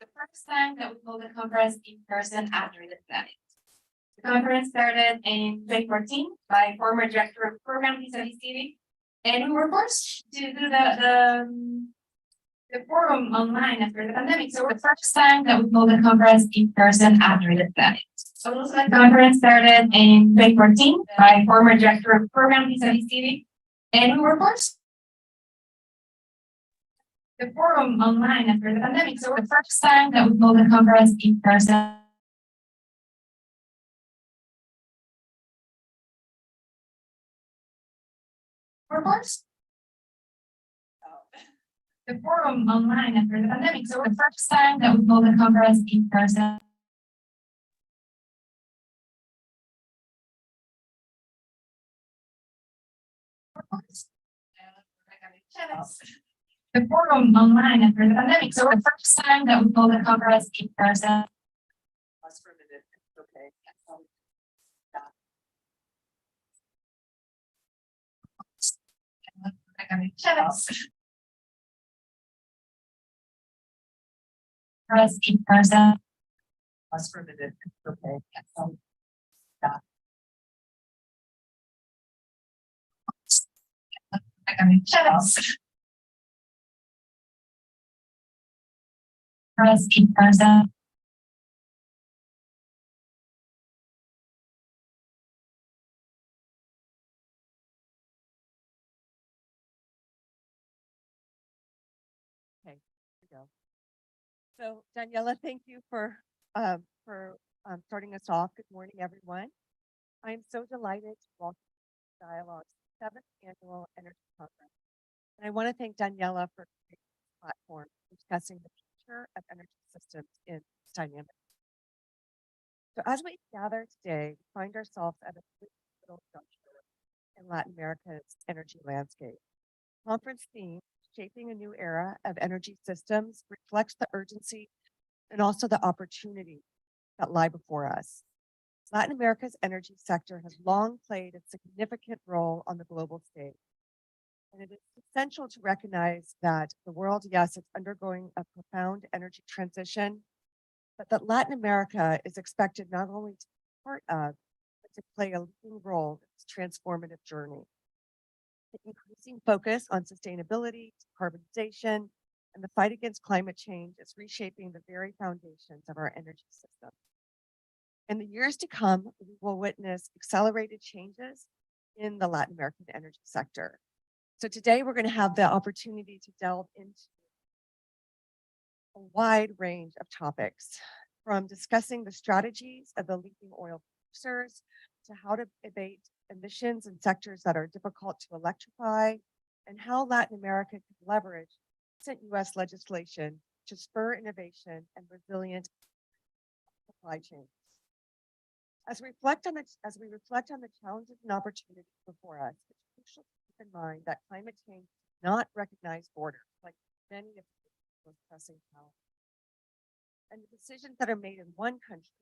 the first time that we hold a conference in person after the pandemic. The conference started in 2014 by former director of program Lisa Stevie, and we were forced to do the forum online after the pandemic. So the first time that we hold a conference in person after the pandemic. So the conference started in 2014 by former director of program Lisa Stevie, and we were forced the forum online after the pandemic. So the first time that we hold a conference in person. We're forced the forum online after the pandemic. So the first time that we hold a conference in person. The forum online after the pandemic. So the first time that we hold a conference in person. Pause for a minute. Okay. Conference in person. Pause for a minute. Okay. Conference in person. Okay, here we go. So Daniela, thank you for starting us off. Good morning, everyone. I am so delighted to welcome Dialogue's 7th annual energy conference. And I want to thank Daniela for creating this platform discussing the future of energy systems in this dynamic. So as we gather today, we find ourselves at a pivotal juncture in Latin America's energy landscape. Conference theme, Shaping a New Era of Energy Systems, reflects the urgency and also the opportunity that lie before us. Latin America's energy sector has long played a significant role on the global stage. And it is essential to recognize that the world, yes, it's undergoing a profound energy transition, but that Latin America is expected not only to be part of, but to play a leading role in this transformative journey. The increasing focus on sustainability, decarbonization, and the fight against climate change is reshaping the very foundations of our energy system. In the years to come, we will witness accelerated changes in the Latin American energy sector. So today we're going to have the opportunity to delve into a wide range of topics, from discussing the strategies of the leading oil producers to how to abate emissions in sectors that are difficult to electrify, and how Latin America can leverage recent US legislation to spur innovation and resilient supply chains. As we reflect on the challenges and opportunities before us, it's crucial to keep in mind that climate change does not recognize borders, like many of the most pressing challenges. And the decisions that are made in one country,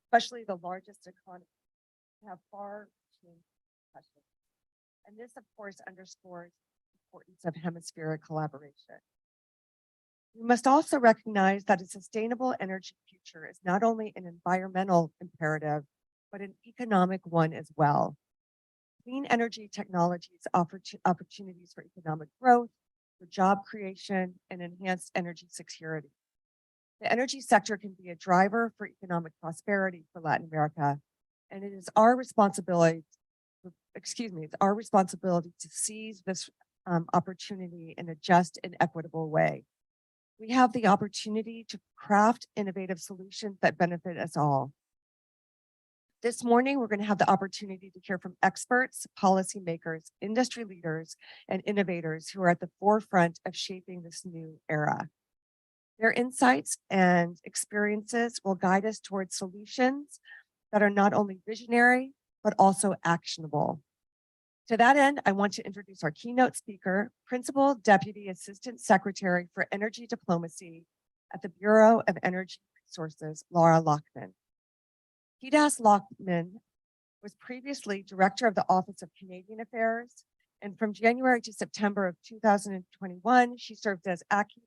especially the largest economy, have far-reaching repercussions. And this, of course, underscores the importance of hemispheric collaboration. We must also recognize that a sustainable energy future is not only an environmental imperative, but an economic one as well. Clean energy technologies offer opportunities for economic growth, for job creation, and enhanced energy security. The energy sector can be a driver for economic prosperity for Latin America, and it is our responsibility, it's our responsibility to seize this opportunity in a just and equitable way. We have the opportunity to craft innovative solutions that benefit us all. This morning, we're going to have the opportunity to hear from experts, policymakers, industry leaders, and innovators who are at the forefront of shaping this new era. Their insights and experiences will guide us towards solutions that are not only visionary, but also actionable. To that end, I want to introduce our keynote speaker, Principal Deputy Assistant Secretary for Energy Diplomacy at the Bureau of Energy Resources, Laura Lockman. Hidas Lockman was previously Director of the Office of Canadian Affairs And from January to September of 2021, she served as acting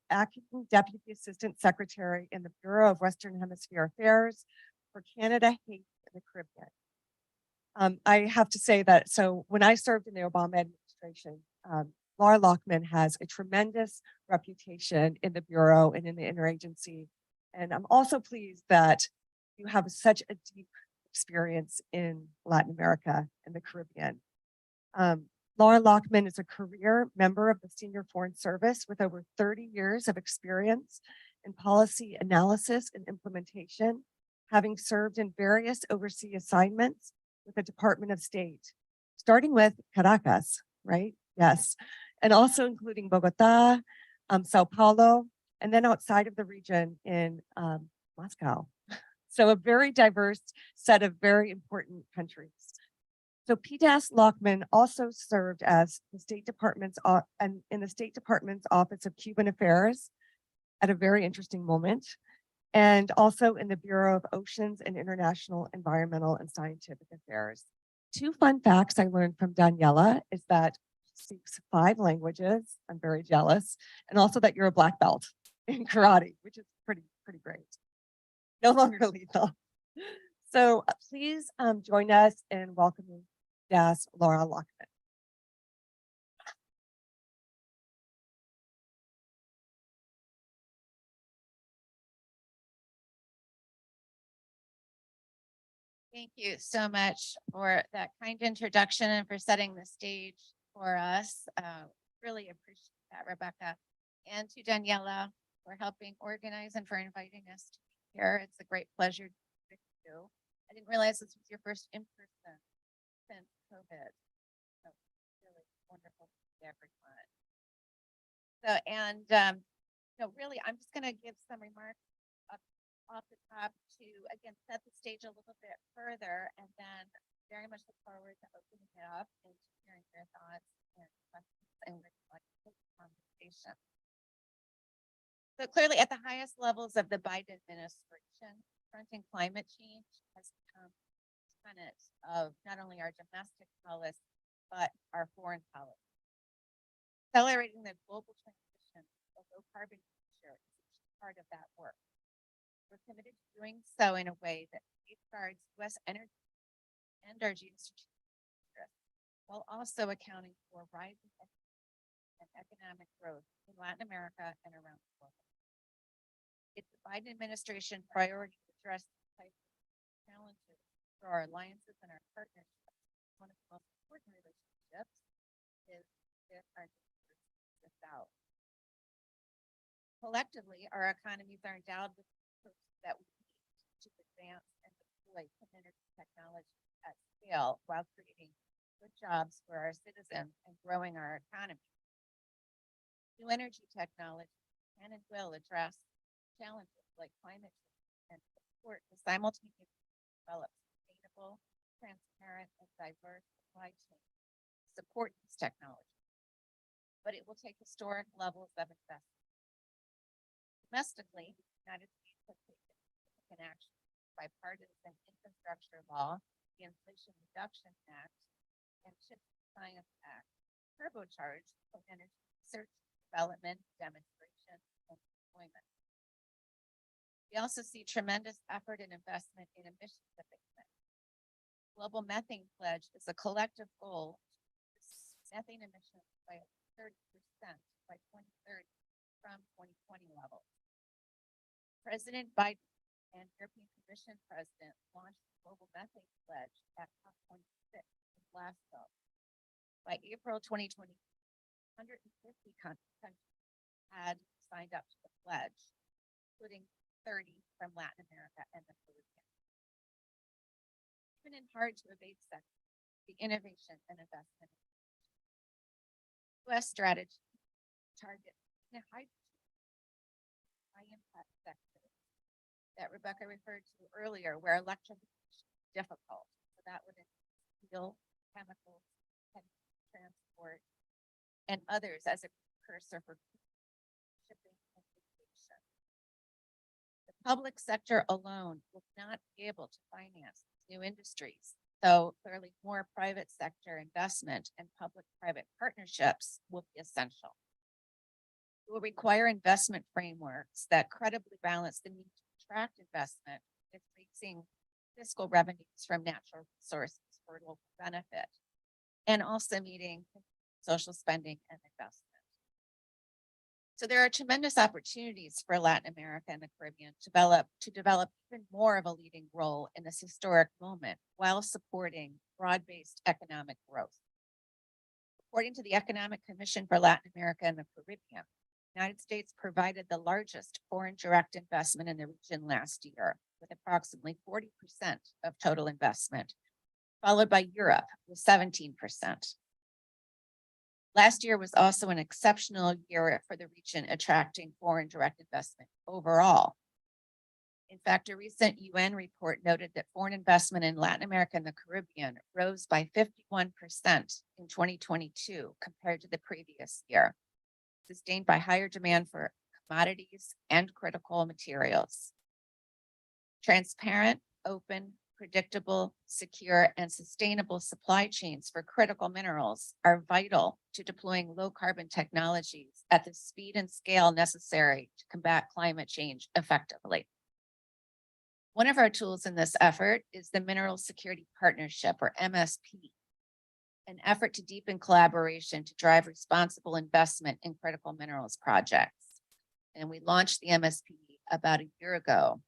Deputy Assistant Secretary in the Bureau of Western Hemisphere Affairs for Canada, Haiti, and the Caribbean. I have to say that, so when I served in the Obama administration, Laura Lockman has a tremendous reputation in the Bureau and in the interagency. And I'm also pleased that you have such a deep experience in Latin America and the Caribbean. Laura Lockman is a career member of the Senior Foreign Service with over 30 years of experience in policy analysis and implementation, having served in various overseas assignments with the Department of State, starting with Caracas, right? Yes. And also including Bogota, Sao Paulo, and then outside of the region in Moscow. So a very diverse set of very important countries. So PDAS Lockman also served as the State Department's and in the State Department's Office of Cuban Affairs at a very interesting moment, and also in the Bureau of Oceans and International Environmental and Scientific Affairs. Two fun facts I learned from Daniela is that she speaks 5 languages. I'm very jealous, and also that you're a black belt in karate, which is pretty great. No longer lethal. So please join us in welcoming DAS Laura Lockman. Thank you so much for that kind introduction and for setting the stage for us. Really appreciate that, Rebecca. And to Daniela for helping organize and for inviting us to be here. It's a great pleasure to be with you. I didn't realize this was your first in-person since COVID. So really wonderful to see everyone. So, and really, I'm just going to give some remarks off the top to, again, set the stage a little bit further, and then very much look forward to opening it up and hearing your thoughts and questions and reflective conversation. So clearly, at the highest levels of the Biden administration, confronting climate change has become a tenet of not only our domestic policy, but our foreign policy. Accelerating the global transition to a low carbon future is a key part of that work. We're committed to doing so in a way that safeguards U.S. energy and our geostrategic interests, while also accounting for rising and economic growth in Latin America and around the world. It's the Biden administration priority to address these types of challenges through our alliances and our partnerships. One of the most important relationships is with our neighbors to the South. Collectively, our economies are endowed with that we need to advance and deploy clean energy technology at scale while creating good jobs for our citizens and growing our economy. New energy technology can and will address challenges like climate change and support the simultaneous develop sustainable, transparent, and diverse supply chain to support these technologies. But it will take historic levels of investment. Domestically, the United States has taken action, bipartisan infrastructure law, the Inflation Reduction Act, and CHIPS and Science Act, turbocharge of energy research, development, demonstration, and deployment. We also see tremendous effort and investment in emissions abatement. Global Methane Pledge is a collective goal to reduce methane emissions by 30% by 2030 from 2020 levels. President Biden and European Commission President launched the Global Methane Pledge at COP26 in Glasgow. By April 2020, 150 countries had signed up to the pledge, including 30 from Latin America and the Caribbean. Even in hard-to-abate sectors, the innovation and investment U.S. strategy targets high-impact sectors that Rebecca referred to earlier, where electrification is difficult. So that would include steel, chemicals, transport, and others as a precursor for shipping and aviation. The public sector alone will not be able to finance new industries So clearly more private sector investment and public-private partnerships will be essential. It will require investment frameworks that credibly balance the need to attract investment with raising fiscal revenues from natural resources for local benefit, and also meeting social spending and investment. So there are tremendous opportunities for Latin America and the Caribbean to develop even more of a leading role in this historic moment while supporting broad-based economic growth. According to the Economic Commission for Latin America and the Caribbean, the United States provided the largest foreign direct investment in the region last year, with approximately 40% of total investment, followed by Europe with 17%. Last year was also an exceptional year for the region, attracting foreign direct investment overall. In fact, a recent UN report noted that foreign investment in Latin America and the Caribbean rose by 51% in 2022 compared to the previous year, sustained by higher demand for commodities and critical materials. Transparent, open, predictable, secure, and sustainable supply chains for critical minerals are vital to deploying low carbon technologies at the speed and scale necessary to combat climate change effectively. One of our tools in this effort is the Mineral Security Partnership, or MSP, an effort to deepen collaboration to drive responsible investment in critical minerals projects. And we launched the MSP about a year ago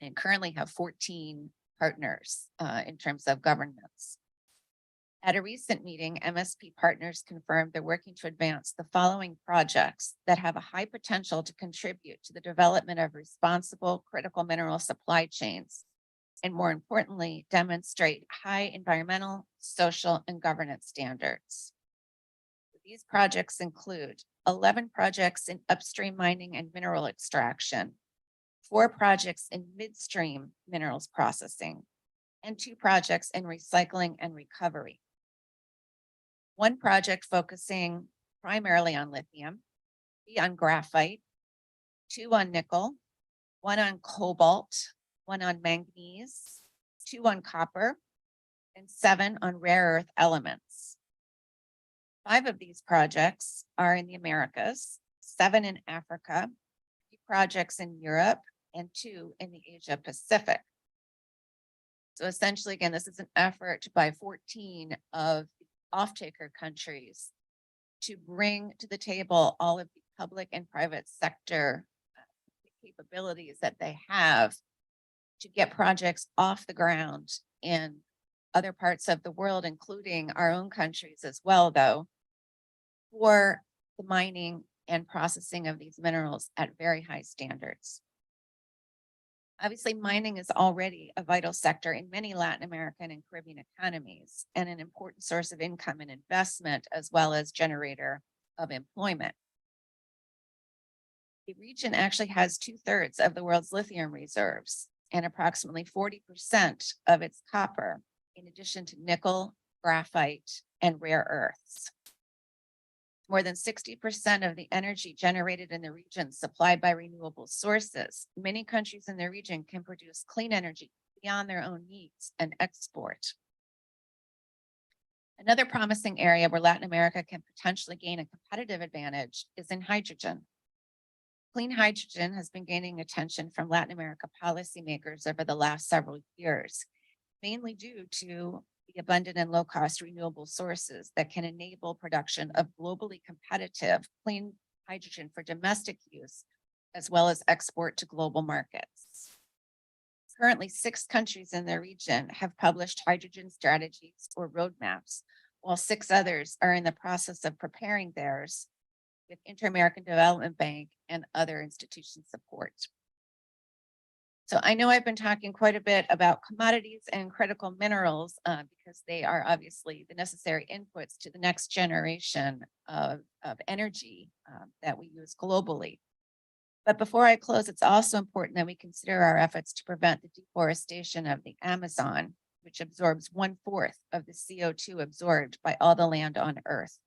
and currently have 14 partners in terms of governance. At a recent meeting, MSP partners confirmed they're working to advance the following projects that have a high potential to contribute to the development of responsible critical mineral supply chains, and more importantly, demonstrate high environmental, social, and governance standards. These projects include 11 projects in upstream mining and mineral extraction, 4 projects in midstream minerals processing, and 2 projects in recycling and recovery. 1 project focusing primarily on lithium, 3 on graphite, 2 on nickel, 1 on cobalt, 1 on manganese, 2 on copper, and 7 on rare earth elements. 5 of these projects are in the Americas, 7 in Africa, 3 projects in Europe, and 2 in the Asia Pacific. So essentially, again, this is an effort by 14 of the off-taker countries to bring to the table all of the public and private sector capabilities that they have to get projects off the ground in other parts of the world, including our own countries as well, though, for the mining and processing of these minerals at very high standards. Obviously, mining is already a vital sector in many Latin American and Caribbean economies and an important source of income and investment, as well as generator of employment. The region actually has 2/3 of the world's lithium reserves and approximately 40% of its copper, in addition to nickel, graphite, and rare earths. More than 60% of the energy generated in the region is supplied by renewable sources. Many countries in the region can produce clean energy beyond their own needs and export. Another promising area where Latin America can potentially gain a competitive advantage is in hydrogen. Clean hydrogen has been gaining attention from Latin America policymakers over the last several years, mainly due to the abundant and low-cost renewable sources that can enable production of globally competitive clean hydrogen for domestic use, as well as export to global markets. Currently, 6 countries in the region have published hydrogen strategies or roadmaps, while 6 others are in the process of preparing theirs with Inter-American Development Bank and other institution support. So I know I've been talking quite a bit about commodities and critical minerals because they are obviously the necessary inputs to the next generation of energy that we use globally. But before I close, it's also important that we consider our efforts to prevent the deforestation of the Amazon, which absorbs 1/4 of the CO2 absorbed by all the land on Earth.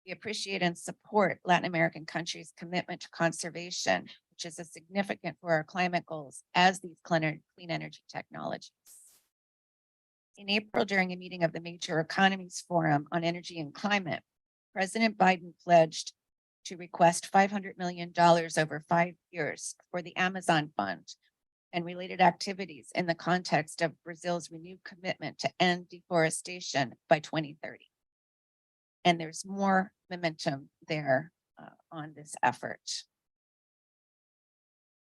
We appreciate and support Latin American countries' commitment to conservation, which is as significant for our climate goals as these clean energy technologies. In April, during a meeting of the Major Economies Forum on Energy and Climate, President Biden pledged to request $500 million over 5 years for the Amazon Fund and related activities in the context of Brazil's renewed commitment to end deforestation by 2030. And there's more momentum there on this effort.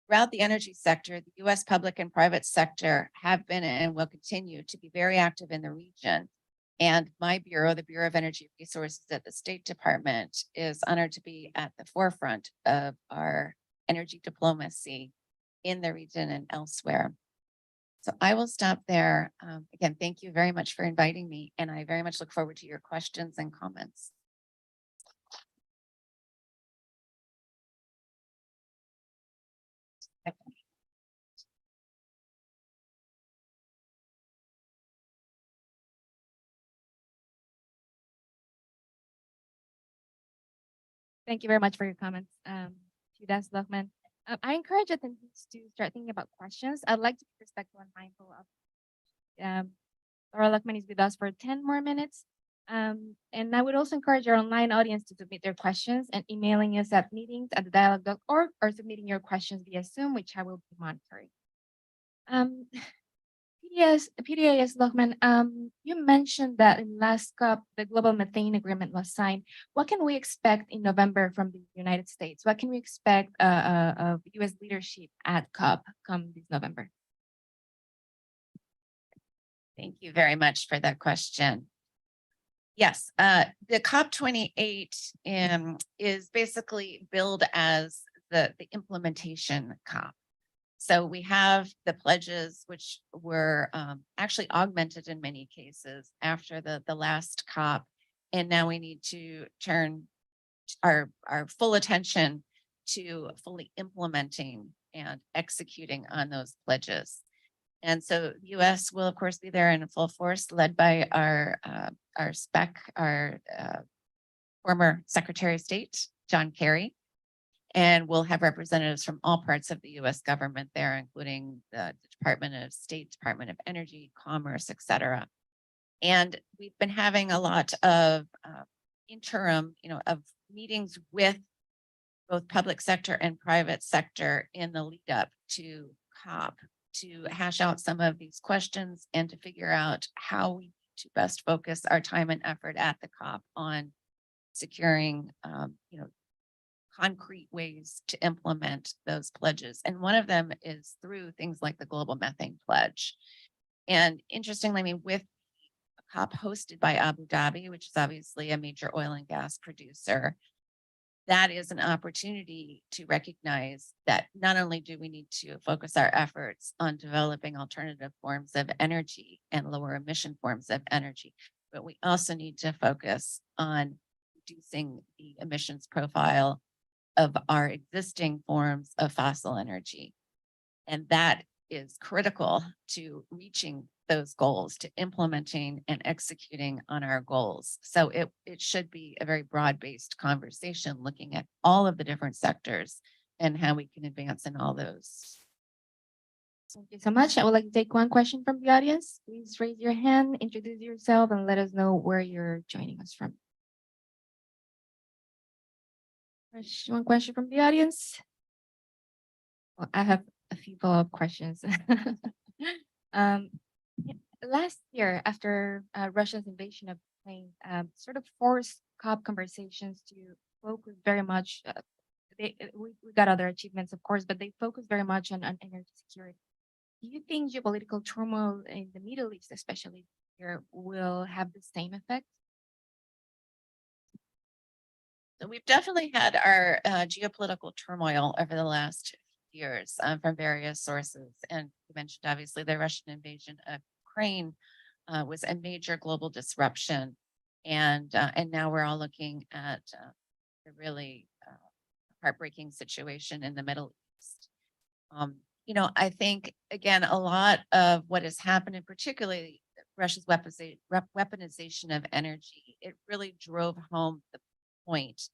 Throughout the energy sector, the U.S. public and private sector have been and will continue to be very active in the region. And my bureau, the Bureau of Energy Resources at the State Department, is honored to be at the forefront of our energy diplomacy in the region and elsewhere. So I will stop there. Again, thank you very much for inviting me, and I very much look forward to your questions and comments. Thank you very much for your comments, Judas Luckman. I encourage attendees to start thinking about questions. I'd like to be respectful and mindful of Laura Luckman is with us for 10 more minutes. And I would also encourage our online audience to submit their questions and emailing us at meetings@thedialogue.org or submitting your questions via Zoom, which I will be monitoring. PDAS Luckman, you mentioned that in last COP, the global methane agreement was signed. What can we expect in November from the United States? What can we expect of US leadership at COP come this November? Thank you very much for that question. Yes, the COP28 is basically billed as the implementation COP. So we have the pledges, which were actually augmented in many cases after the last COP. And now we need to turn our full attention to fully implementing and executing on those pledges. And so the U.S. will, of course, be there in full force, led by our former Secretary of State, John Kerry. And we'll have representatives from all parts of the U.S. government there, including the Department of State, Department of Energy, Commerce, et cetera. And we've been having a lot of interim, of meetings with both public sector and private sector in the lead up to COP to hash out some of these questions and to figure out how we need to best focus our time and effort at the COP on securing, concrete ways to implement those pledges. And one of them is through things like the Global Methane Pledge. And interestingly, with COP hosted by Abu Dhabi, which is obviously a major oil and gas producer, that is an opportunity to recognize that not only do we need to focus our efforts on developing alternative forms of energy and lower emission forms of energy, but we also need to focus on reducing the emissions profile of our existing forms of fossil energy. And that is critical to reaching those goals, to implementing and executing on our goals. So it should be a very broad-based conversation looking at all of the different sectors and how we can advance in all those. Thank you so much. I would like to take one question from the audience. Please raise your hand, introduce yourself, and let us know where you're joining us from. One question from the audience. Well, I have a few follow-up questions. Last year, after Russia's invasion of Ukraine, sort of forced COP conversations to focus very much. We got other achievements, of course, but they focus very much on energy security. Do you think geopolitical turmoil in the Middle East, especially here, will have the same effect? So we've definitely had our geopolitical turmoil over the last years from various sources. And you mentioned, obviously, the Russian invasion of Ukraine was a major global disruption. And now we're all looking at a really heartbreaking situation in the Middle East. I think, again, a lot of what has happened, and particularly Russia's weaponization of energy, it really drove home the point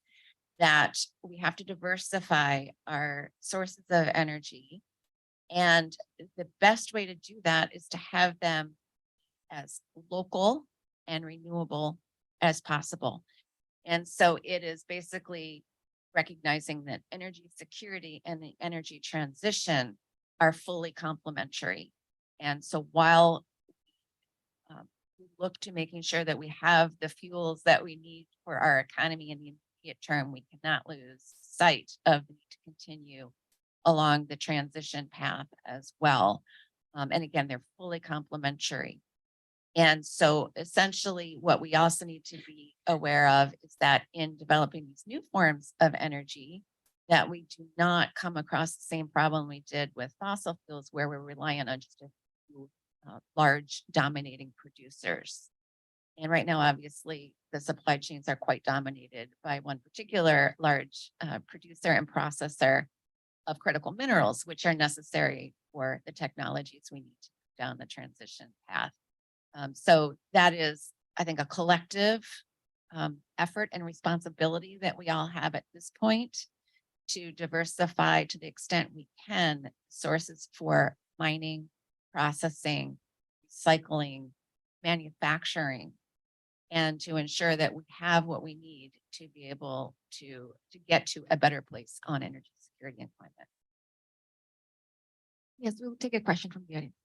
that we have to diversify our sources of energy. And the best way to do that is to have them as local and renewable as possible. And so it is basically recognizing that energy security and the energy transition are fully complementary. And so while we look to making sure that we have the fuels that we need for our economy in the immediate term, we cannot lose sight of the need to continue along the transition path as well. And again, they're fully complementary. And so essentially what we also need to be aware of is that in developing these new forms of energy, that we do not come across the same problem we did with fossil fuels, where we're reliant on just a few large dominating producers. And right now, obviously, the supply chains are quite dominated by one particular large producer and processor of critical minerals, which are necessary for the technologies we need to move down the transition path. So that is, I think, a collective effort and responsibility that we all have at this point to diversify to the extent we can sources for mining, processing, recycling, manufacturing, and to ensure that we have what we need to be able to get to a better place on energy security and climate. Yes, we'll take a question from the audience.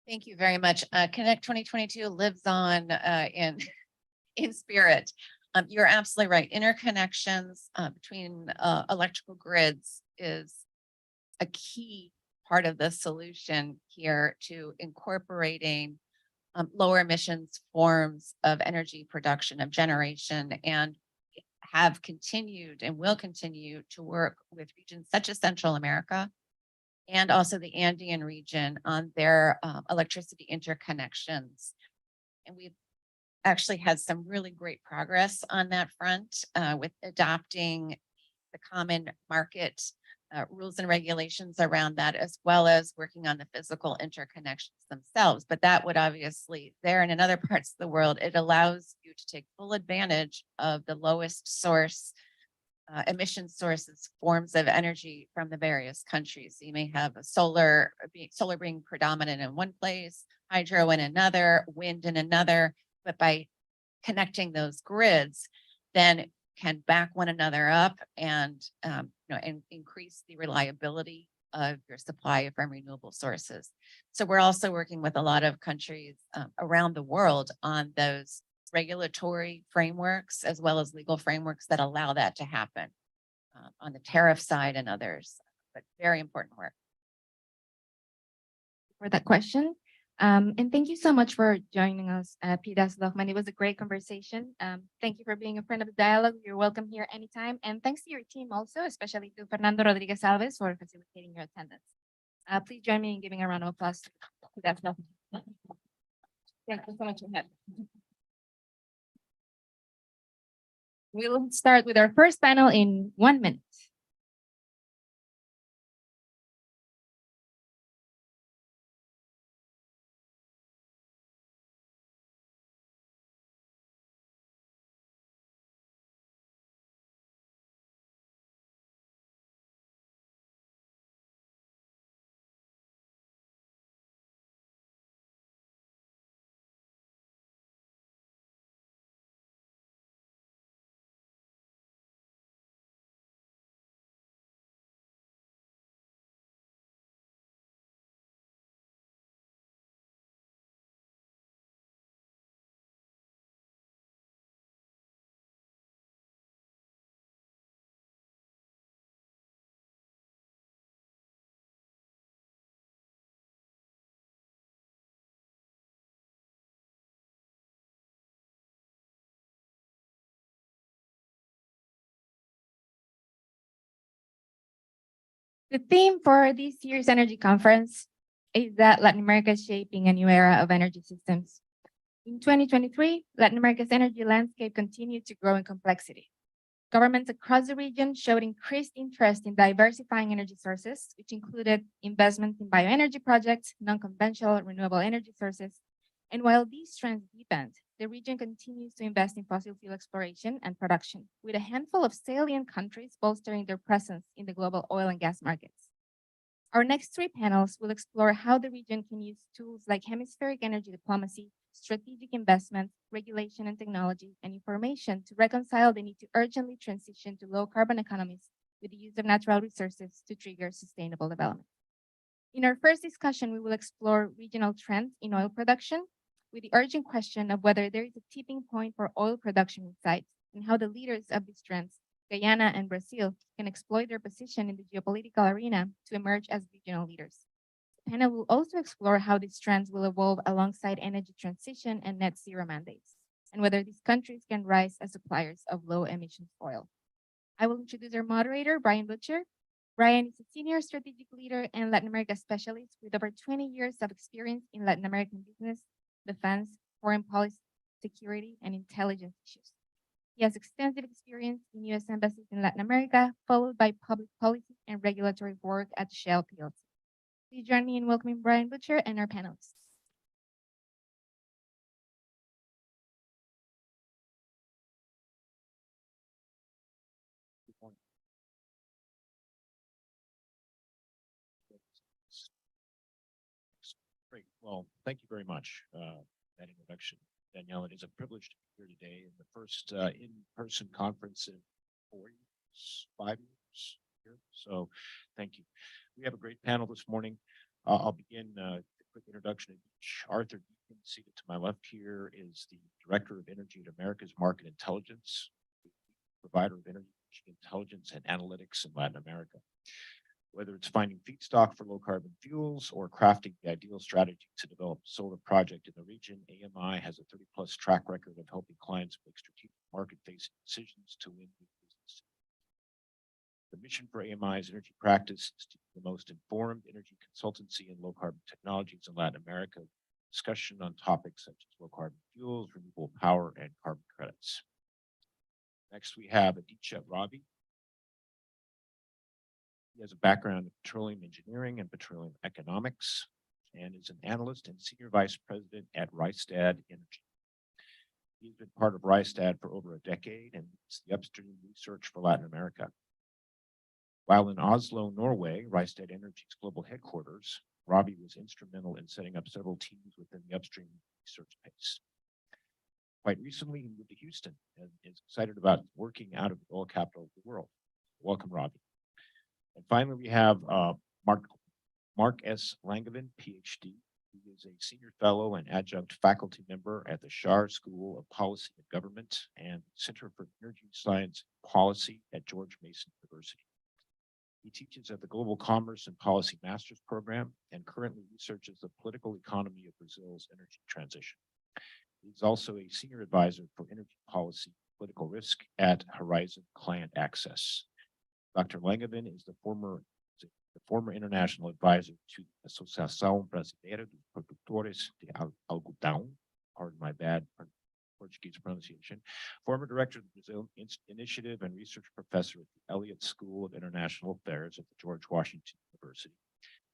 Thank you very much. Connect 2022 lives on in spirit. You're absolutely right. Interconnections between electrical grids is a key part of the solution here to incorporating lower emissions forms of energy production, of generation, and have continued and will continue to work with regions such as Central America and also the Andean region on their electricity interconnections. And we've actually had some really great progress on that front with adopting the common market rules and regulations around that, as well as working on the physical interconnections themselves. But that would obviously, there and in other parts of the world, it allows you to take full advantage of the lowest source emission sources, forms of energy from the various countries. So you may have a solar being predominant in one place, hydro in another, wind in another, but by connecting those grids, then can back one another up and and increase the reliability of your supply from renewable sources. So we're also working with a lot of countries around the world on those regulatory frameworks as well as legal frameworks that allow that to happen on the tariff side and others, but very important work. For that question. And thank you so much for joining us, PDAS Lohman. It was a great conversation. Thank you for being a friend of the dialogue. You're welcome here anytime. And thanks to your team also, especially to Fernando Rodriguez Alves for facilitating your attendance. Please join me in giving a round of applause to PDAS Lohman. Thank you so much for having me. We'll start with our first panel in 1 minute. The theme for this year's energy conference is that Latin America is shaping a new era of energy systems. In 2023, Latin America's energy landscape continued to grow in complexity. Governments across the region showed increased interest in diversifying energy sources, which included investments in bioenergy projects, non-conventional renewable energy sources. And while these trends deepened, the region continues to invest in fossil fuel exploration and production, with a handful of salient countries bolstering their presence in the global oil and gas markets. Our next three panels will explore how the region can use tools like hemispheric energy diplomacy, strategic investment, regulation and technology, and information to reconcile the need to urgently transition to low carbon economies with the use of natural resources to trigger sustainable development. In our first discussion, we will explore regional trends in oil production with the urgent question of whether there is a tipping point for oil production sites and how the leaders of these trends, Guyana and Brazil, can exploit their position in the geopolitical arena to emerge as regional leaders. The panel will also explore how these trends will evolve alongside energy transition and net zero mandates, and whether these countries can rise as suppliers of low emissions oil. I will introduce our moderator, Brian Butcher. Brian is a senior strategic leader and Latin America specialist with over 20 years of experience in Latin American business, defense, foreign policy, security, and intelligence issues. He has extensive experience in U.S. embassies in Latin America, followed by public policy and regulatory work at Shell plc. Please join me in welcoming Brian Butcher and our panelists. Great. Well, thank you very much that introduction, Danielle. It is a privilege to be here today in the first in-person conference in 4 years, 5 years here. So thank you. We have a great panel this morning. I'll begin with a quick introduction of each. Arthur Deacon, seated to my left here, is the Director of Energy at America's Market Intelligence, provider of energy intelligence and analytics in Latin America. Whether it's finding feedstock for low carbon fuels or crafting the ideal strategy to develop a solar project in the region, AMI has a 30+ track record of helping clients make strategic market-facing decisions to win new business. The mission for AMI's energy practice is to be the most informed energy consultancy in low carbon technologies in Latin America, discussion on topics such as low carbon fuels, renewable power, and carbon credits. Next, we have Aditya Ravi. He has a background in petroleum engineering and petroleum economics and is an analyst and senior vice president at Rystad Energy. He's been part of Rystad for over a decade and leads the upstream research for Latin America. While in Oslo, Norway, Rystad Energy's global headquarters, Ravi was instrumental in setting up several teams within the upstream research space. Quite recently, he moved to Houston and is excited about working out of the oil capital of the world. Welcome, Ravi. And finally, we have Mark S. Langevin, PhD. He is a senior fellow and adjunct faculty member at the Schar School of Policy and Government and Center for Energy Science Policy at George Mason University. He teaches at the Global Commerce and Policy Master's Program and currently researches the political economy of Brazil's energy transition. He's also a senior advisor for energy policy political risk at Horizon Client Access. Dr. Langevin is the former international advisor to the Associação Brasileira dos Produtores de Algodão, pardon my bad Portuguese pronunciation, former director of the Brazil Initiative and research professor at the Elliott School of International Affairs at the George Washington University,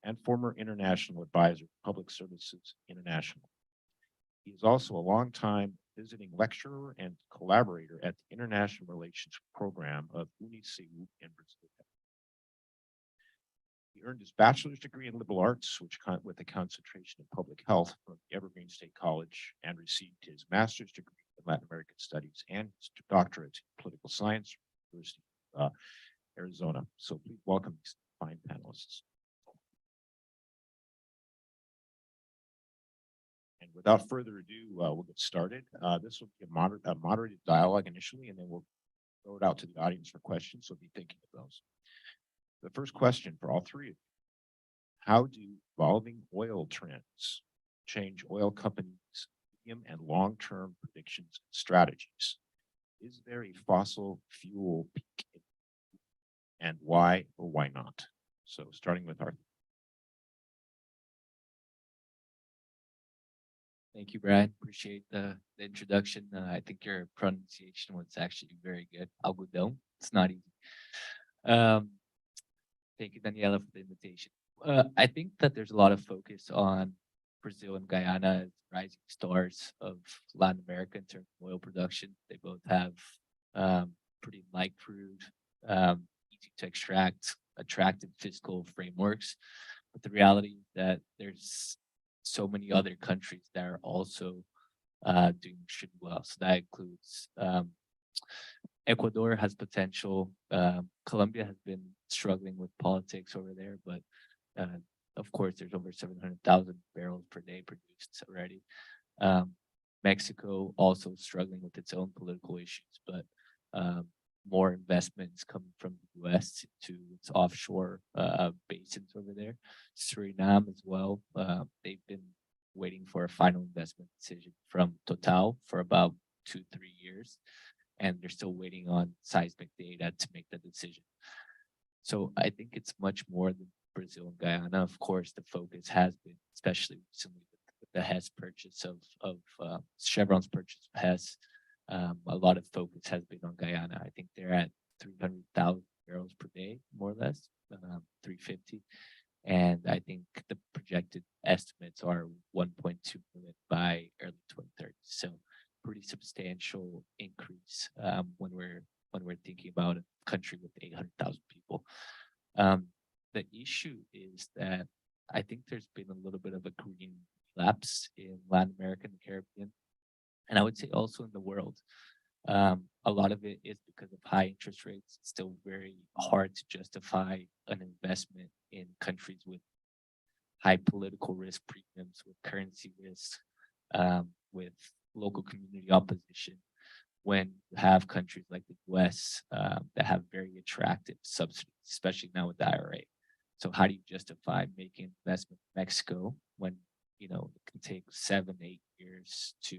and former international advisor to Public Services International. He is also a longtime visiting lecturer and collaborator at the International Relations Program of UNICEF in Brazil. He earned his bachelor's degree in liberal arts, with a concentration in public health from Evergreen State College, and received his master's degree in Latin American Studies and his doctorate in political science from the University of Arizona. So please welcome these fine panelists. And without further ado, we'll get started. This will be a moderated dialogue initially, and then we'll throw it out to the audience for questions, so be thinking of those. The first question for all three of you: how do evolving oil trends change oil companies' medium and long-term predictions and strategies? Is there a fossil fuel peak, and why or why not? So starting with Arthur. Thank you, Brian. Appreciate the introduction. I think your pronunciation was actually very good. Algodão. It's not easy. Um, Thank you, Daniela, for the invitation. I think that there's a lot of focus on Brazil and Guyana as rising stars of Latin America in terms of oil production. They both have pretty light crude, easy to extract, attractive fiscal frameworks. But the reality is that there's so many other countries that are also doing extremely well. So that includes Ecuador has potential. Colombia has been struggling with politics over there, but of course, there's over 700,000 barrels per day produced already. Mexico also struggling with its own political issues, but more investments coming from the US to its offshore basins over there. Suriname as well. They've been waiting for a final investment decision from Total for about 2-3 years, and they're still waiting on seismic data to make the decision. So I think it's much more than Brazil and Guyana. Of course, the focus has been, especially recently with the Hess purchase of Chevron's purchase of Hess. A lot of focus has been on Guyana. I think they're at 300,000 barrels per day, more or less, 350. And I think the projected estimates are 1.2 million by early 2030. So pretty substantial increase when we're thinking about a country with 800,000 people. The issue is that I think there's been a little bit of a green lapse in Latin America and the Caribbean, and I would say also in the world. A lot of it is because of high interest rates. It's still very hard to justify an investment in countries with high political risk premiums, with currency risk, with local community opposition, when you have countries like the US that have very attractive subsidies, especially now with the IRA. So how do you justify making investment in Mexico when it can take 7-8 years to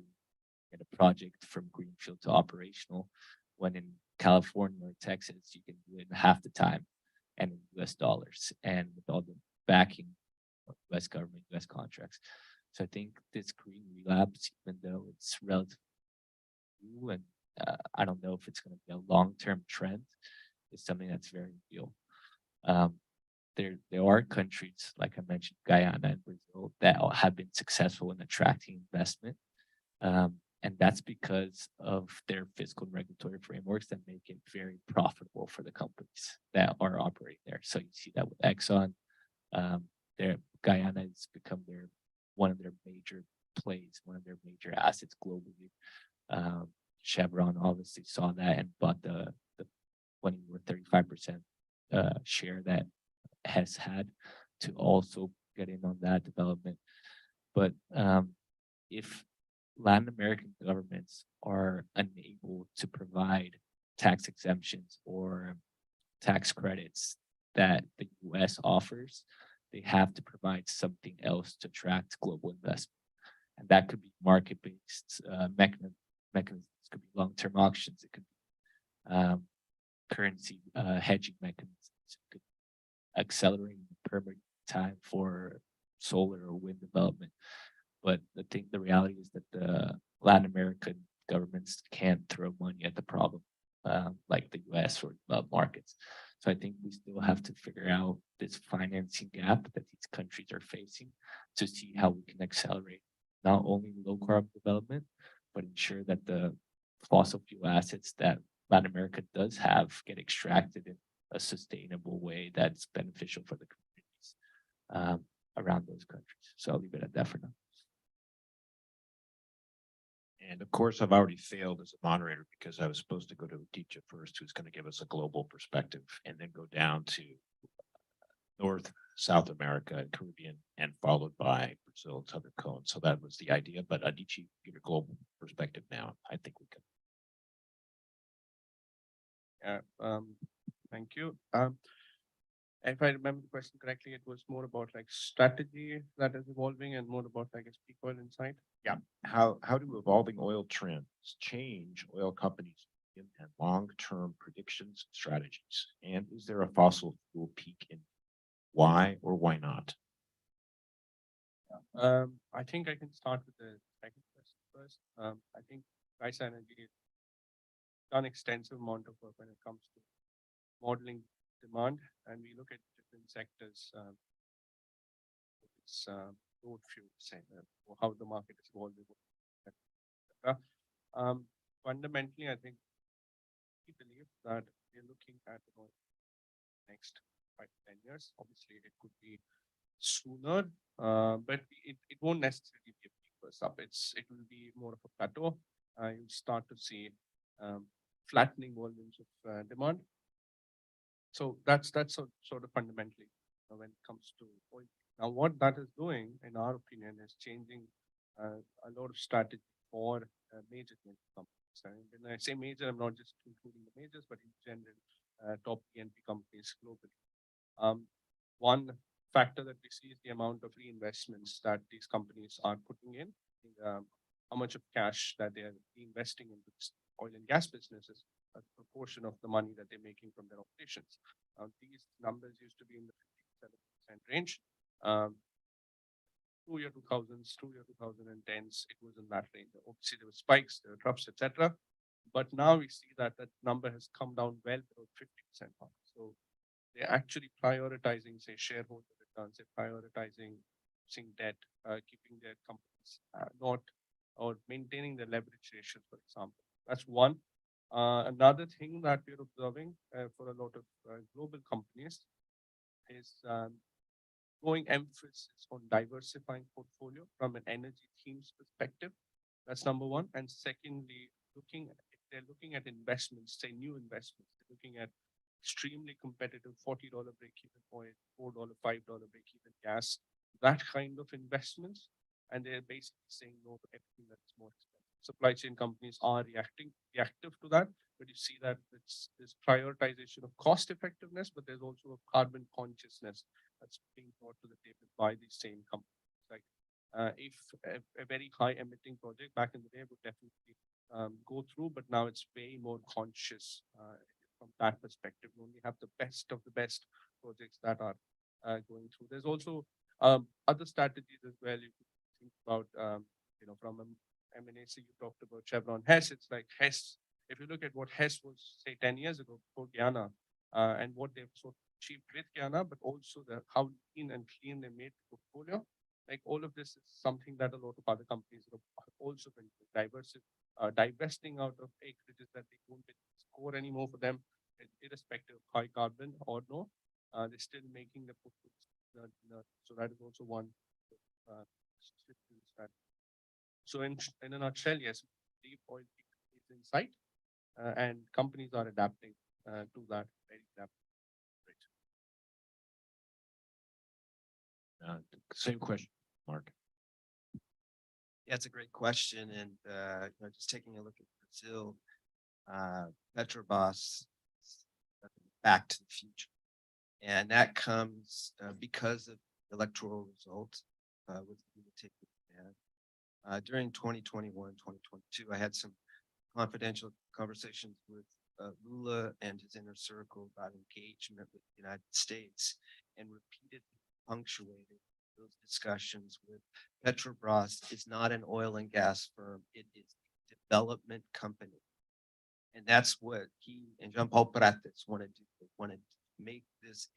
get a project from greenfield to operational, when in California or Texas you can do it in half the time and in US dollars and with all the backing of US government, US contracts. So I think this green relapse, even though it's relatively new and I don't know if it's going to be a long-term trend, is something that's very real. There are countries, like I mentioned, Guyana and Brazil, that have been successful in attracting investment. And that's because of their fiscal and regulatory frameworks that make it very profitable for the companies that are operating there. So you see that with Exxon. Guyana has become one of their major plays, one of their major assets globally. Chevron obviously saw that and bought the 20 or 35% share that Hess had to also get in on that development. But if Latin American governments are unable to provide tax exemptions or tax credits that the US offers, they have to provide something else to attract global investment. And that could be market-based mechanisms, it could be long-term auctions, it could be currency hedging mechanisms, it could accelerate the permitting time for solar or wind development. But the reality is that the Latin American governments can't throw money at the problem like the US or developed markets. So I think we still have to figure out this financing gap that these countries are facing to see how we can accelerate not only low carbon development, but ensure that the fossil fuel assets that Latin America does have get extracted in a sustainable way that's beneficial for the communities around those countries. So I'll leave it at that for now. And of course, I've already failed as a moderator because I was supposed to go to Aditya first, who's going to give us a global perspective, and then go down to North, South America, and Caribbean, and followed by Brazil and Southern Cone. So that was the idea. But Aditya, give your global perspective now. I think we can. Yeah, thank you. If I remember the question correctly, it was more about like strategy that is evolving and more about, I guess, peak oil insight. Yeah. How do evolving oil trends change oil companies' and long-term predictions strategies? And is there a fossil fuel peak in why or why not? I think I can start with the second question first. I think Rice Energy has done extensive amount of work when it comes to modeling demand, and we look at different sectors. It's road fuel, say, or how the market is evolving. etc. Fundamentally, I think we believe that we're looking at next 5 to 10 years. Obviously, it could be sooner, but it won't necessarily be a peak burst up. It will be more of a plateau. You'll start to see flattening volumes of demand. So that's sort of fundamentally when it comes to oil. Now, what that is doing, in our opinion, is changing a lot of strategy for major companies. And when I say major, I'm not just including the majors, but in general, top E&P companies globally. One factor that we see is the amount of reinvestments that these companies are putting in, how much of cash that they are investing into this oil and gas businesses, a proportion of the money that they're making from their operations. These numbers used to be in the 57% range. Through year 2000s, through year 2010s, it was in that range. Obviously, there were spikes, there were drops, etc. But now we see that that number has come down well below 50% mark. So they're actually prioritizing, say, shareholder returns. They're prioritizing using debt, keeping their companies not or maintaining their leverage ratios, for example. That's one. Another thing that we're observing for a lot of global companies is growing emphasis on diversifying portfolio from an energy themes perspective. That's number one. And secondly, they're looking at investments, say new investments. They're looking at extremely competitive $40 break-even oil, $4, $5 break-even gas, that kind of investments. And they're basically saying no to everything that's more expensive. Supply chain companies are reactive to that, but you see that it's this prioritization of cost effectiveness, but there's also a carbon consciousness that's being brought to the table by these same companies. Like if a very high emitting project back in the day would definitely go through, but now it's way more conscious from that perspective. We only have the best of the best projects that are going through. There's also other strategies as well. You could think about, from M&AC, you talked about Chevron Hess. It's like Hess, if you look at what Hess was, say, 10 years ago before Guyana, and what they've sort of achieved with Guyana, but also how lean and clean they made the portfolio. Like all of this is something that a lot of other companies have also been divesting out of acreages that they don't score anymore for them, irrespective of high carbon or no. They're still making the portfolio. So that is also one. So in a nutshell, yes, deep oil is in sight, and companies are adapting to that very rapidly. Same question, Mark. Yeah, it's a great question. And just taking a look at Brazil, Petrobras, Back to the Future. And that comes because of electoral results with the during 2021, 2022, I had some confidential conversations with Lula and his inner circle about engagement with the United States, and repeatedly punctuated those discussions with Petrobras is not an oil and gas firm. It is a development company. And that's what he and Jean Paul Prates wanted to do. They wanted to make this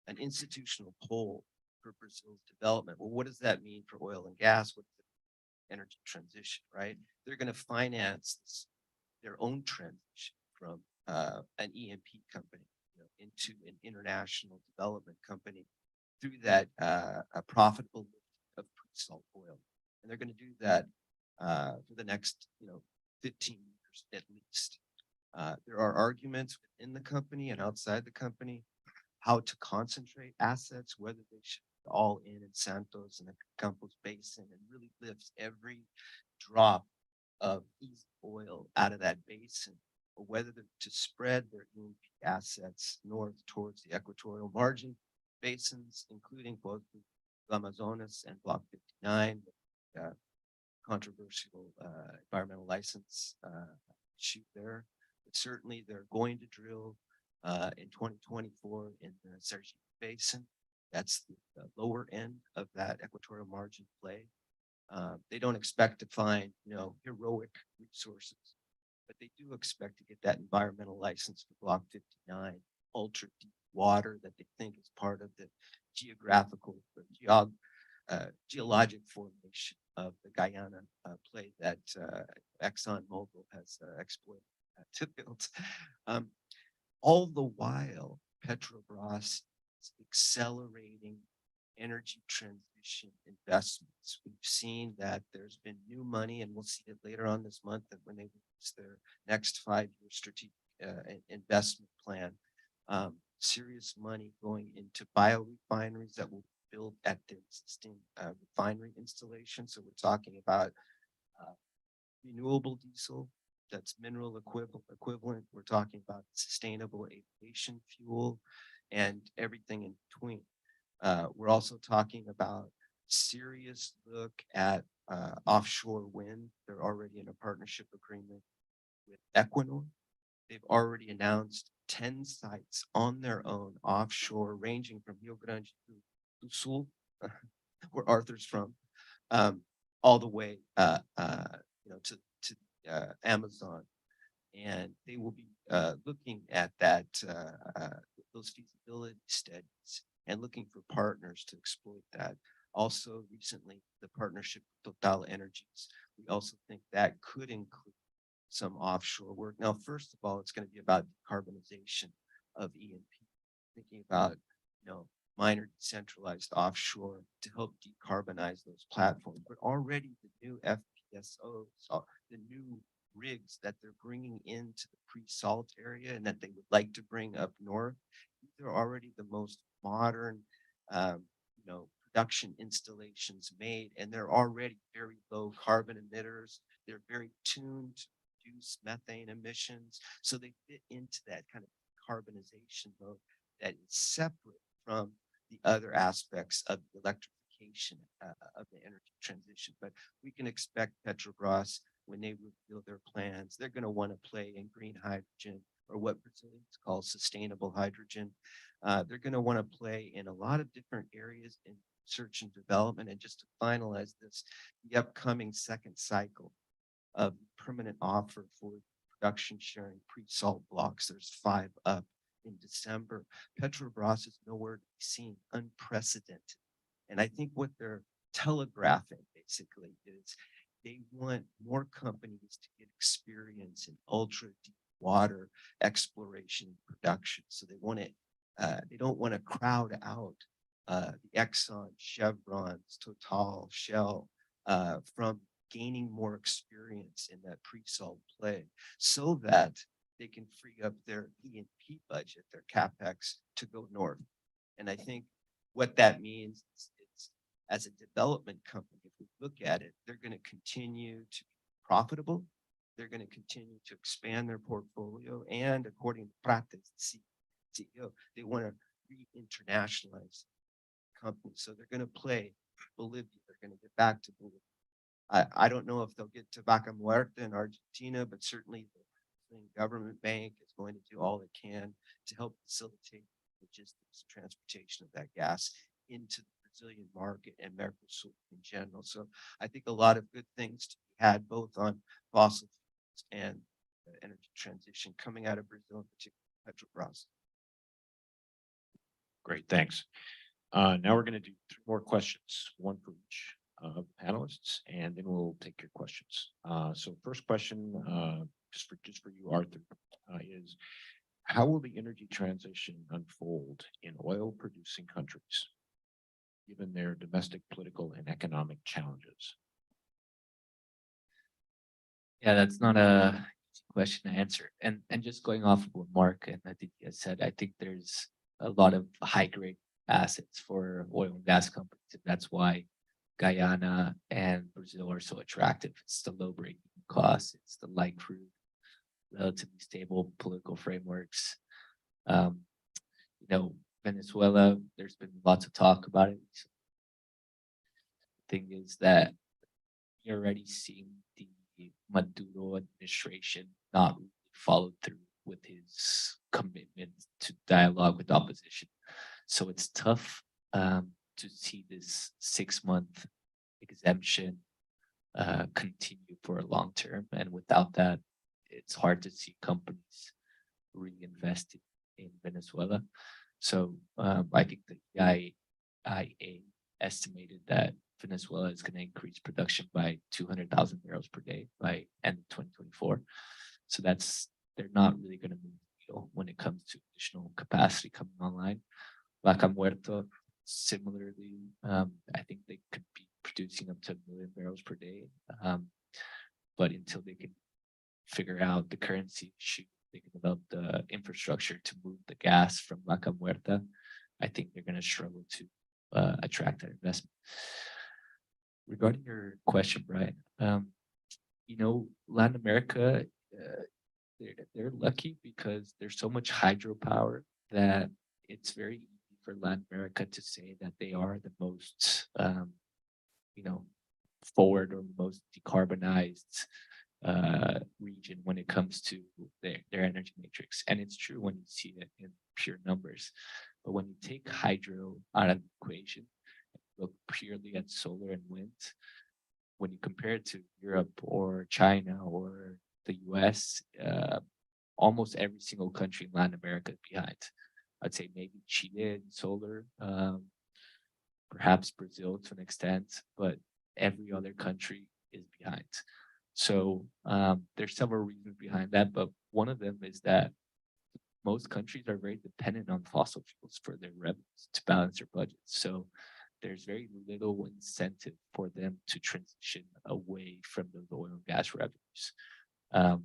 an institutional pole for Brazil's development. Well, what does that mean for oil and gas? What does it mean for energy transition, right? They're going to finance their own transition from an E&P company into an international development company through that a profitable lift of pre-salt oil. And they're going to do that for the next 15 years at least. There are arguments within the company and outside the company how to concentrate assets, whether they should be all in Santos and the Campos Basin and really lift every drop of easy oil out of that basin, or whether to spread their E&P assets north towards the equatorial margin basins, including both the Amazonas and Block 59, controversial environmental license issue there. But certainly they're going to drill in 2024 in the Sergipe Basin. That's the lower end of that equatorial margin play. They don't expect to find, heroic resources, but they do expect to get that environmental license for Block 59, ultra deep water that they think is part of the geographical or geologic formation of the Guyana play that ExxonMobil has exploited to build. All the while, Petrobras is accelerating energy transition investments. We've seen that there's been new money, and we'll see it later on this month that when they release their next 5-year strategic investment plan, serious money going into biorefineries that will build at their existing refinery installation. So we're talking about renewable diesel that's mineral equivalent. We're talking about sustainable aviation fuel and everything in between. We're also talking about serious look at offshore wind. They're already in a partnership agreement with Equinor. They've already announced 10 sites on their own offshore, ranging from Rio Grande do Sul, where Arthur's from, all the way, to Amazon. And they will be looking at that those feasibility studies and looking for partners to exploit that. Also, recently, the partnership with Total Energies, we also think that could include some offshore work. Now, first of all, it's going to be about decarbonization of E&P, thinking about, minor decentralized offshore to help decarbonize those platforms. But already the new FPSOs, the new rigs that they're bringing into the pre-salt area and that they would like to bring up north, these are already the most modern, production installations made, and they're already very low carbon emitters. They're very tuned to reduce methane emissions. So they fit into that kind of carbonization mode that is separate from the other aspects of the electrification of the energy transition. But we can expect Petrobras, when they reveal their plans, they're going to want to play in green hydrogen, or what Brazilians call sustainable hydrogen. They're going to want to play in a lot of different areas in research and development. And just to finalize this, the upcoming second cycle of permanent offer for production sharing pre-salt blocks, there's 5 up in December. Petrobras is nowhere to be seen, unprecedented. And I think what they're telegraphing basically is they want more companies to get experience in ultra deep water exploration and production. So they don't want to crowd out the Exxon, Chevrons, Total, Shell from gaining more experience in that pre-salt play, so that they can free up their E&P budget, their CapEx, to go north. And I think what that means is, as a development company, if we look at it, they're going to continue to be profitable. They're going to continue to expand their portfolio. And according to Prates, the CEO, they want to re-internationalize companies. So they're going to play Bolivia. They're going to get back to Bolivia. I don't know if they'll get to Vaca Muerta in Argentina, but certainly the government bank is going to do all it can to help facilitate logistics and transportation of that gas into the Brazilian market and Mercosur in general. So I think a lot of good things to be had both on fossil fuels and energy transition coming out of Brazil, in particular Petrobras. Great, thanks. Now we're going to do 3 more questions, one for each panelists, and then we'll take your questions. So first question, just for you, Arthur, is how will the energy transition unfold in oil-producing countries, given their domestic political and economic challenges? Yeah, that's not a easy question to answer. And just going off of what Mark and Aditya said, I think there's a lot of high-grade assets for oil and gas companies. And that's why Guyana and Brazil are so attractive. It's the low breaking costs, it's the light crude, relatively stable political frameworks. Venezuela, there's been lots of talk about it. The thing is that you're already seeing the Maduro administration not really follow through with his commitment to dialogue with opposition. So it's tough to see this 6 month exemption continue for a long term. And without that, it's hard to see companies reinvest in Venezuela. So I think the EIA estimated that Venezuela is going to increase production by 200,000 barrels per day by end of 2024. So they're not really going to move the needle when it comes to additional capacity coming online. Vaca Muerta, similarly, I think they could be producing up to 1 million barrels per day. But until they can figure out the currency issue, they can develop the infrastructure to move the gas from Vaca Muerta, I think they're going to struggle to attract that investment. Regarding your question, Brian, Latin America, they're lucky because there's so much hydropower that it's very easy for Latin America to say that they are the most, forward or most decarbonized region when it comes to their energy matrix. And it's true when you see it in pure numbers. But when you take hydro out of the equation, look purely at solar and wind, when you compare it to Europe or China or the US, almost every single country in Latin America is behind. I'd say maybe Chile in solar, perhaps Brazil to an extent, but every other country is behind. So there's several reasons behind that, but one of them is that most countries are very dependent on fossil fuels for their revenues to balance their budgets. So there's very little incentive for them to transition away from those oil and gas revenues.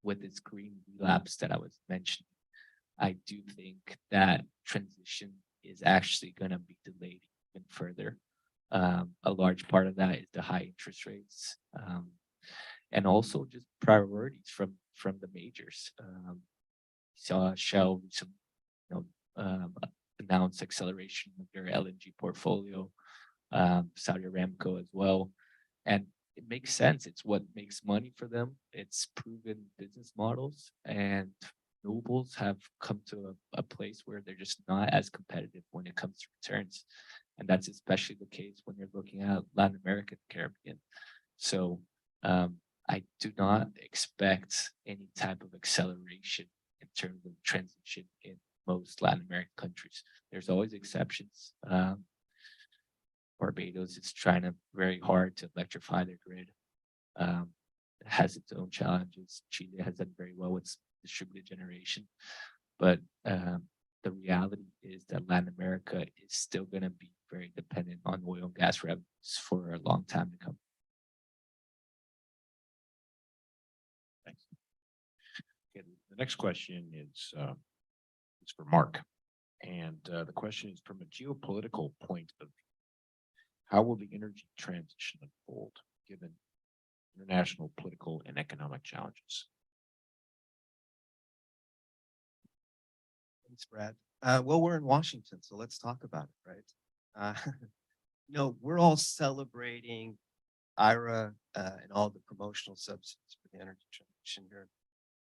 With this green relapse that I was mentioning, I do think that transition is actually going to be delayed even further. A large part of that is the high interest rates, and also just priorities from the majors. Saw Shell recently, announced acceleration of their LNG portfolio, Saudi Aramco as well, and it makes sense. It's what makes money for them. It's proven business models, and renewables have come to a place where they're just not as competitive when it comes to returns. And that's especially the case when you're looking at Latin America and Caribbean. So I do not expect any type of acceleration in terms of transition in most Latin American countries. There's always exceptions. Barbados is trying very hard to electrify their grid. It has its own challenges. Chile has done very well with distributed generation, but the reality is that Latin America is still going to be very dependent on oil and gas revenues for a long time to come. Thanks. Okay, the next question is for Mark, and the question is from a geopolitical point of view. How will the energy transition unfold given international political and economic challenges? Thanks, Brad. Well, we're in Washington, so let's talk about it, right? We're all celebrating IRA and all the promotional subsidies for the energy transition here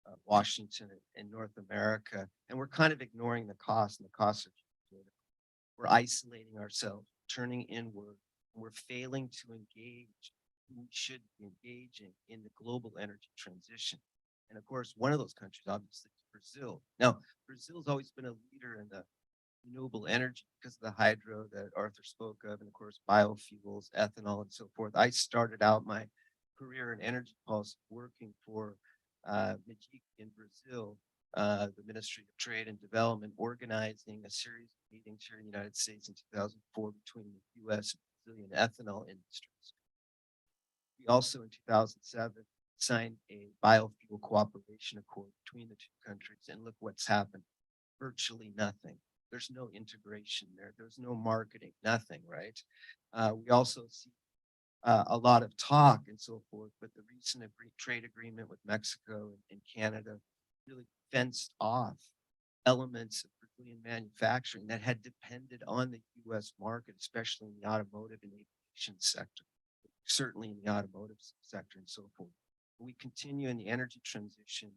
in Washington and North America, and we're kind of ignoring the costs, and the costs are geopolitical. We're isolating ourselves, turning inward, and we're failing to engage who we should be engaging in the global energy transition. And of course, one of those countries, obviously, is Brazil. Now, Brazil's always been a leader in the renewable energy because of the hydro that Arthur spoke of, and of course, biofuels, ethanol, and so forth. I started out my career in energy policy working for MIGIC in Brazil, the Ministry of Trade and Development, organizing a series of meetings here in the United States in 2004 between the U.S. and Brazilian ethanol industries. We also, in 2007, signed a biofuel cooperation accord between the two countries, and look what's happened. Virtually nothing. There's no integration there. There's no marketing, nothing, right? We also see a lot of talk and so forth, but the recent trade agreement with Mexico and Canada really fenced off elements of Brazilian manufacturing that had depended on the U.S. market, especially in the automotive and aviation sector, certainly in the automotive sector and so forth. We continue in the energy transition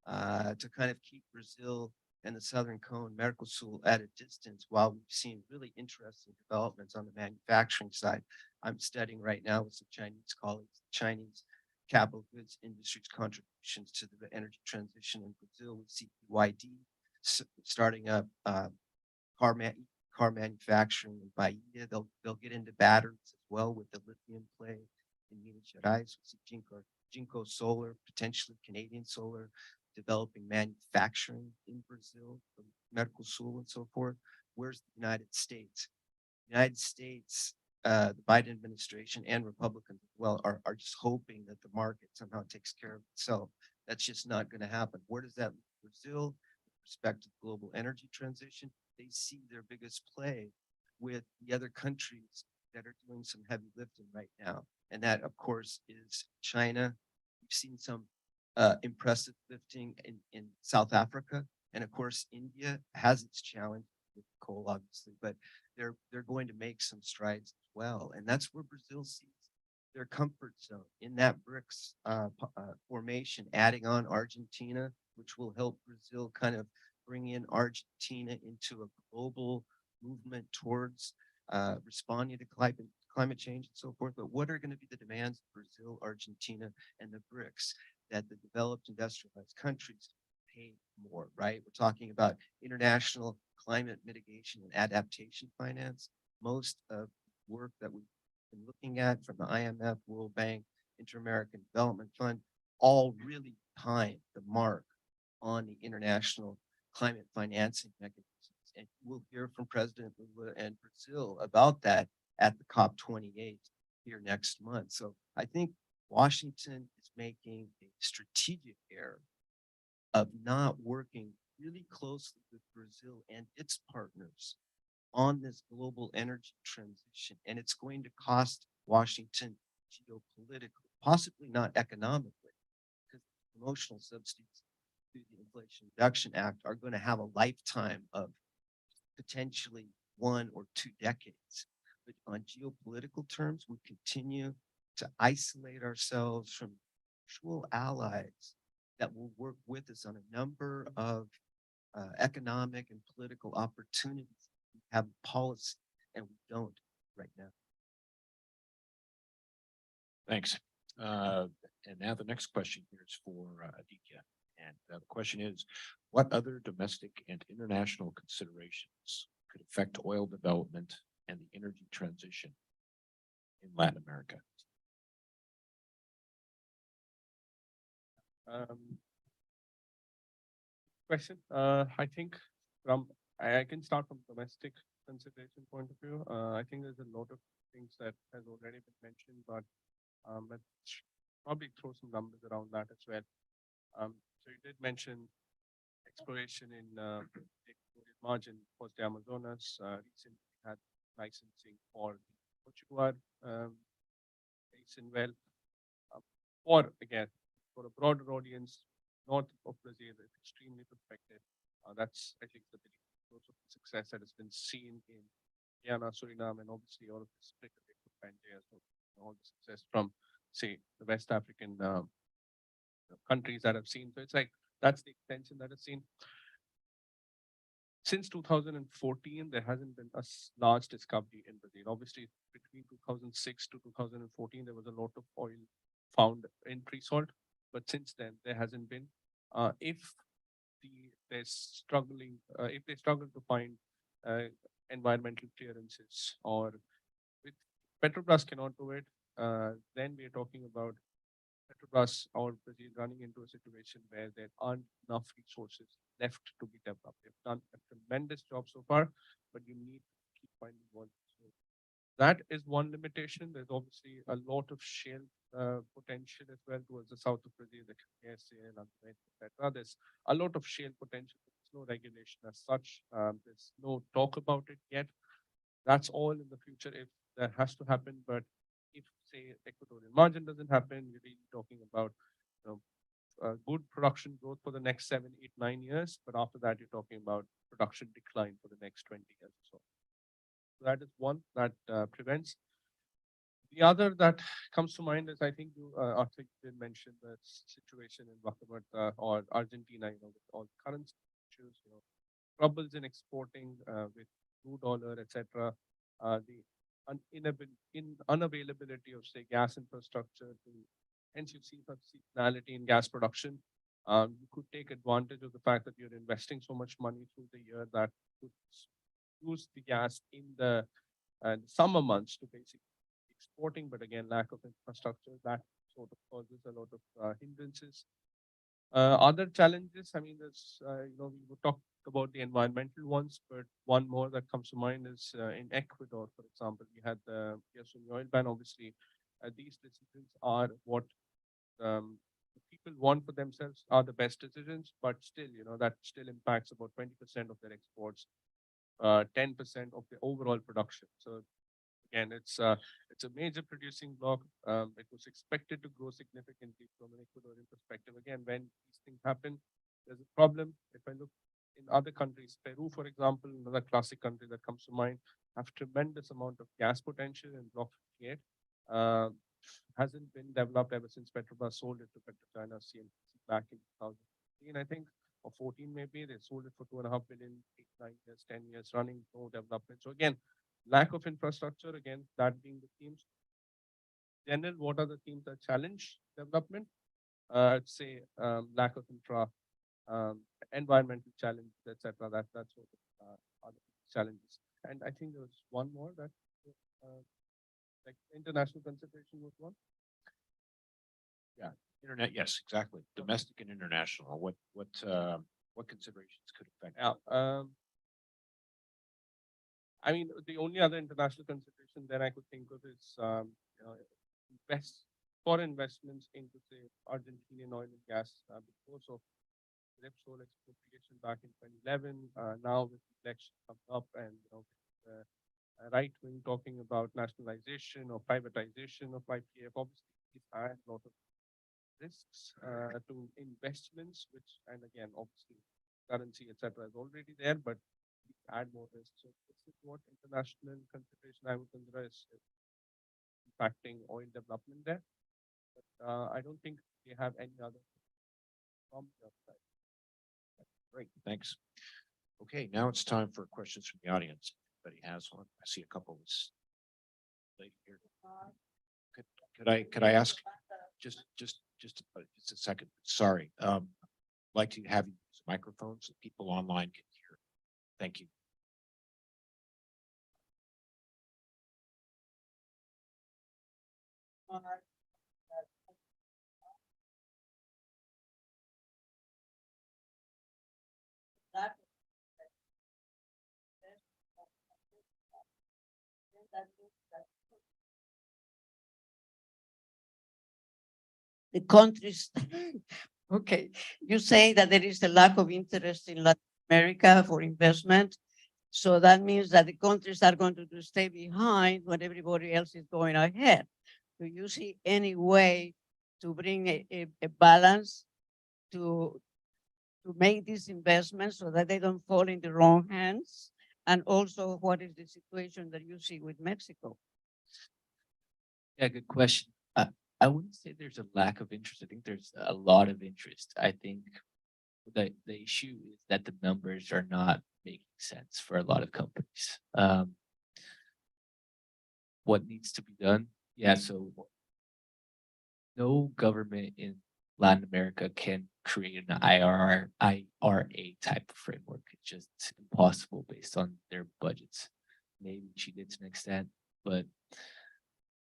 to kind of keep Brazil and the Southern Cone, Mercosul at a distance, while we've seen really interesting developments on the manufacturing side. I'm studying right now with some Chinese colleagues, Chinese capital goods industry's contributions to the energy transition in Brazil. We see BYD starting up car manufacturing in Bahia. They'll get into batteries as well with the lithium play in Minas Gerais. We see Jinko Solar, potentially Canadian Solar, developing manufacturing in Brazil, from Mercosul and so forth. Where's the United States? United States, the Biden administration and Republicans as well are just hoping that the market somehow takes care of itself. That's just not going to happen. Where does that leave Brazil with respect to global energy transition? They see their biggest play with the other countries that are doing some heavy lifting right now. And that, of course, is China. We've seen some impressive lifting in South Africa. And of course, India has its challenge with coal, obviously, but they're going to make some strides as well. And that's where Brazil sees their comfort zone in that BRICS formation, adding on Argentina, which will help Brazil kind of bring in Argentina into a global movement towards responding to climate change and so forth. But what are going to be the demands of Brazil, Argentina, and the BRICS that the developed industrialized countries pay more, right? We're talking about international climate mitigation and adaptation finance. Most of the work that we've been looking at from the IMF, World Bank, Inter-American Development Fund, all really time the mark on the international climate financing mechanisms. And we'll hear from President Lula and Brazil about that at the COP28 here next month. So I think Washington is making a strategic error of not working really closely with Brazil and its partners on this global energy transition. And it's going to cost Washington geopolitically, possibly not economically, because promotional subsidies through the Inflation Reduction Act are going to have a lifetime of potentially 1 or 2 decades. But on geopolitical terms, we continue to isolate ourselves from actual allies that will work with us on a number of economic and political opportunities. We have policy, and we don't right now. Thanks. And now the next question here is for Aditya. And the question is, what other domestic and international considerations could affect oil development and the energy transition in Latin America? Question. I think I can start from domestic consideration point of view. I think there's a lot of things that has already been mentioned, but let's probably throw some numbers around that as well. So you did mention exploration in the Equatorial Margin, Costa de Amazonas, recently had licensing for the Potiguar basin well. Or again, for a broader audience, north of Brazil is extremely prospective. That's, I think, the source of success that has been seen in Guyana, Suriname, and obviously all of this Pangea, so all the success from, say, the West African countries that I've seen. So it's like that's the extension that I've seen. Since 2014, there hasn't been a large discovery in Brazil. Obviously, between 2006 to 2014, there was a lot of oil found in pre-salt, but since then there hasn't been. If they struggle to find environmental clearances, or with Petrobras cannot do it, then we're talking about Petrobras or Brazil running into a situation where there aren't enough resources left to be developed. They've done a tremendous job so far, but you need to keep finding more. So that is one limitation. There's obviously a lot of shale potential as well towards the south of Brazil, the KSA, etc. There's a lot of shale potential. There's no regulation as such. There's no talk about it yet. That's all in the future if that has to happen. But if, say, Equatorial Margin doesn't happen, we're really talking about good production growth for the next 7, 8, 9 years. But after that, you're talking about production decline for the next 20 years or so. So that is one that prevents. The other that comes to mind is, I think you did mention the situation in Vaca Muerta or Argentina, with all the current issues, troubles in exporting with $2, etc. The unavailability of, say, gas infrastructure. Hence, you see such seasonality in gas production. You could take advantage of the fact that you're investing so much money through the year that you could use the gas in the summer months to basically exporting, but again, lack of infrastructure that sort of causes a lot of hindrances. Other challenges, I mean, there's, we would talk about the environmental ones, but one more that comes to mind is in Ecuador, for example, we had the Yasuni oil ban. Obviously, these decisions are what the people want for themselves are the best decisions, but still, that still impacts about 20% of their exports, 10% of the overall production. So again, it's a major producing bloc. It was expected to grow significantly from an Ecuadorian perspective. Again, when these things happen, there's a problem. If I look in other countries, Peru, for example, another classic country that comes to mind, have tremendous amount of gas potential in Block 58. Hasn't been developed ever since Petrobras sold it to PetroChina CNPC back in 2015, I think, or 14 maybe. They sold it for $2.5 billion, 8, 9 years, 10 years running, no development. So again, lack of infrastructure, again, that being the themes. General, what are the themes that challenge development? I'd say lack of infra, environmental challenges, etc. That's what are the challenges. And I think there was one more that like international consideration was one. Yeah, internet. Yes, exactly. Domestic and international. What considerations could affect? Yeah. I mean, the only other international consideration that I could think of is foreign investments into, say, Argentinian oil and gas because of Repsol expropriation back in 2011. Now with the election coming up and right wing talking about nationalization or privatization of YPF, obviously it adds a lot of risks to investments, which, and again, obviously currency, etc. is already there, but add more risk. So this is what international consideration I would consider is impacting oil development there. But I don't think they have any other from the outside. Great, thanks. Okay, now it's time for questions from the audience. If anybody has one? I see a couple of us lady here. Could I ask just a second? Sorry. Like to have you use a microphone so people online can hear. Thank you. The countries, okay, you say that there is a lack of interest in Latin America for investment. So that means that the countries are going to stay behind when everybody else is going ahead. Do you see any way to bring a balance to make these investments so that they don't fall in the wrong hands? And also, what is the situation that you see with Mexico? Yeah, good question. I wouldn't say there's a lack of interest. I think there's a lot of interest. I think the issue is that the numbers are not making sense for a lot of companies. What needs to be done? Yeah, so no government in Latin America can create an IRA type of framework. It's just impossible based on their budgets. Maybe she did to an extent, but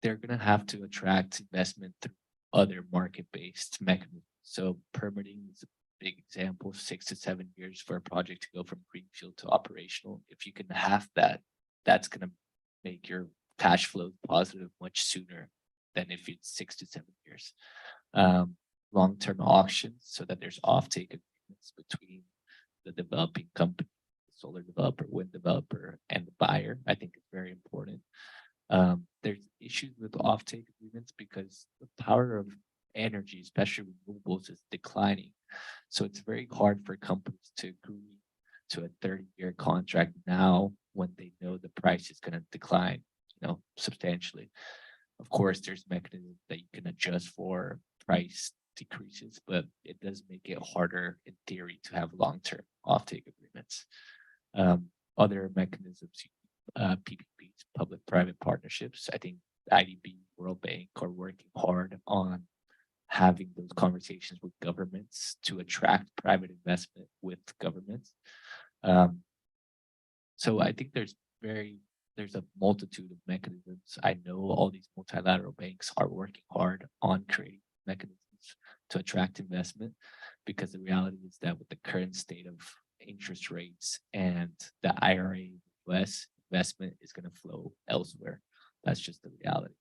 they're going to have to attract investment through other market-based mechanisms. So permitting is a big example, 6 to 7 years for a project to go from greenfield to operational. If you can have that, that's going to make your cash flow positive much sooner than if it's 6 to 7 years. Long-term auctions so that there's offtake agreements between the developing company, the solar developer, wind developer, and the buyer. I think it's very important. There's issues with offtake agreements because the power of energy, especially renewables, is declining. So it's very hard for companies to agree to a 30-year contract now when they know the price is going to decline, substantially. Of course, there's mechanisms that you can adjust for price decreases, but it does make it harder in theory to have long-term offtake agreements. Other mechanisms, PPPs, public-private partnerships. I think IDB, World Bank are working hard on having those conversations with governments to attract private investment with governments. So I think there's a multitude of mechanisms. I know all these multilateral banks are working hard on creating mechanisms to attract investment, because the reality is that with the current state of interest rates and the IRA in the US, investment is going to flow elsewhere. That's just the reality.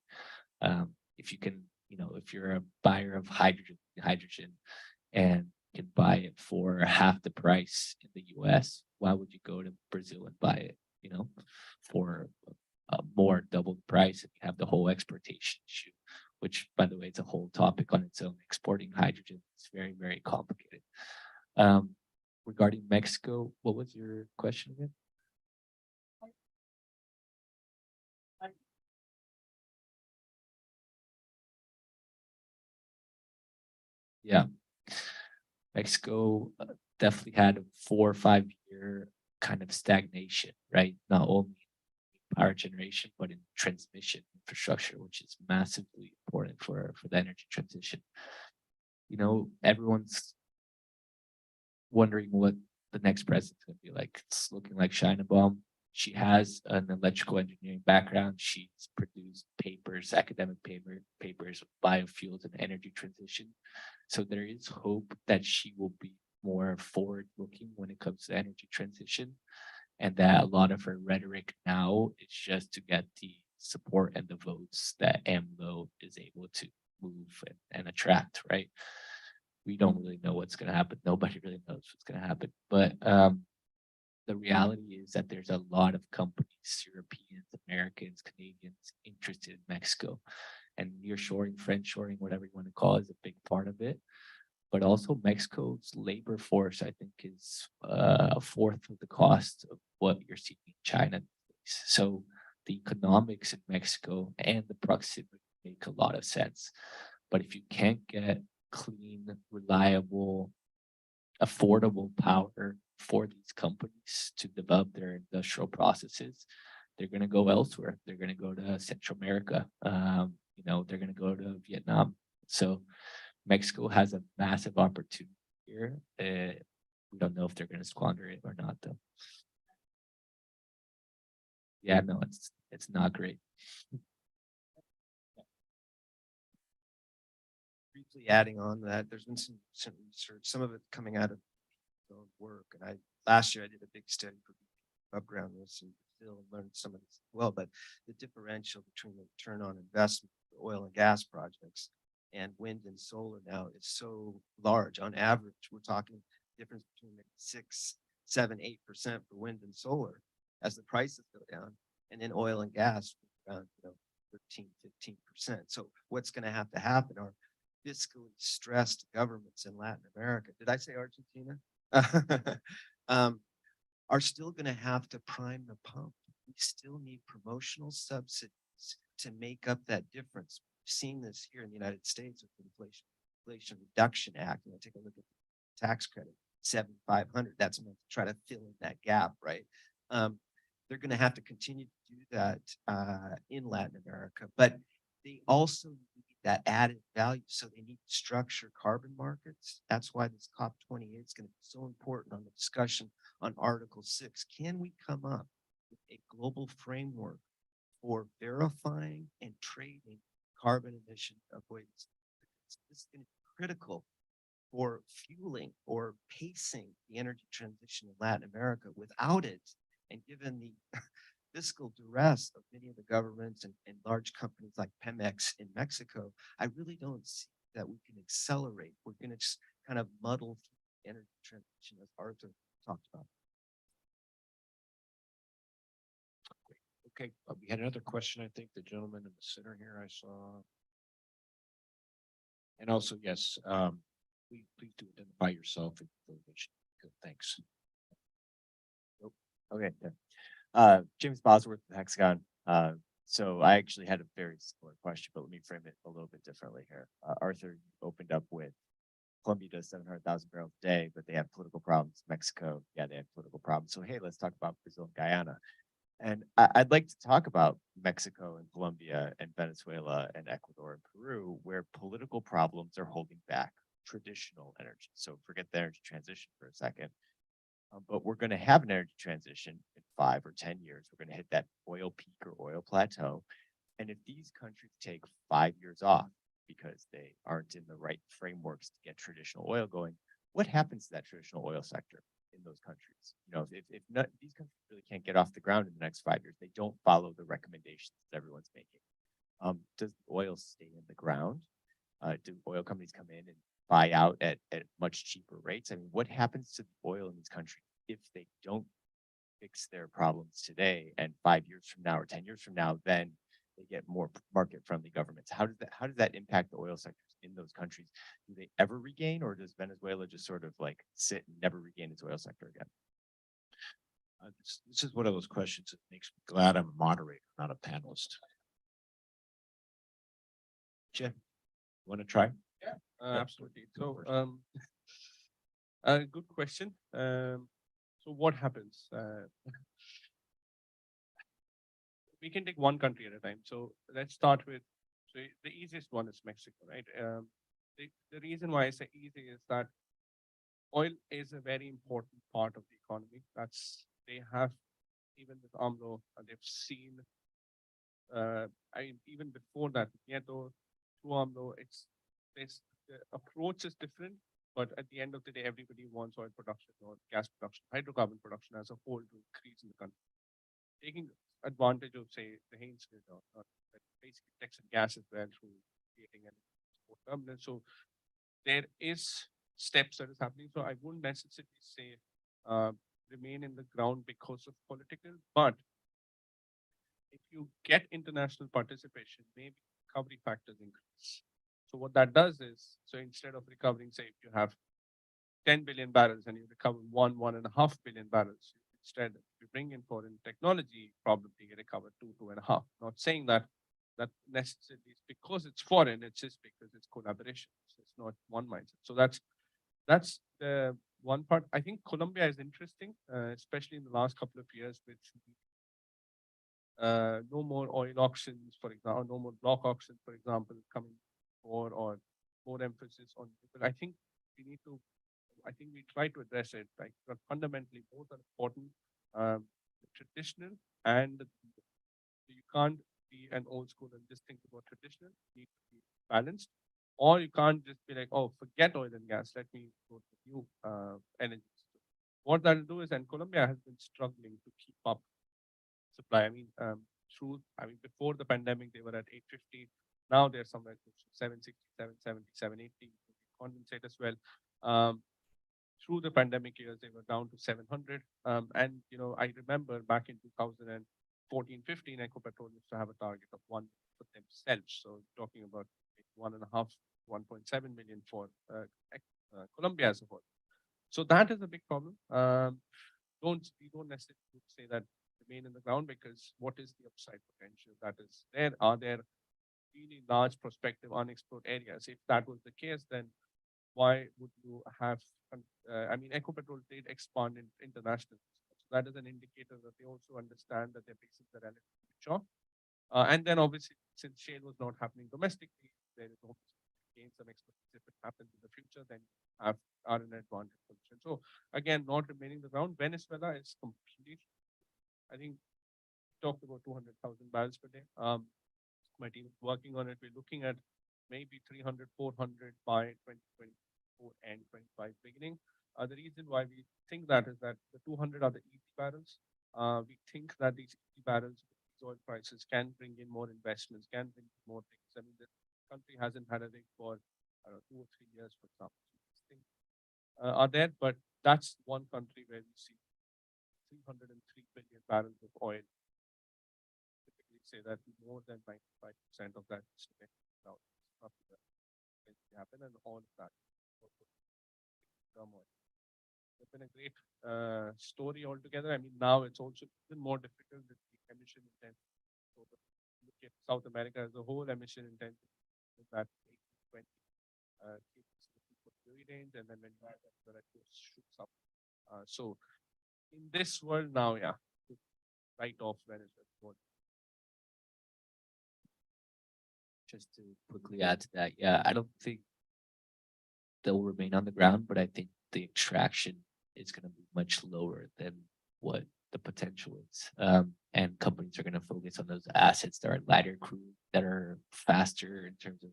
If you can, if you're a buyer of hydrogen and can buy it for half the price in the US, why would you go to Brazil and buy it, for more double the price, and you have the whole exportation issue, which, by the way, it's a whole topic on its own. Exporting hydrogen is very, very complicated. Regarding Mexico, what was your question again? Yeah, Mexico definitely had a 4 or 5 year kind of stagnation, right? Not only in power generation, but in transmission infrastructure, which is massively important for the energy transition. Everyone's wondering what the next president's going to be like. It's looking like Sheinbaum. She has an electrical engineering background. She's produced academic papers, biofuels and energy transition. So there is hope that she will be more forward-looking when it comes to energy transition, and that a lot of her rhetoric now is just to get the support and the votes that AMLO is able to move and attract, right? We don't really know what's going to happen. Nobody really knows what's going to happen. But the reality is that there's a lot of companies, Europeans, Americans, Canadians, interested in Mexico. And nearshoring, friendshoring, whatever you want to call it, is a big part of it. But also Mexico's labor force, I think, is a fourth of the cost of what you're seeing in China. So the economics in Mexico and the proximity make a lot of sense. But if you can't get clean, reliable, affordable power for these companies to develop their industrial processes, they're going to go elsewhere. They're going to go to Central America. They're going to go to Vietnam. So Mexico has a massive opportunity here. We don't know if they're going to squander it or not, though. Yeah, no, it's not great. Briefly adding on to that, there's been some research, some of it coming out of work. And last year I did a big study for upground this in Brazil and learned some of this as well. But the differential between the return on investment for oil and gas projects and wind and solar now is so large. On average, we're talking difference between 6, 7, 8% for wind and solar as the prices go down, and then oil and gas around 13, 15%. So what's going to happen are fiscally stressed governments in Latin America. Did I say Argentina? Are still going to have to prime the pump. We still need promotional subsidies to make up that difference. We've seen this here in the United States with the Inflation Reduction Act. Take a look at the tax credit, $7,500. That's meant to try to fill in that gap, right? They're going to have to continue to do that in Latin America, but they also need that added value. So they need to structure carbon markets. That's why this COP28 is going to be so important on the discussion on Article 6. Can we come up with a global framework for verifying and trading carbon emission avoidance? This is going to be critical for fueling or pacing the energy transition in Latin America. Without it, and given the fiscal duress of many of the governments and large companies like Pemex in Mexico, I really don't see that we can accelerate. We're going to just kind of muddle through the energy transition, as Arthur talked about. Okay, we had another question. I think the gentleman in the center here I saw. And also, yes, please do identify yourself and affiliation. Good, thanks. Okay. James Bosworth with Hexagon. So I actually had a very similar question, but let me frame it a little bit differently here. Arthur, you opened up with Colombia does 700,000 barrels a day, but they have political problems. Mexico, yeah, they have political problems. So, hey, let's talk about Brazil and Guyana. And I'd like to talk about Mexico and Colombia and Venezuela and Ecuador and Peru, where political problems are holding back traditional energy. So forget the energy transition for a second. But we're going to have an energy transition in 5 or 10 years. We're going to hit that oil peak or oil plateau. And if these countries take 5 years off because they aren't in the right frameworks to get traditional oil going, what happens to that traditional oil sector in those countries? You know, if not, these countries really can't get off the ground in the next 5 years, they don't follow the recommendations that everyone's making. Does oil stay in the ground? Do oil companies come in and buy out at much cheaper rates? I mean, what happens to the oil in these countries if they don't fix their problems today, and 5 years from now or 10 years from now, then they get more market friendly governments? How does that impact the oil sectors in those countries? Do they ever regain, or does Venezuela just sort of like sit and never regain its oil sector again? This is one of those questions that makes me glad I'm a moderator, not a panelist. Jeff, you want to try? Yeah, Yeah, absolutely. go So, first. good question. So what happens? We can take one country at a time. So let's start with, so the easiest one is Mexico, right? The reason why I say easy is that oil is a very important part of the economy. They have, even with AMLO, they've seen, even before that, Nieto, through AMLO, the approach is different, but at the end of the day, everybody wants oil production or gas production, hydrocarbon production as a whole to increase in the country. Taking advantage of, say, the Haynesville or basically Texas gas as well through creating an export terminal. So there is steps that is happening. So I wouldn't necessarily say remain in the ground because of political, but if you get international participation, maybe recovery factors increase. So what that does is, so instead of recovering, say, if you have 10 billion barrels and you recover 1.5 billion barrels, instead, if you bring in foreign technology, probably you recover 2.5. Not saying that necessarily is because it's foreign, it's just because it's collaboration. So it's not one mindset. So that's the one part. I think Colombia is interesting, especially in the last couple of years with no more oil auctions, for example, no more block auctions, for example, coming forward, or more emphasis on. But I think we try to address it. Like, but fundamentally, both are important. The traditional and you can't be an old school and just think about traditional. You need to be balanced, or you can't just be like, oh, forget oil and gas. Let me go to new energy. What that'll do is, and Colombia has been struggling to keep up supply. Before the pandemic, they were at 850. Now they're somewhere close to 760, 770, 780. Condensate as well. Through the pandemic years, they were down to 700. And I remember back in 2014, 15, Ecopetrol used to have a target of 1 for themselves. So talking about 1.5, 1.7 million for Colombia as a whole. So that is a big problem. We don't necessarily say that remain in the ground, because what is the upside potential that is there? Are there really large prospective unexplored areas? If that was the case, then why would you have? Ecopetrol did expand in international. So that is an indicator that they also understand that their bases are relatively mature. And then obviously, since shale was not happening domestically, there is obviously gain some expertise. If it happens in the future, then are an advantage position. So again, not remaining the ground. Venezuela is complete. I think talked about 200,000 barrels per day. My team is working on it. We're looking at maybe 300, 400 by 2024 and 25 beginning. The reason why we think that is that the 200 are the easy barrels. We think that these easy barrels, these oil prices, can bring in more investments, can bring in more things. I mean, the country hasn't had a rig for 2 or 3 years, for example. So these things are there, but that's one country where we see 303 billion barrels of oil. Typically say that more than 95% of that is out after that happen, and all of that turmoil. It's been a great story altogether. I mean, now it's also even more difficult with the emission intensity. So look at South America as a whole, emission intensity is at 20 very range, and then when you add that, it shoots up. So in this world now, yeah, write off Venezuela. Just to quickly add to that, yeah, I don't think they'll remain on the ground, but I think the extraction is gonna be much lower than what the potential is. And companies are gonna focus on those assets that are lighter crude, that are faster in terms of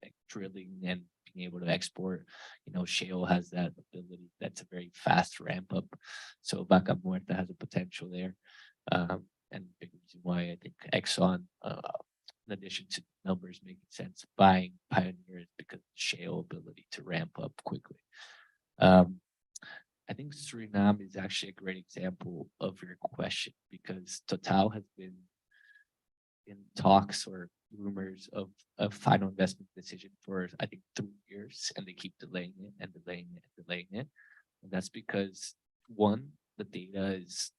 like drilling and being able to export. You know, shale has that ability. That's a very fast ramp up. So Vaca Muerta has a potential there. And big reason why I think Exxon, in addition to numbers making sense, buying Pioneer is because of the shale ability to ramp up quickly. I think Suriname is actually a great example of your question because Total has been in talks or rumors of a final investment decision for I think 3 years, and they keep delaying it and delaying it and delaying it. And that's because one, the data is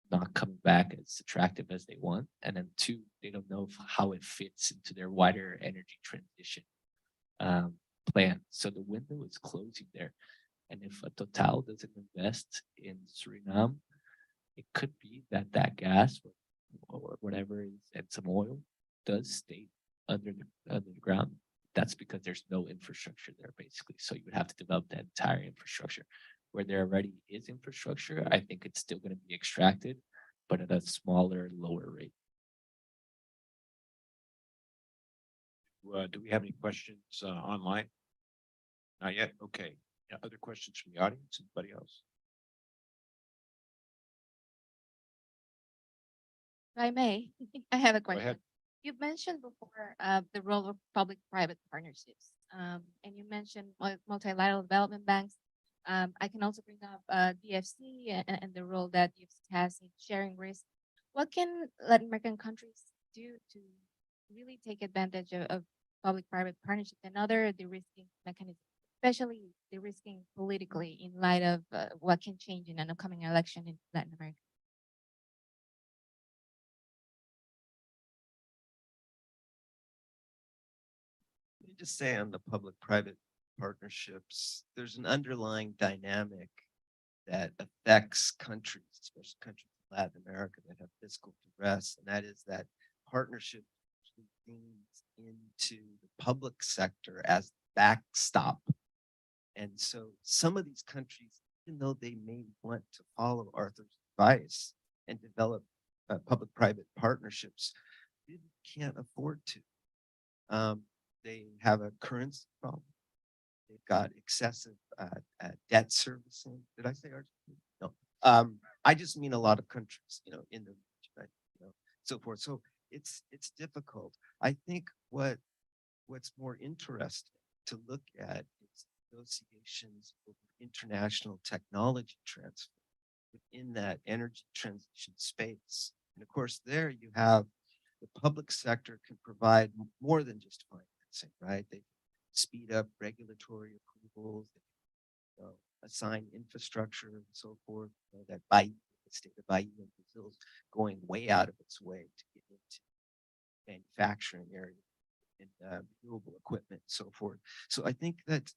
not coming back as attractive as they want, and then two, they don't know how it fits into their wider energy transition plan. So the window is closing there. And if a Total doesn't invest in Suriname, it could be that that gas or whatever is and some oil does stay under the ground. That's because there's no infrastructure there, basically. So you would have to develop that entire infrastructure. Where there already is infrastructure, I think it's still going to be extracted, but at a smaller, lower rate. Do we have any questions online? Not yet. Okay. Yeah, other questions from the audience? Anybody else? If I may, I have a Go ahead. question. You've mentioned before the role of public-private partnerships, and you mentioned multilateral development banks. I can also bring up DFC and the role that DFC has in sharing risk. What can Latin American countries do to really take advantage of public-private partnerships and other de-risking mechanisms, especially de-risking politically in light of what can change in an upcoming election in Latin America? Let me just say on the public-private partnerships, there's an underlying dynamic that affects countries, especially countries in Latin America that have fiscal duress, and that is that partnership leans into the public sector as backstop. And so some of these countries, even though they may want to follow Arthur's advice and develop public-private partnerships, really can't afford to. They have a currency problem. They've got excessive debt servicing. Did I say Argentina? No. I just mean a lot of countries, you know, in the region, you know, so forth. So it's difficult. I think what's more interesting to look at is negotiations over international technology transfer within that energy transition space. And of course, there you have the public sector can provide more than just financing, right? They speed up regulatory approvals, they, assign infrastructure and so forth. You know, that Bahia, the state of Bahia in Brazil is going way out of its way to get into manufacturing area and renewable equipment and so forth. So I think that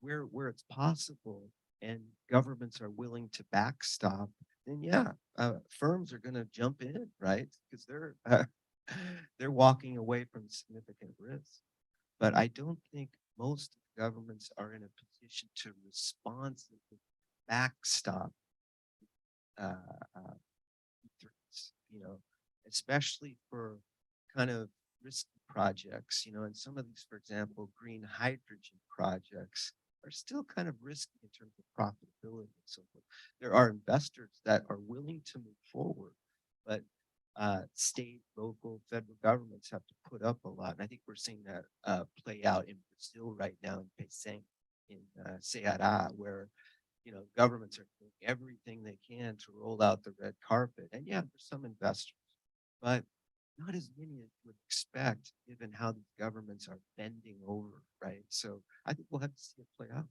where it's possible and governments are willing to backstop, then yeah, firms are going to jump in, right? Because they're walking away from significant risk. But I don't think most governments are in a position to responsibly backstop threats, you know, especially for kind of risky projects, you know, and some of these, for example, green hydrogen projects are still kind of risky in terms of profitability and so forth. There are investors that are willing to move forward, but state, local, federal governments have to put up a lot. And I think we're seeing that play out in Brazil right now in Pecém, in Ceará, where, you know, governments are doing everything they can to roll out the red carpet. And yeah, there's some investors, but not as many as you would expect given how these governments are bending over, right? So I think we'll have to see it play out.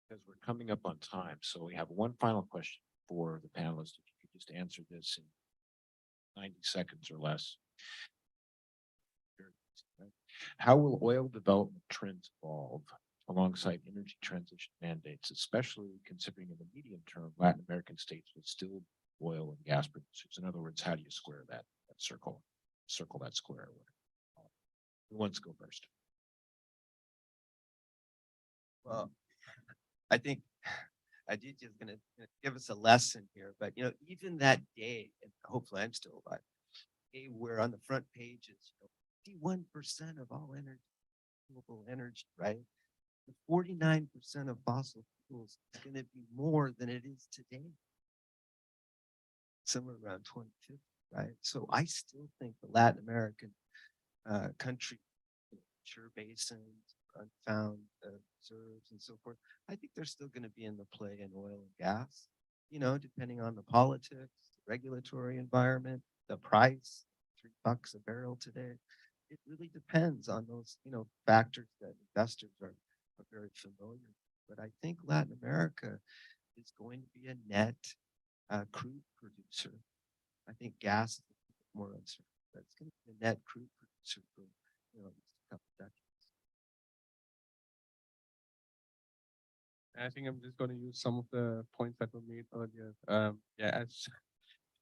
Because we're coming up on time, so we have one final question for the panelists. If you could just answer this in 90 seconds or less. How will oil development trends evolve alongside energy transition mandates, especially considering in the medium term, Latin American states will still be oil and gas producers? In other words, how do you square that circle that square? Who wants to go first? Well, I think Aditya is gonna give us a lesson here, but you know, even that day, and hopefully I'm still alive, where on the front pages, 51% of all energy, renewable energy, right? The 49% of fossil fuels is gonna be more than it is today. Somewhere around 2050, right? So I still think the Latin American country, mature basins, unfound reserves and so forth, I think they're still going to be in the play in oil and gas, depending on the politics, the regulatory environment, the price, $3 a barrel today. It really depends on those, factors that investors are very familiar with. But I think Latin America is going to be a net crude producer. I think gas is a bit more uncertain, but it's going to be a net crude producer for, at least a couple decades. I think I'm just going to use some of the points that were made earlier. As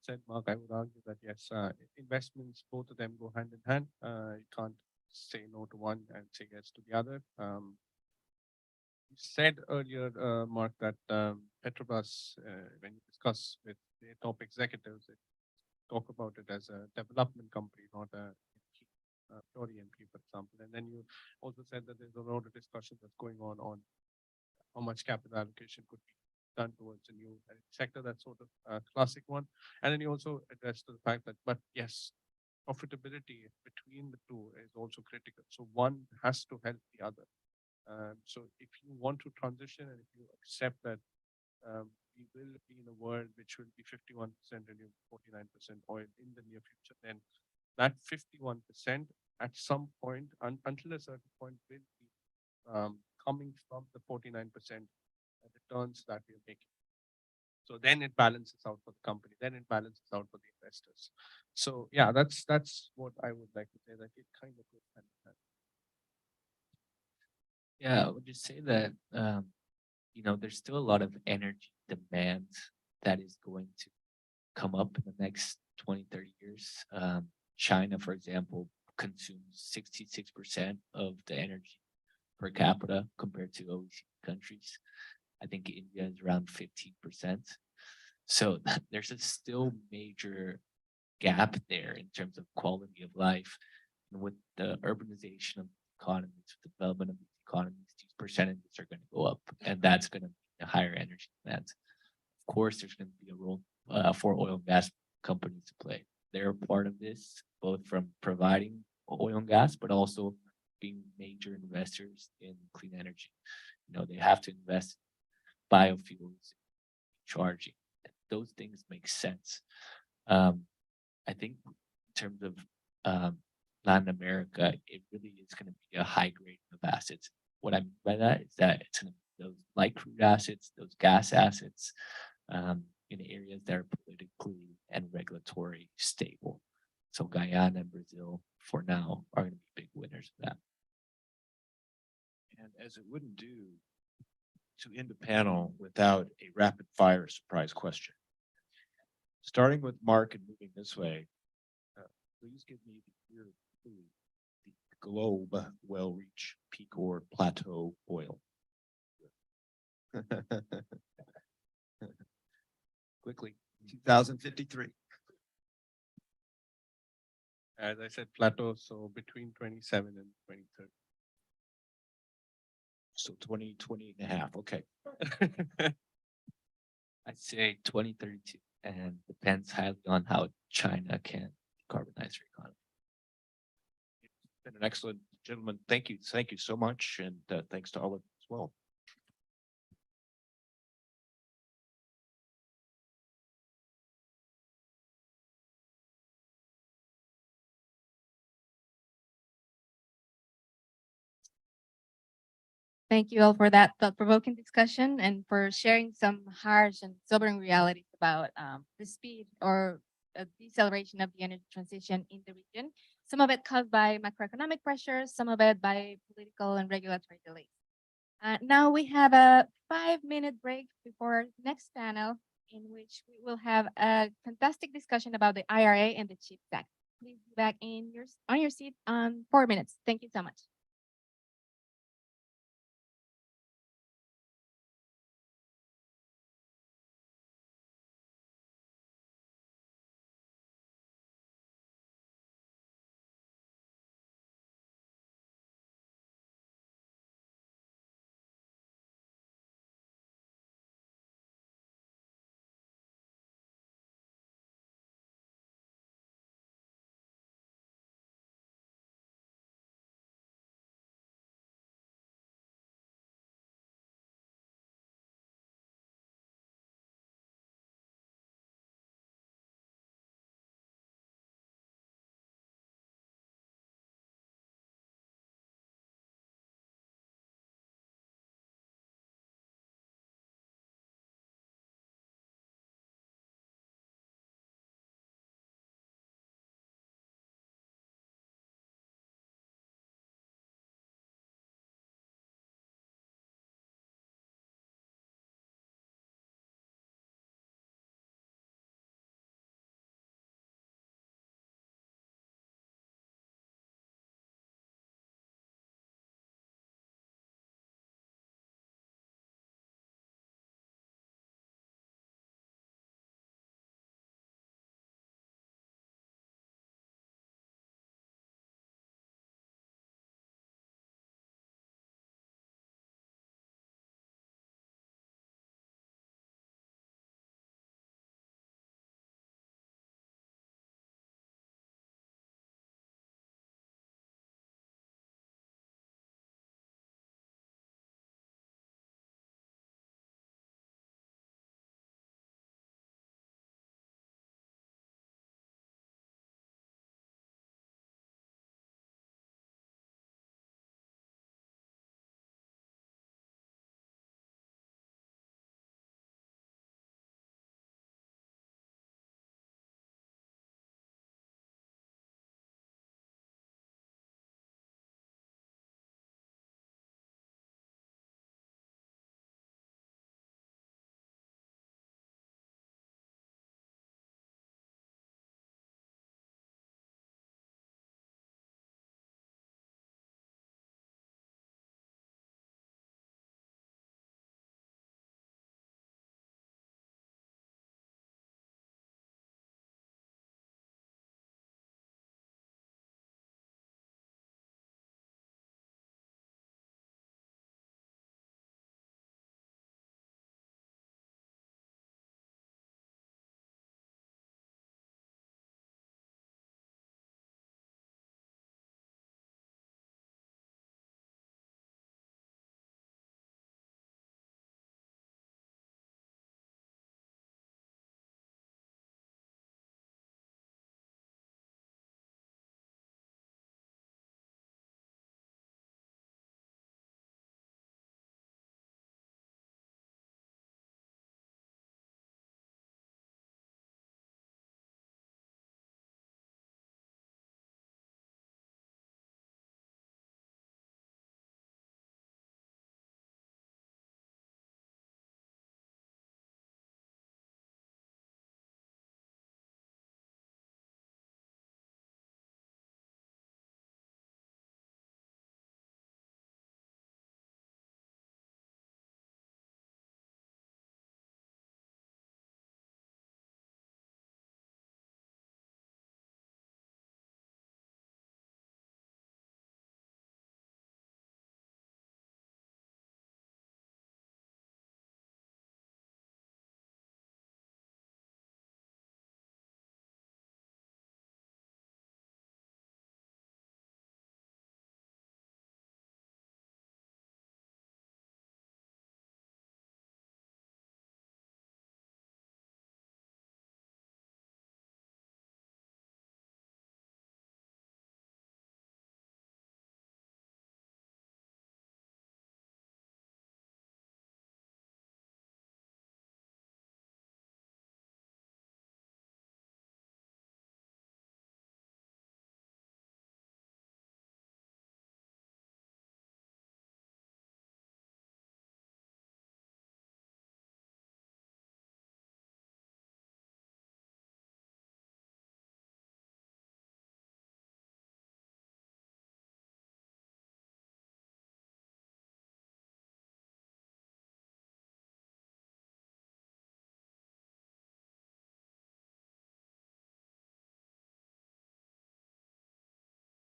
said, Mark, I would argue that yes, investments, both of them go hand in hand. You can't say no to one and say yes to the other. You said earlier, Mark, that Petrobras, when you discuss with their top executives, they talk about it as a development company, not a pure E&P, for example. And then you also said that there's a lot of discussion that's going on how much capital allocation could be done towards a new sector. That's sort of a classic one. And then you also addressed the fact that, but yes, profitability between the two is also critical. So one has to help the other. So if you want to transition and if you accept that we will be in a world which will be 51% renewable, 49% oil in the near future, then that 51% at some point, until a certain point, will be coming from the 49% returns that we are making. So then it balances out for the company, then it balances out for the investors. So yeah, that's what I would like to say, that it kind of goes hand in hand. Yeah, I would just say that, there's still a lot of energy demand that is going to come up in the next 20, 30 years. China, for example, consumes 66% of the energy per capita compared to OECD countries. I think India is around 15%. So there's a still major gap there in terms of quality of life. And with the urbanization of economies, the development of these economies, these percentages are going to go up, and that's going to be a higher energy demand. Of course, there's going to be a role for oil and gas companies to play. They're part of this, both from providing oil and gas, but also being major investors in clean energy. They have to invest in biofuels, charging. Those things make sense. I think in terms of Latin America, it really is going to be a high grade of assets. What I mean by that is that it's going to be those light crude assets, those gas assets, in areas that are politically and regulatory stable. So Guyana and Brazil, for now, are going to be big winners of that. And as it wouldn't do to end the panel without a rapid fire surprise question. Starting with Mark and moving this way, please give me the globe well reach peak or plateau oil. Quickly. 2053. As I said, plateau, so between 27 and 2030. So 2020 and a half. Okay. I'd say 2032, and depends highly on how China can decarbonize their economy. It's been an excellent, gentlemen. Thank you. Thank you so much. And thanks to all of you as well. Thank you all for that thought-provoking discussion and for sharing some harsh and sobering realities about the speed or deceleration of the energy transition in the region. Some of it caused by macroeconomic pressures, some of it by political and regulatory delays. Now we have a 5-minute break before our next panel, in which we will have a fantastic discussion about the IRA and the CHIPS Act. Please be back on your seat on 4 minutes. Thank you so much.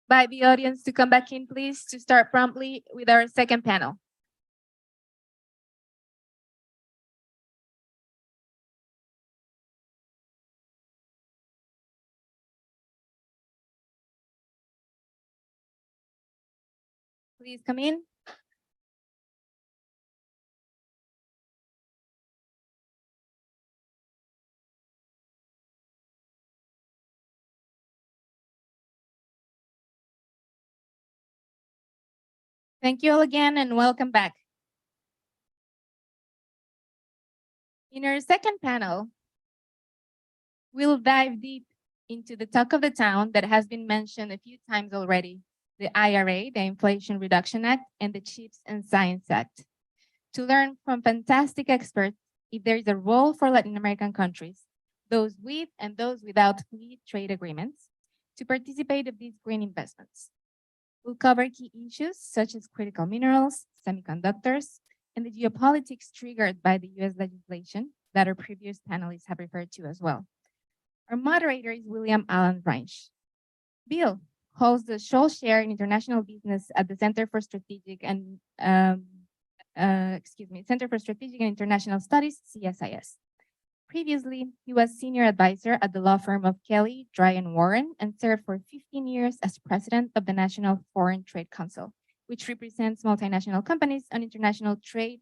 by the audience to come back in, please, to start promptly with our second panel. Please come in. Thank you all again and welcome back. In our second panel, we'll dive deep into the talk of the town that has been mentioned a few times already, the IRA, the Inflation Reduction Act, and the CHIPS and Science Act, to learn from fantastic experts if there is a role for Latin American countries, those with and those without free trade agreements, to participate of these green investments. We'll cover key issues such as critical minerals, semiconductors, and the geopolitics triggered by the US legislation that our previous panelists have referred to as well. Our moderator is William Allen Reinsch. Bill holds the Scholl Chair in International Business at the Center for Strategic and Center for Strategic and International Studies, CSIS. Previously, he was senior advisor at the law firm of Kelly, Dry & Warren and served for 15 years as president of the National Foreign Trade Council, which represents multinational companies on international trade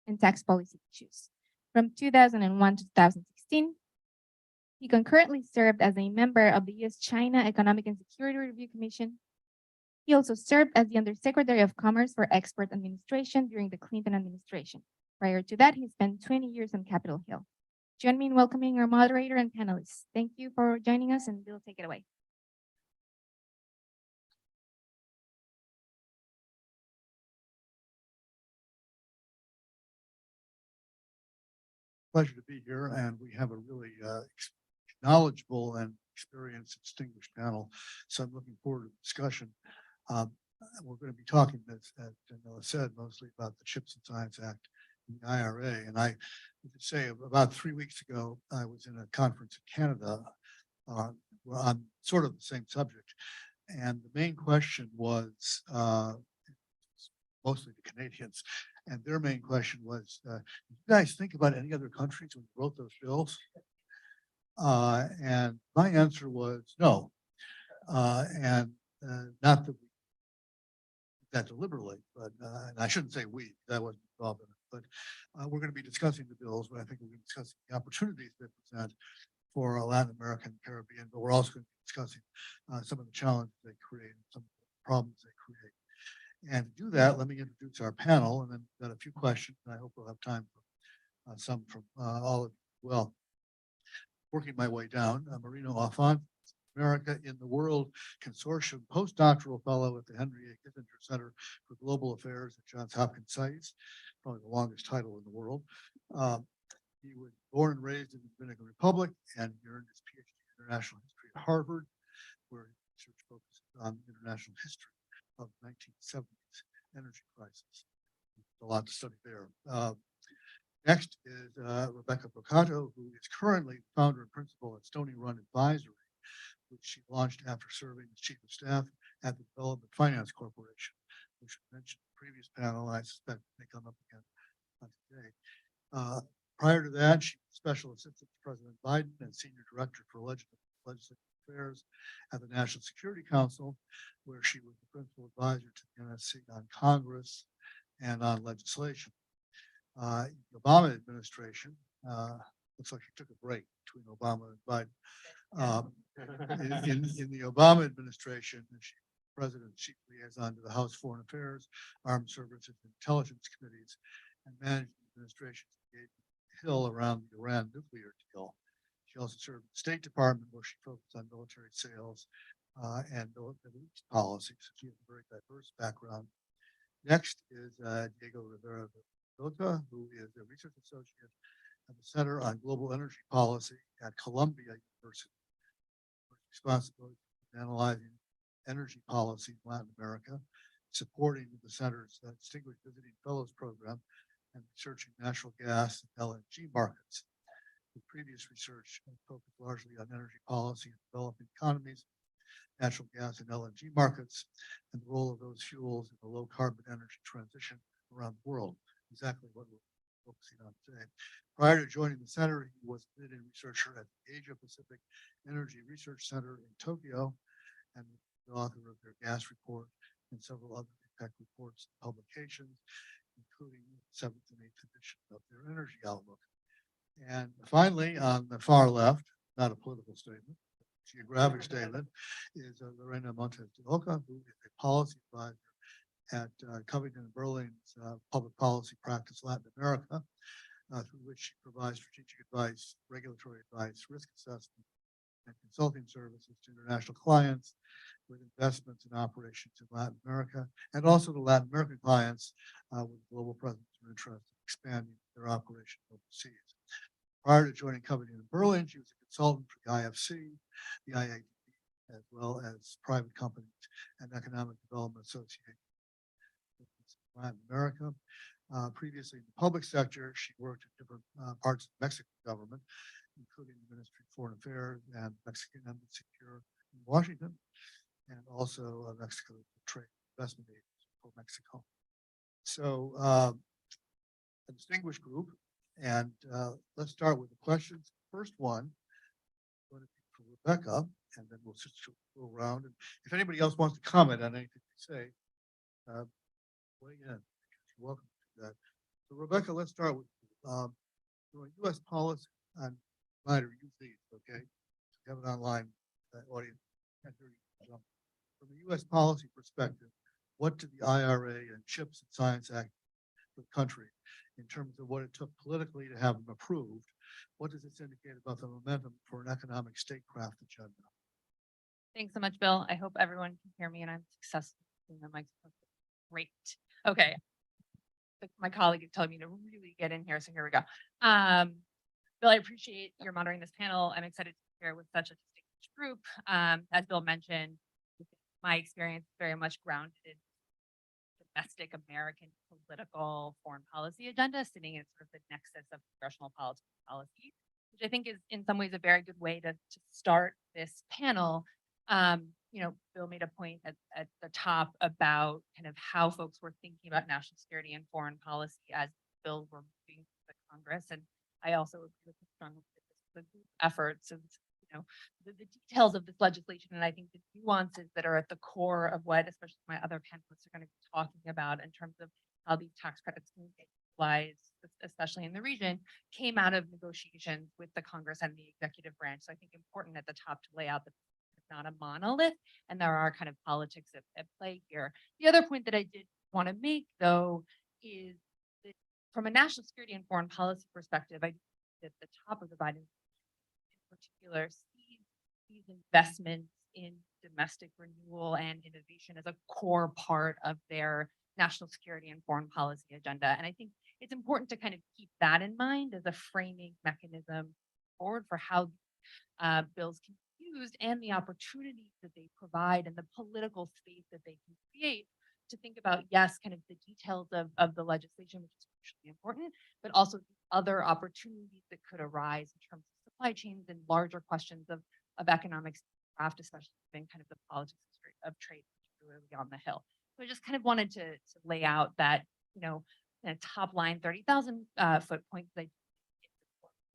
and tax policy issues. From 2001 to 2016, he concurrently served as a member of the US-China Economic and Security Review Commission. He also served as the Undersecretary of Commerce for Export Administration during the Clinton administration. Prior to that, he spent 20 years on Capitol Hill. Join me in welcoming our moderator and panelists. Thank you for joining us, and Bill, take it away. Pleasure to be here, and we have a really knowledgeable and experienced, distinguished panel. So I'm looking forward to the discussion. We're going to be talking, as Daniela said, mostly about the CHIPS and Science Act and the IRA. And I would say about 3 weeks ago, I was in a conference in Canada on sort of the same subject. And the main question was mostly the Canadians. And their main question was, did you guys think about any other countries when you wrote those bills? And my answer was no. And not that we did that deliberately, but and I shouldn't say we, that wasn't involved in it. But we're going to be discussing the bills, but I think we're going to be discussing the opportunities they present for Latin America and Caribbean, but we're also going to be discussing some of the challenges they create and some of the problems they create. And to do that, let me introduce our panel, and then got a few questions, and I hope we'll have time for some from all of you as well. Working my way down, Marino Offan, America in the World Consortium postdoctoral fellow at the Henry A. Kissinger Center for Global Affairs at Johns Hopkins SAIS, probably the longest title in the world. He was born and raised in the Dominican Republic and earned his PhD in international history at Harvard, where his research focuses on international history of the 1970s energy crisis. A lot to study there. Next is Rebecca Brocato, who is currently founder and principal at Stony Run Advisory, which she launched after serving as chief of staff at the Development Finance Corporation, which we mentioned in the previous panel, and I suspect may come up again today. Prior to that, she was special assistant to President Biden and senior director for legislative affairs at the National Security Council, where she was the principal advisor to the NSC on Congress and on legislation. The Obama administration, looks like she took a break between Obama and Biden. In the Obama administration, she was president and chief liaison to the House Foreign Affairs, Armed Services, and Intelligence Committees, and managed the administration's engagement with Hill around the Iran nuclear deal. She also served in the State Department, where she focused on military sales and Middle East policy. So she has a very diverse background. Next is Diego Rivera Dota, who is a research associate at the Center on Global Energy Policy at Columbia University. Responsibility for analyzing energy policy in Latin America, supporting the center's Distinguished Visiting Fellows Program, and researching natural gas and LNG markets. The previous research focused largely on energy policy in developing economies, natural gas and LNG markets, and the role of those fuels in the low carbon energy transition around the world. Exactly what we're focusing on today. Prior to joining the center, he was a leading researcher at the Asia Pacific Energy Research Center in Tokyo, and the author of their gas report and several other impact reports and publications, including the 7th and 8th edition of their energy outlook. And finally, on the far left, not a political statement, geographic statement, is Lorena Montes de Oca, who is a policy advisor at Covington and Burling's Public Policy Practice Latin America, through which she provides strategic advice, regulatory advice, risk assessment, and consulting services to international clients with investments and operations in Latin America, and also to Latin American clients with global presence or interest in expanding their operations overseas. Prior to joining Covington and Burling, she was a consultant for the IFC, the IAD, as well as private companies and economic development associations in Latin America. Previously in the public sector, she worked in different parts of the Mexican government, including the Ministry of Foreign Affairs and Mexican Embassy here in Washington, and also Mexico Trade Investment Agency for Mexico. So a distinguished group, and let's start with the questions. First one, going to be for Rebecca, and then we'll just go around. And if anybody else wants to comment on anything you say, weigh in. You're welcome to that. So Rebecca, let's start with U.S. policy on minor use these, okay? We have an online audience. From a U.S. policy perspective, what did the IRA and CHIPS and Science Act for the country in terms of what it took politically to have them approved? What does this indicate about the momentum for an economic statecraft agenda? Thanks so much, Bill. I hope everyone can hear me and I'm successful in the microphone. Great. Okay. My colleague is telling me to really get in here, so here we go. Bill, I appreciate your moderating this panel. I'm excited to be here with such a distinguished group. As Bill mentioned, my experience is very much grounded in domestic American political foreign policy agenda, sitting in sort of the nexus of congressional policy, which I think is in some ways a very good way to start this panel. You know, Bill made a point at the top about kind of how folks were thinking about national security and foreign policy as bills were moving through the Congress. And I also agree with the strong efforts of, you know, the details of this legislation. And I think the nuances that are at the core of what, especially my other panelists are going to be talking about in terms of how these tax credits can be utilized, especially in the region, came out of negotiations with the Congress and the executive branch. So I think important at the top to lay out that it's not a monolith and there are kind of politics at play here. The other point that I did want to make, though, is that from a national security and foreign policy perspective, I at the top of the Biden in particular sees these investments in domestic renewal and innovation as a core part of their national security and foreign policy agenda. And I think it's important to kind of keep that in mind as a framing mechanism forward for how bills can be used and the opportunities that they provide and the political space that they can create to think about, yes, kind of the details of the legislation, which is crucially important, but also other opportunities that could arise in terms of supply chains and larger questions of economics craft, especially in kind of the politics of trade, particularly on the Hill. So I just kind of wanted to lay out that, you know, top line 30,000 foot point.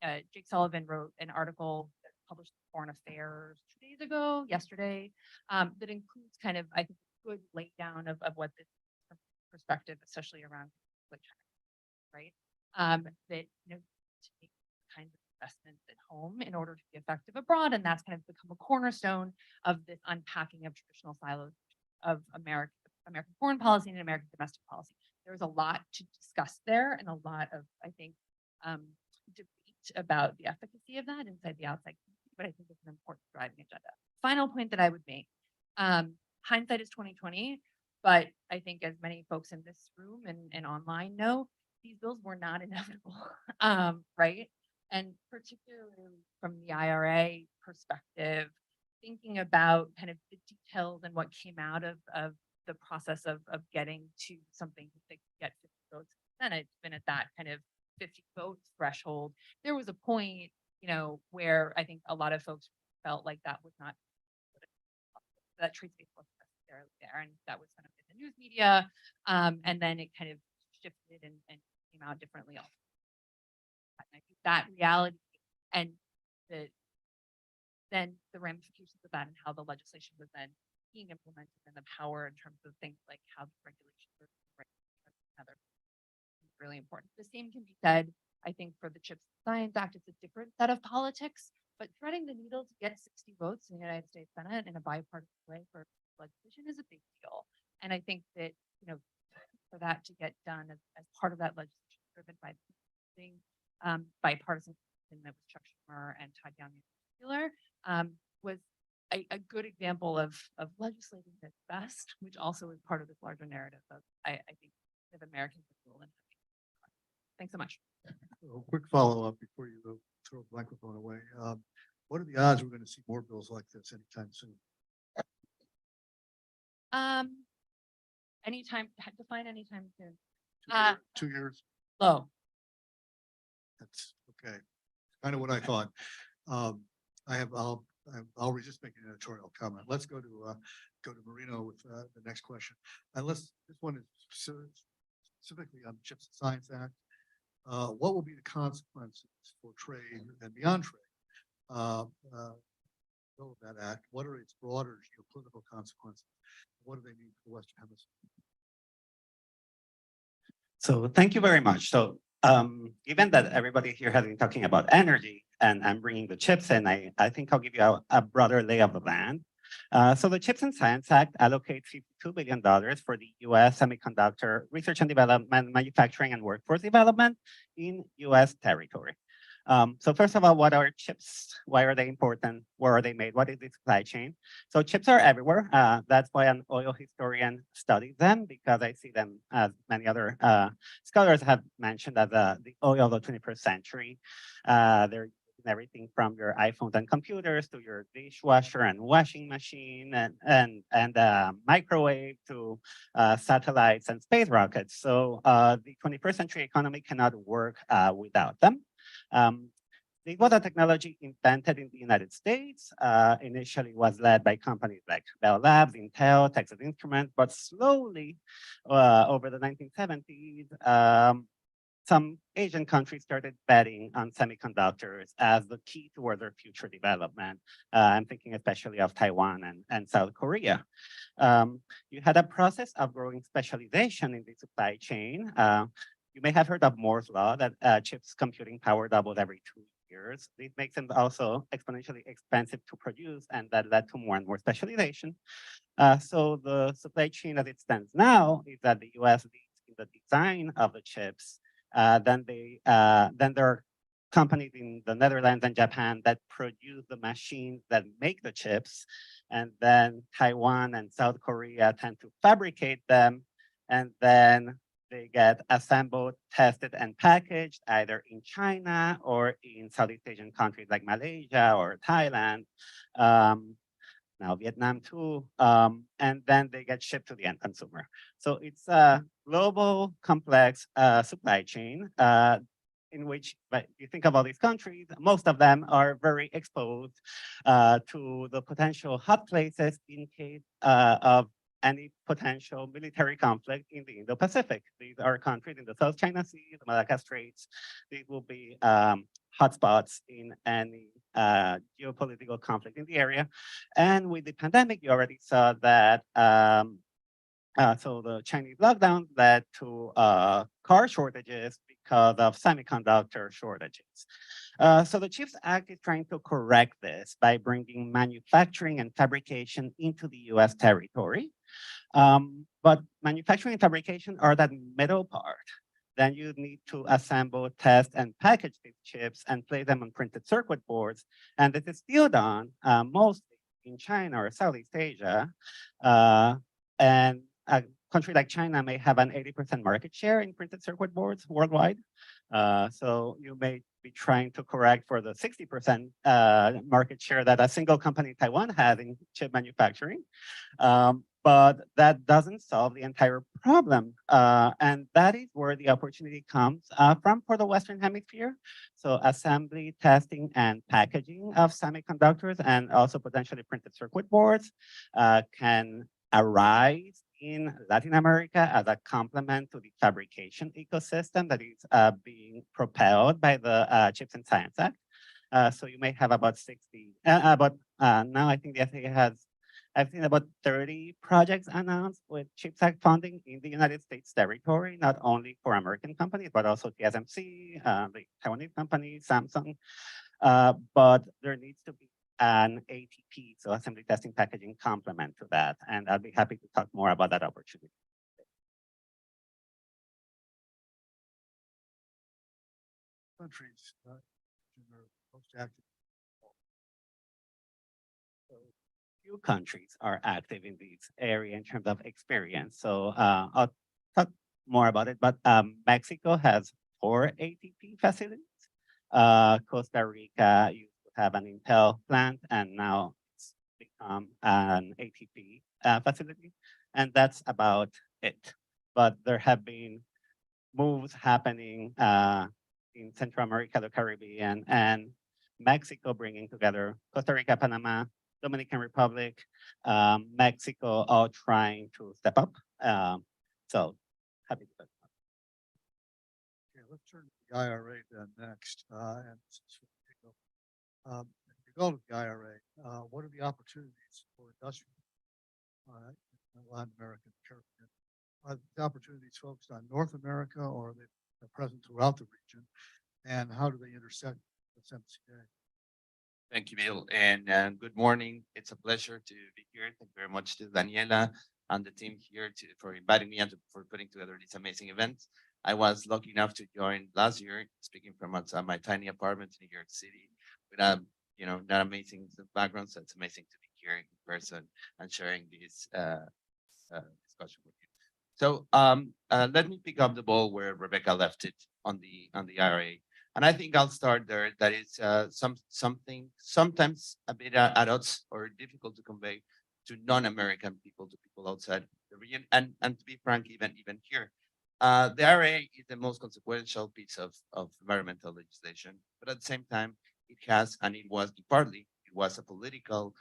Jake Sullivan wrote an article that published in Foreign Affairs 2 days ago, yesterday, that includes kind of, I think, good laydown of what this perspective, especially around like China, right? That, you know, to make kinds of investments at home in order to be effective abroad. And that's kind of become a cornerstone of this unpacking of traditional silos of American foreign policy and American domestic policy. There's a lot to discuss there and a lot of, I think, debate about the efficacy of that inside the outside community, but I think it's an important driving agenda. Final point that I would make, hindsight is 2020, but I think as many folks in this room and online know, these bills were not inevitable, right? And particularly from the IRA perspective, thinking about kind of the details and what came out of the process of getting to something that could get 50 votes in the Senate, been at that kind of 50 votes threshold, there was a point, you know, where I think a lot of folks felt like that was not that trace base wasn't necessarily there, and that was kind of in the news media. And then it kind of shifted and came out differently. Also, and I think that reality and then the ramifications of that and how the legislation was then being implemented and the power in terms of things like how the regulations are together is really important. The same can be said, I think, for the CHIPS Science Act. It's a different set of politics, but threading the needle to get 60 votes in the United States Senate in a bipartisan way for legislation is a big deal. And I think that, for that to get done as part of that legislation driven by the bipartisan that was Chuck Schumer and Todd Young in particular, was a good example of legislating that's best, which also is part of this larger narrative of, I think, of Americans. Thanks so much. A quick follow-up before you throw the microphone away. What are the odds we're going to see more bills like this anytime soon? Anytime, define anytime soon. 2 years? Low. That's okay. Kind of what I thought. I'll just make an editorial comment. Let's go to Marino with the next question. This one is specifically on the CHIPS and Science Act. What will be the consequences for trade and beyond trade? Of that act, what are its broader geopolitical consequences? What do they mean for the Western Hemisphere? So thank you very much. So given that everybody here has been talking about energy and I'm bringing the chips in, I think I'll give you a broader lay of the land. So the CHIPS and Science Act allocates $52 billion for the US semiconductor research and development, manufacturing and workforce development in US territory. So first of all, what are chips? Why are they important? Where are they made? What is the supply chain? So chips are everywhere. That's why an oil historian studies them, because I see them, as many other scholars have mentioned, as the oil of the 21st century. They're everything from your iPhones and computers to your dishwasher and washing machine and microwave to satellites and space rockets. So the 21st century economy cannot work without them. This was a technology invented in the United States. Initially was led by companies like Bell Labs, Intel, Texas Instruments, but slowly over the 1970s, some Asian countries started betting on semiconductors as the key toward their future development. I'm thinking especially of Taiwan and South Korea. You had a process of growing specialization in the supply chain. You may have heard of Moore's Law, that chips computing power doubles every 2 years. This makes them also exponentially expensive to produce, and that led to more and more specialization. So the supply chain as it stands now is that the US leads in the design of the chips. Then there are companies in the Netherlands and Japan that produce the machines that make the chips. And then Taiwan and South Korea tend to fabricate them. And then they get assembled, tested, and packaged either in China or in Southeast Asian countries like Malaysia or Thailand. Now Vietnam too, and then they get shipped to the end consumer. So it's a global, complex supply chain in which, but you think of all these countries, most of them are very exposed to the potential hot places in case of any potential military conflict in the Indo-Pacific. These are countries in the South China Sea, the Malacca Straits. These will be hotspots in any geopolitical conflict in the area. And with the pandemic, you already saw that so the Chinese lockdown led to car shortages because of semiconductor shortages. So the CHIPS Act is trying to correct this by bringing manufacturing and fabrication into the US territory. But manufacturing and fabrication are that middle part. Then you need to assemble, test, and package these chips and place them on printed circuit boards. And this is still done mostly in China or Southeast Asia. And a country like China may have an 80% market share in printed circuit boards worldwide. So you may be trying to correct for the 60% market share that a single company in Taiwan has in chip manufacturing. but that doesn't solve the entire problem. And that is where the opportunity comes from for the Western Hemisphere. So assembly, testing, and packaging of semiconductors and also potentially printed circuit boards can arise in Latin America as a complement to the fabrication ecosystem that is being propelled by the CHIPS and Science Act. So you may have about 60, now I think the FAA has, I've seen about 30 projects announced with CHIPS Act funding in the United States territory, not only for American companies, but also TSMC, the Taiwanese company, Samsung. But there needs to be an ATP, so assembly testing packaging complement to that. And I'll be happy to talk more about that opportunity. Countries, are most active. Few countries are active in this area in terms of experience. So I'll talk more about it, but Mexico has 4 ATP facilities. Costa Rica used to have an Intel plant and now it's become an ATP facility. And that's about it. But there have been moves happening in Central America, the Caribbean, and Mexico bringing together Costa Rica, Panama, Dominican Republic, Mexico, all trying to step up. So happy to talk about it. Okay, let's turn to the IRA then next. And since as a result of the IRA, what are the opportunities for industrial in Latin America and the Caribbean? Are the opportunities focused on North America or are they present throughout the region? And how do they intersect with MCA? Thank you, Bill, and good morning. It's a pleasure to be here. Thank you very much to Daniela and the team here for inviting me and for putting together this amazing event. I was lucky enough to join last year, speaking from my tiny apartment in New York City, with that amazing background. So it's amazing to be here in person and sharing this discussion with you. So let me pick up the ball where Rebecca left it on the IRA. And I think I'll start there. That is something sometimes a bit at odds or difficult to convey to non-American people, to people outside the region, and to be frank, even here. The IRA is the most consequential piece of environmental legislation, but at the same time, it has, and it was partly, it was a political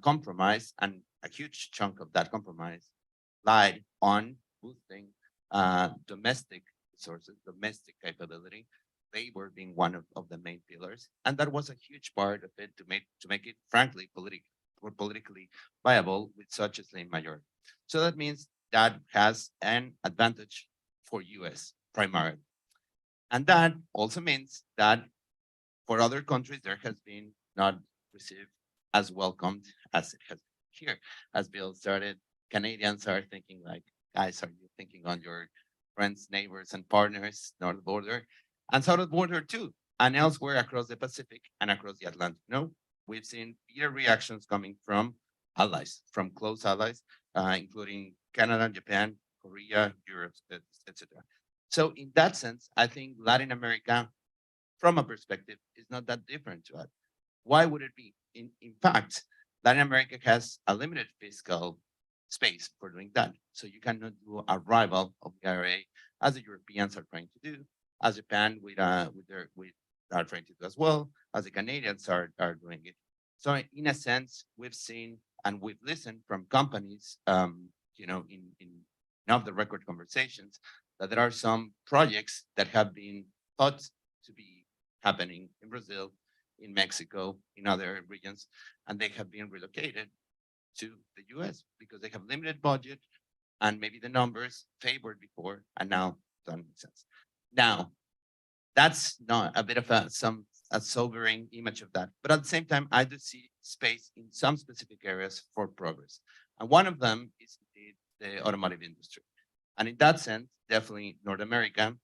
compromise, and a huge chunk of that compromise lied on boosting domestic resources, domestic capability, labor being one of the main pillars. And that was a huge part of it to make it, frankly, politically viable with such a slim majority. So that means that has an advantage for US primarily. And that also means that for other countries, there has been not received as welcomed as it has been here. As Bill started, Canadians are thinking like, guys, are you thinking on your friends, neighbors, and partners, north border, and south border too, and elsewhere across the Pacific and across the Atlantic? No, we've seen clear reactions coming from allies, from close allies, including Canada, Japan, Korea, Europe, etc. So in that sense, I think Latin America, from a perspective, is not that different to us. Why would it be? In fact, Latin America has a limited fiscal space for doing that. So you cannot do a rival of the IRA, as the Europeans are trying to do, as Japan are trying to do as well, as the Canadians are doing it. So in a sense, we've seen and we've listened from companies, in off the record conversations, that there are some projects that have been thought to be happening in Brazil, in Mexico, in other regions, and they have been relocated to the US because they have limited budget and maybe the numbers favored before and now don't make sense. Now, that's not a bit of a sobering image of that. But at the same time, I do see space in some specific areas for progress. And one of them is indeed the automotive industry. And in that sense, definitely North America,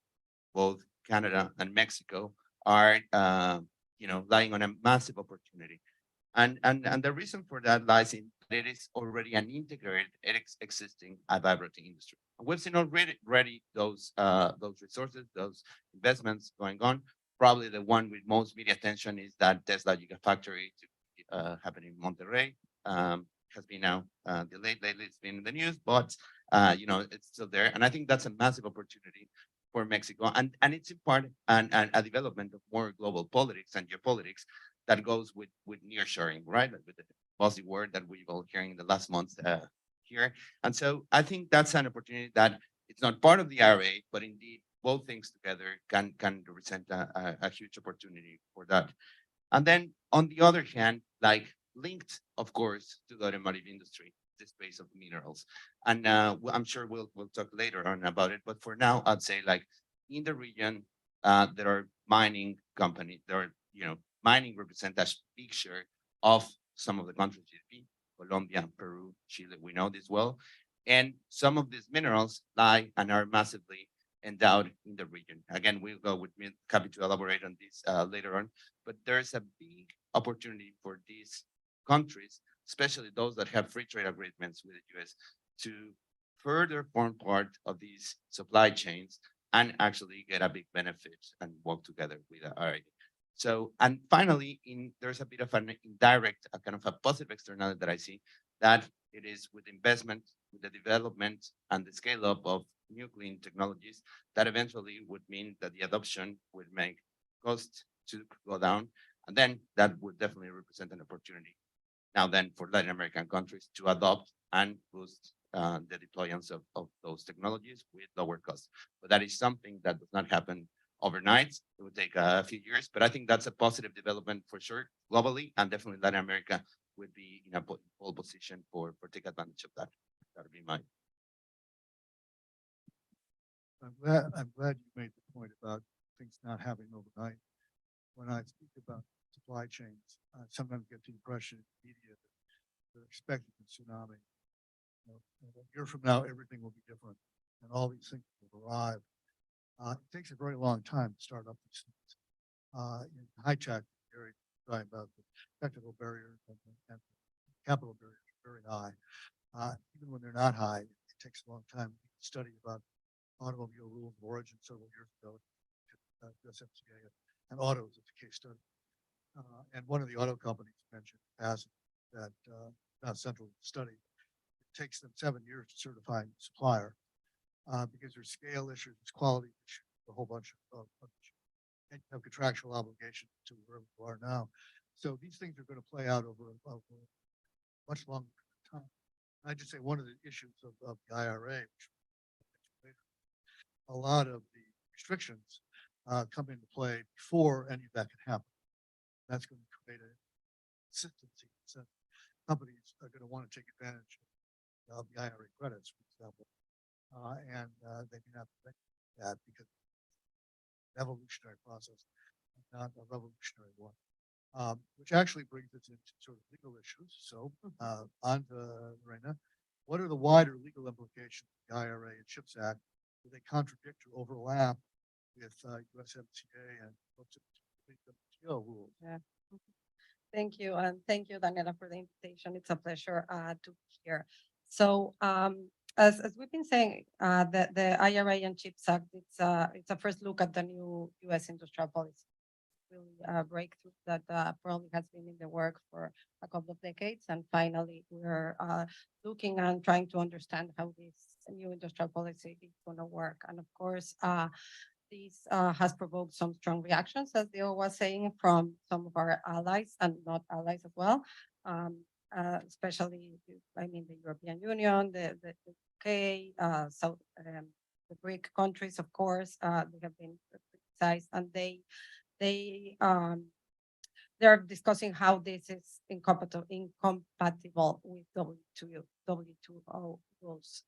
both Canada and Mexico are lying on a massive opportunity. And the reason for that lies in that it is already an integrated existing vibrating industry. And we've seen already those resources, those investments going on. Probably the one with most media attention is that Tesla Gigafactory happening in Monterrey. has been now delayed lately. It's been in the news, but it's still there. And I think that's a massive opportunity for Mexico. And it's in part and a development of more global politics and geopolitics that goes with nearshoring, right? With the fuzzy word that we've all hearing in the last months here. And so I think that's an opportunity that it's not part of the IRA, but indeed both things together can represent a huge opportunity for that. And then on the other hand, like linked, of course, to the automotive industry, the space of minerals. And I'm sure we'll talk later on about it. But for now, I'd say like in the region, there are mining companies, mining represent a big share of some of the countries, GDP, Colombia, Peru, Chile, we know this well. And some of these minerals lie and are massively endowed in the region. Again, we'll go with me, happy to elaborate on this later on, but there's a big opportunity for these countries, especially those that have free trade agreements with the US, to further form part of these supply chains and actually get a big benefit and work together with the IRA. So, and finally, there's a bit of an indirect, a kind of a positive externality that I see, that it is with investment, with the development and the scale up of new clean technologies that eventually would mean that the adoption would make costs to go down. And then that would definitely represent an opportunity now then for Latin American countries to adopt and boost the deployments of those technologies with lower costs. But that is something that does not happen overnight. It would take a few years, but I think that's a positive development for sure globally, and definitely Latin America would be in a pole position for take advantage of that. That would be my. I'm glad you made the point about things not happening overnight. When I speak about supply chains, I sometimes get the impression in the media that they're expecting a tsunami. A year from now, everything will be different, and all these things will arrive. It takes a very long time to start up these things. In high tech, Gary talking about the technical barriers and capital barriers are very high. Even when they're not high, it takes a long time. We study about automobile rules of origin several years ago, USMCA, and autos is a case study. And one of the auto companies mentioned as that not central to the study. It takes them 7 years to certify a supplier because there's scale issues, there's quality issues, a whole bunch of issues. And you have contractual obligations to wherever you are now. So these things are going to play out over much longer time. I just say one of the issues of the IRA, which a lot of the restrictions come into play before any of that can happen. That's going to create a consistency. So companies are going to want to take advantage of the IRA credits, for example, and they may not think that because it's an evolutionary process, not a revolutionary one. Which actually brings us into sort of legal issues. So on to Lorena, what are the wider legal implications of the IRA and CHIPS Act? Do they contradict or overlap with USMCA and WTO rules? Yeah. Thank you. And thank you, Daniela, for the invitation. It's a pleasure to be here. So as we've been saying, the IRA and CHIPS Act, it's a first look at the new US industrial policy. Really a breakthrough that probably has been in the work for a couple of decades. And finally, we're looking and trying to understand how this new industrial policy is going to work. And of course, this has provoked some strong reactions, as Leo was saying, from some of our allies and not allies as well, especially, I mean, the European Union, the UK, the BRIC countries, of course, they have been criticized, and they're discussing how this is incompatible with WTO rules.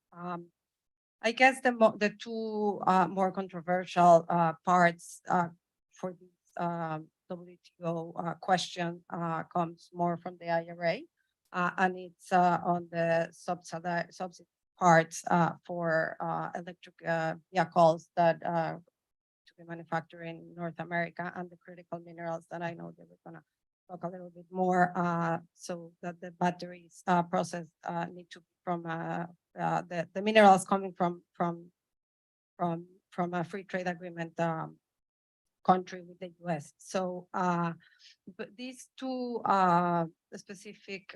I guess the two more controversial parts for this WTO question comes more from the IRA, and it's on the subsidy parts for electric vehicles that to be manufactured in North America, and the critical minerals that I know they were going to talk a little bit more, so that the batteries process need to be from the minerals coming from a free trade agreement country with the US. So, but these two specific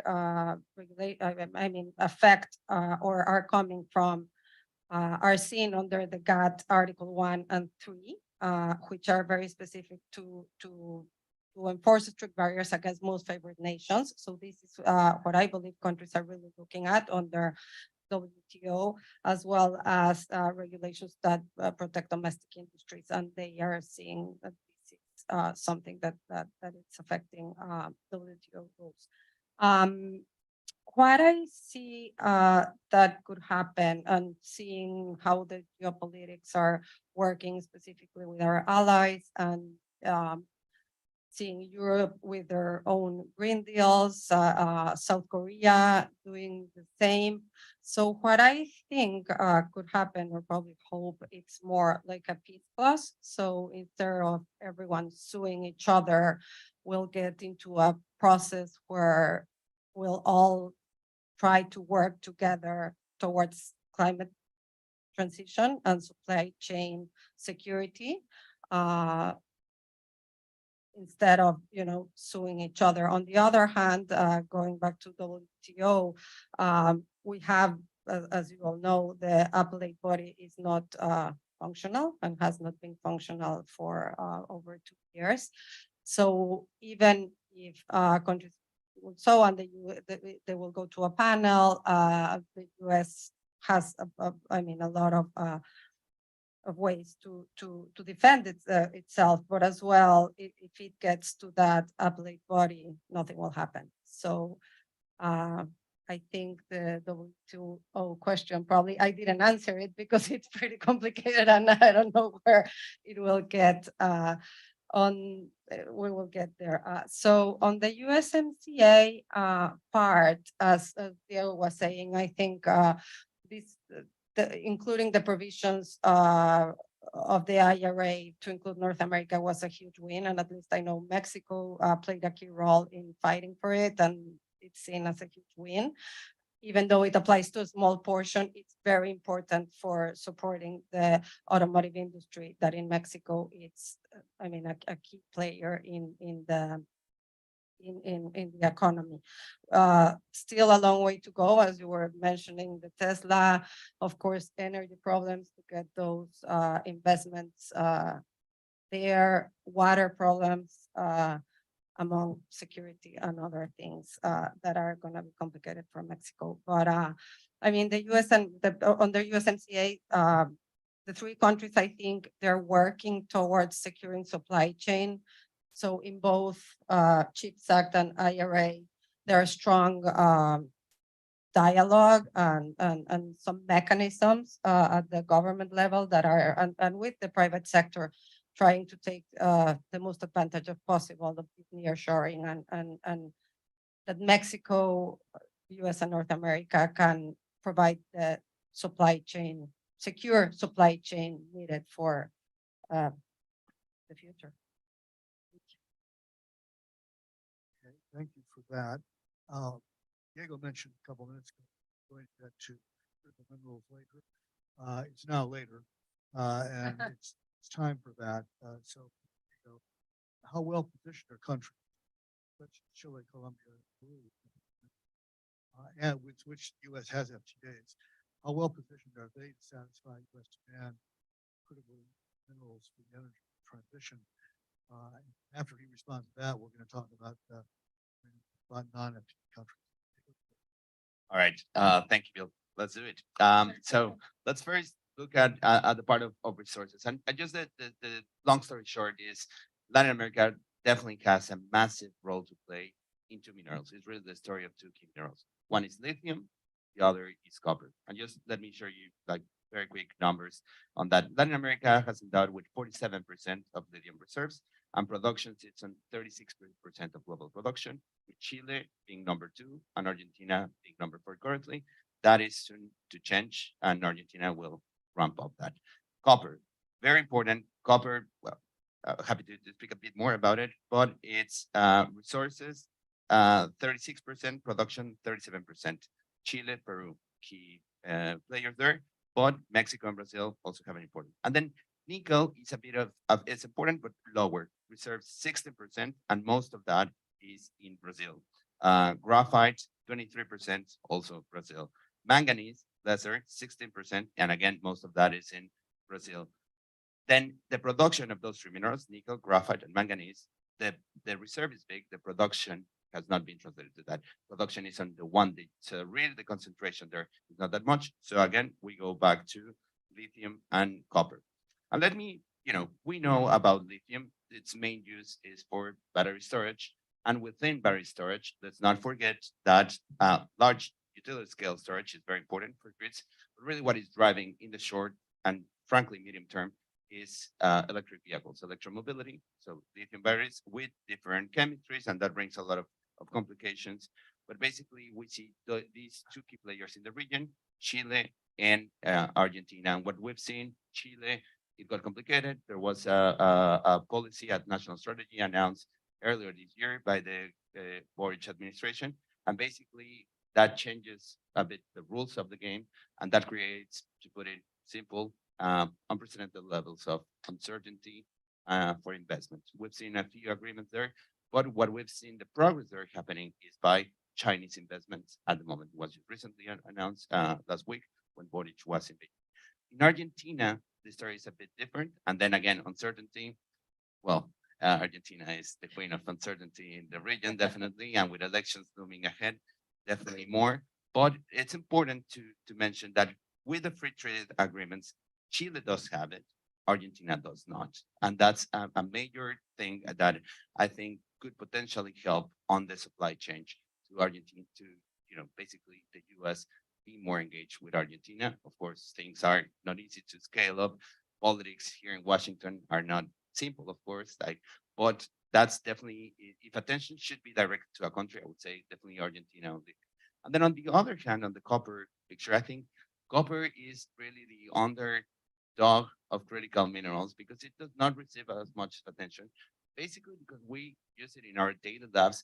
affect or are coming from are seen under the GATT Article 1 and 3, which are very specific to enforce strict barriers against most favored nations. So this is what I believe countries are really looking at under WTO, as well as regulations that protect domestic industries, and they are seeing that this is something that it's affecting WTO rules. What I see that could happen, and seeing how the geopolitics are working specifically with our allies, and seeing Europe with their own green deals, South Korea doing the same. So what I think could happen, or probably hope, it's more like a peace clause. So instead of everyone suing each other, we'll get into a process where we'll all try to work together towards climate transition and supply chain security, instead of, suing each other. On the other hand, going back to WTO, we have, as you all know, the appellate body is not functional and has not been functional for over 2 years. So even if countries so on, they will go to a panel. The US has, a lot of ways to defend itself, but as well, if it gets to that appellate body, nothing will happen. So I think the WTO question, probably I didn't answer it because it's pretty complicated, and I don't know where it will get. We will get there. So on the USMCA part, as Diego was saying, I think including the provisions of the IRA to include North America was a huge win, and at least I know Mexico played a key role in fighting for it, and it's seen as a huge win. Even though it applies to a small portion, it's very important for supporting the automotive industry that in Mexico, it's, a key player in the economy. Still a long way to go, as you were mentioning, the Tesla, of course, energy problems to get those investments there, water problems, among security and other things that are going to be complicated for Mexico. But the US and under USMCA, the 3 countries, I think they're working towards securing supply chain. So in both CHIPS Act and IRA, there are strong dialogue and some mechanisms at the government level that are, and with the private sector, trying to take the most advantage of possible of nearshoring, and that Mexico, US, and North America can provide the supply chain, secure supply chain needed for the future. Okay, thank you for that. Diego mentioned a couple minutes ago, going to get to critical minerals later. It's now later, and it's time for that. So, how well positioned are countries, such as Chile, Colombia, Peru, and with which the U.S. has FTAs? How well positioned are they to satisfy U.S. demand for critical minerals for the energy transition? After he responds to that, we're going to talk about non-FTA countries. All right, thank you, Bill. Let's do it. So let's first look at the part of resources, and just the long story short is Latin America definitely has a massive role to play into minerals. It's really the story of 2 key minerals. One is lithium, the other is copper. And just let me show you like very quick numbers on that. Latin America has endowed with 47% of lithium reserves, and production sits on 36% of global production, with Chile being number 2 and Argentina being number 4 currently. That is soon to change, and Argentina will ramp up that. Copper, very important. Copper, well, happy to speak a bit more about it, but it's resources, 36%, production, 37%. Chile, Peru, key players there, but Mexico and Brazil also have an important. And then Nickel is a bit of it's important, but lower, reserves 60%, and most of that is in Brazil. Graphite, 23%, also Brazil. Manganese, lesser, 16%, and again, most of that is in Brazil. Then the production of those three minerals, nickel, graphite, and manganese, the reserve is big, the production has not been translated to that. Production is on the one digit. So really the concentration there is not that much. So again, we go back to lithium and copper. And let me, we know about lithium, its main use is for battery storage. And within battery storage, let's not forget that large utility scale storage is very important for grids. But really what is driving in the short and frankly medium term is electric vehicles, electromobility. So lithium batteries with different chemistries, and that brings a lot of complications. But basically, we see these two key players in the region, Chile and Argentina. And what we've seen, Chile, it got complicated. There was a policy at national strategy announced earlier this year by the Boric administration. And basically, that changes a bit the rules of the game. And that creates, to put it simple, unprecedented levels of uncertainty for investment. We've seen a few agreements there, but what we've seen the progress there happening is by Chinese investments at the moment. It was recently announced last week when Boric was in Beijing. In Argentina, the story is a bit different. And then again, uncertainty. Well, Argentina is the queen of uncertainty in the region, definitely, and with elections looming ahead, definitely more. But it's important to mention that with the free trade agreements, Chile does have it, Argentina does not. And that's a major thing that I think could potentially help on the supply chain to Argentina, to basically the US be more engaged with Argentina. Of course, things are not easy to scale up. Politics here in Washington are not simple, of course, but that's definitely, if attention should be directed to a country, I would say definitely Argentina only. And then on the other hand, on the copper picture, I think copper is really the underdog of critical minerals because it does not receive as much attention, basically because we use it in our daily lives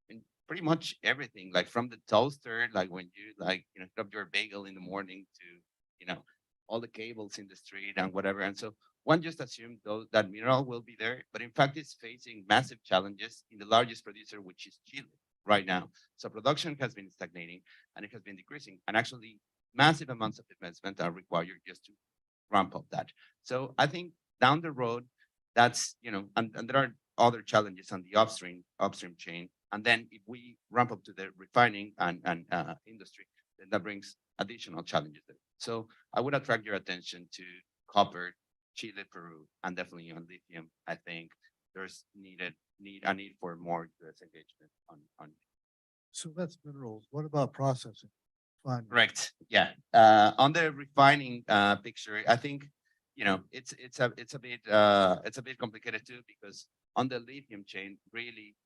in pretty much everything, like from the toaster, like when you grab your bagel in the morning to, all the cables in the street and whatever. And so one just assumed though that mineral will be there, but in fact it's facing massive challenges in the largest producer, which is Chile right now. So production has been stagnating and it has been decreasing. And actually massive amounts of investment are required just to ramp up that. So I think down the road, that's, and there are other challenges on the upstream chain. And then if we ramp up to the refining and industry, then that brings additional challenges there. So I would attract your attention to copper, Chile, Peru, and definitely on lithium. I think there's a need for more US engagement on. So that's minerals. What about processing? Fine. Correct. Yeah. On the refining picture, I think it's a bit complicated too because on the lithium chain, really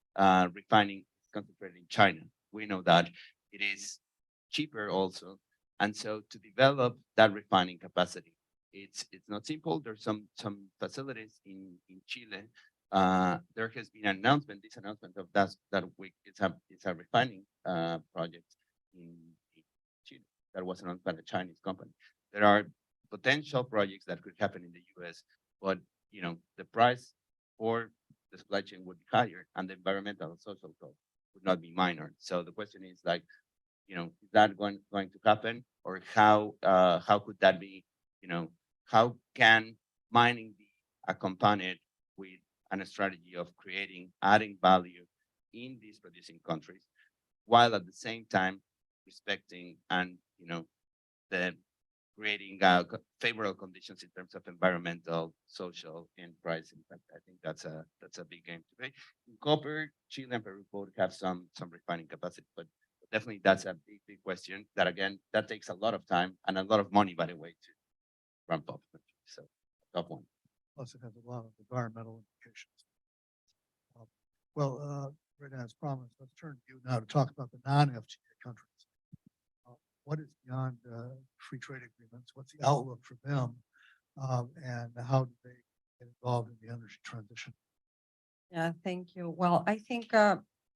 refining is concentrated in China. We know that it is cheaper also, and so to develop that refining capacity, it's not simple. There's some facilities in Chile. There has been an announcement. This announcement of that week. It's a refining project in Chile that was announced by a Chinese company. There are potential projects that could happen in the US, but the price for the supply chain would be higher and the environmental and social cost would not be minor. So the question is is that going to happen, or how could that be, how can mining be accompanied with a strategy of adding value in these producing countries, while at the same time respecting and the creating favorable conditions in terms of environmental, social, and price impact. I think that's a big game to play. In copper, Chile and Peru both have some refining capacity, but definitely that's a big question that again that takes a lot of time and a lot of money, by the way, to ramp up. So top one. Plus it has a lot of environmental implications. Well, right as promised, let's turn to you now to talk about the non-FTA countries. What is beyond free trade agreements? What's the outlook for them? And how do they get involved in the energy transition? Yeah, thank you. Well, I think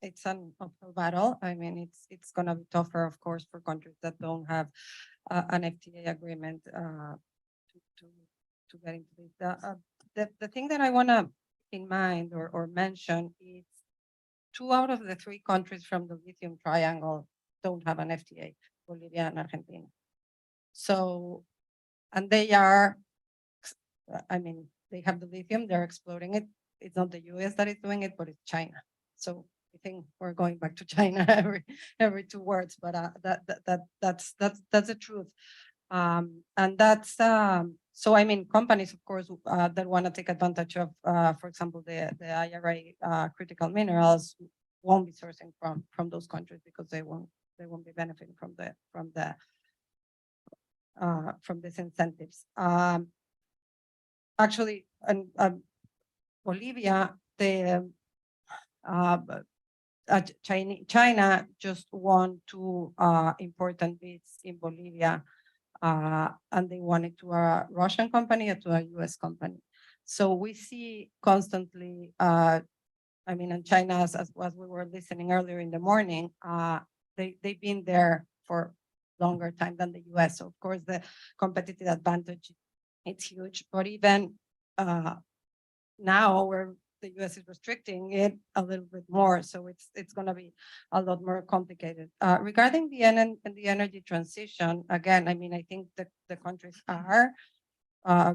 it's an uphill battle. I mean, it's going to be tougher, of course, for countries that don't have an FTA agreement to to get into this. The thing that I want to keep in mind or mention is 2 out of the 3 countries from the lithium triangle don't have an FTA, Bolivia and Argentina. So, and they are, I mean, they have the lithium, they're exploring it. It's not the US that is doing it, but it's China. So I think we're going back to China every 2 words, but that's the truth. And that's, so I mean, companies, of course, that want to take advantage of, for example, the IRA critical minerals won't be sourcing from those countries because they won't be benefiting from these incentives. Actually, and Bolivia, China just won 2 important bids in Bolivia, and they won it to a Russian company or to a US company. So we see constantly, I mean, in China, as we were listening earlier in the morning, they've been there for longer time than the US. So of course, the competitive advantage, it's huge, but even now where the US is restricting it a little bit more, so it's going to be a lot more complicated. Regarding the energy transition, again, I mean, I think the countries are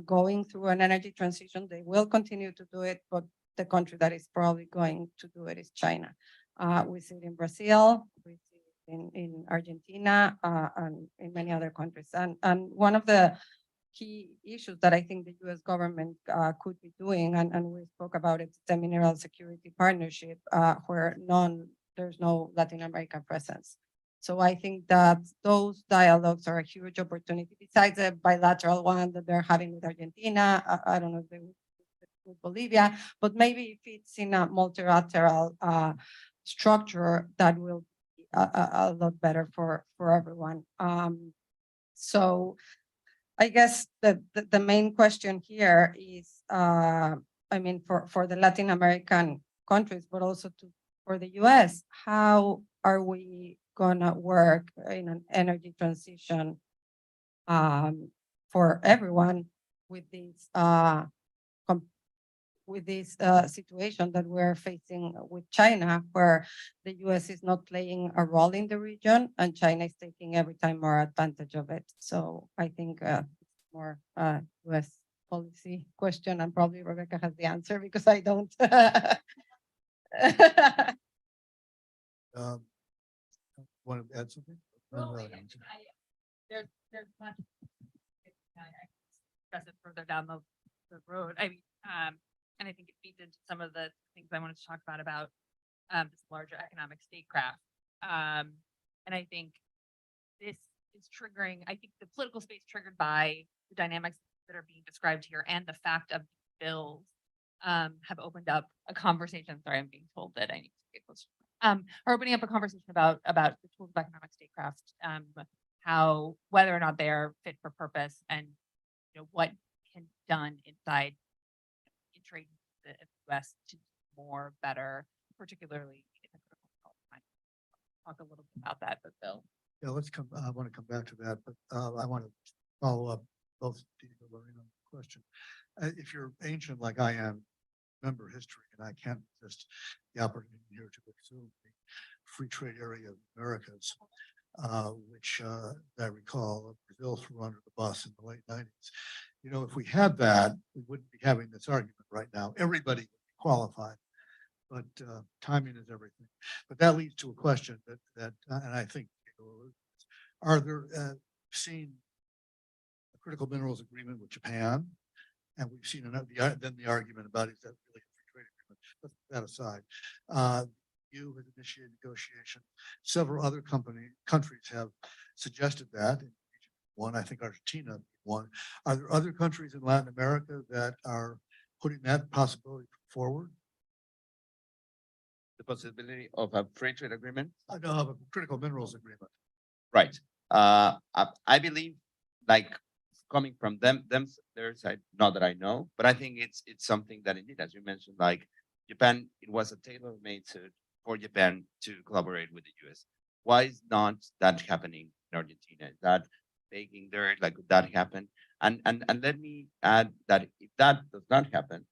going through an energy transition. They will continue to do it, but the country that is probably going to do it is China. We see it in Brazil, we see it in Argentina, and in many other countries. And one of the key issues that I think the US government could be doing, and we spoke about it, the Mineral Security Partnership, where there's no Latin American presence. So I think that those dialogues are a huge opportunity besides the bilateral one that they're having with Argentina. I don't know if they would with Bolivia, but maybe if it's in a multilateral structure, that will be a lot better for everyone. So I guess the main question here is, I mean, for the Latin American countries, but also for the US, how are we gonna work in an energy transition for everyone with this situation that we're facing with China, where the US is not playing a role in the region and China is taking every time more advantage of it. So I think more US policy question, and probably Rebecca has the answer because I don't. Want to add something? There's much. I discuss it further down the road. I mean, and I think it feeds into some of the things I wanted to talk about this larger economic statecraft. And I think this is triggering, I think the political space triggered by the dynamics that are being described here and the fact of bills have opened up a conversation. Sorry, I'm being told that I need to get closer. Are opening up a conversation about the tools of economic statecraft, how whether or not they are fit for purpose, and what can be done inside in trade the US to do more better, particularly in the critical mineral time. Talk a little bit about that, but Bill. Yeah, I want to come back to that, but I want to follow up both Steve and Lorena on the question. If you're ancient like I am, remember history, and I can't resist the opportunity here to assume the free trade area of Americas, which I recall Brazil threw under the bus in the late 90s. You know, if we had that, we wouldn't be having this argument right now. Everybody would be qualified, but timing is everything. But that leads to a question that and I think, are there seen a critical minerals agreement with Japan? And we've seen then the argument about is that really a free trade agreement? Let's put that aside. EU has initiated negotiations. Several other countries have suggested that. One, I think Argentina, one. Are there other countries in Latin America that are putting that possibility forward? The possibility of a free trade agreement? No, of a critical minerals agreement. Right. I believe, like, coming from their side, not that I know, but I think it's something that indeed, as you mentioned, like Japan, it was a tailor-made for Japan to collaborate with the US. Why is not that happening in Argentina? Is that baking there? Like, would that happen? And let me add that if that does not happen,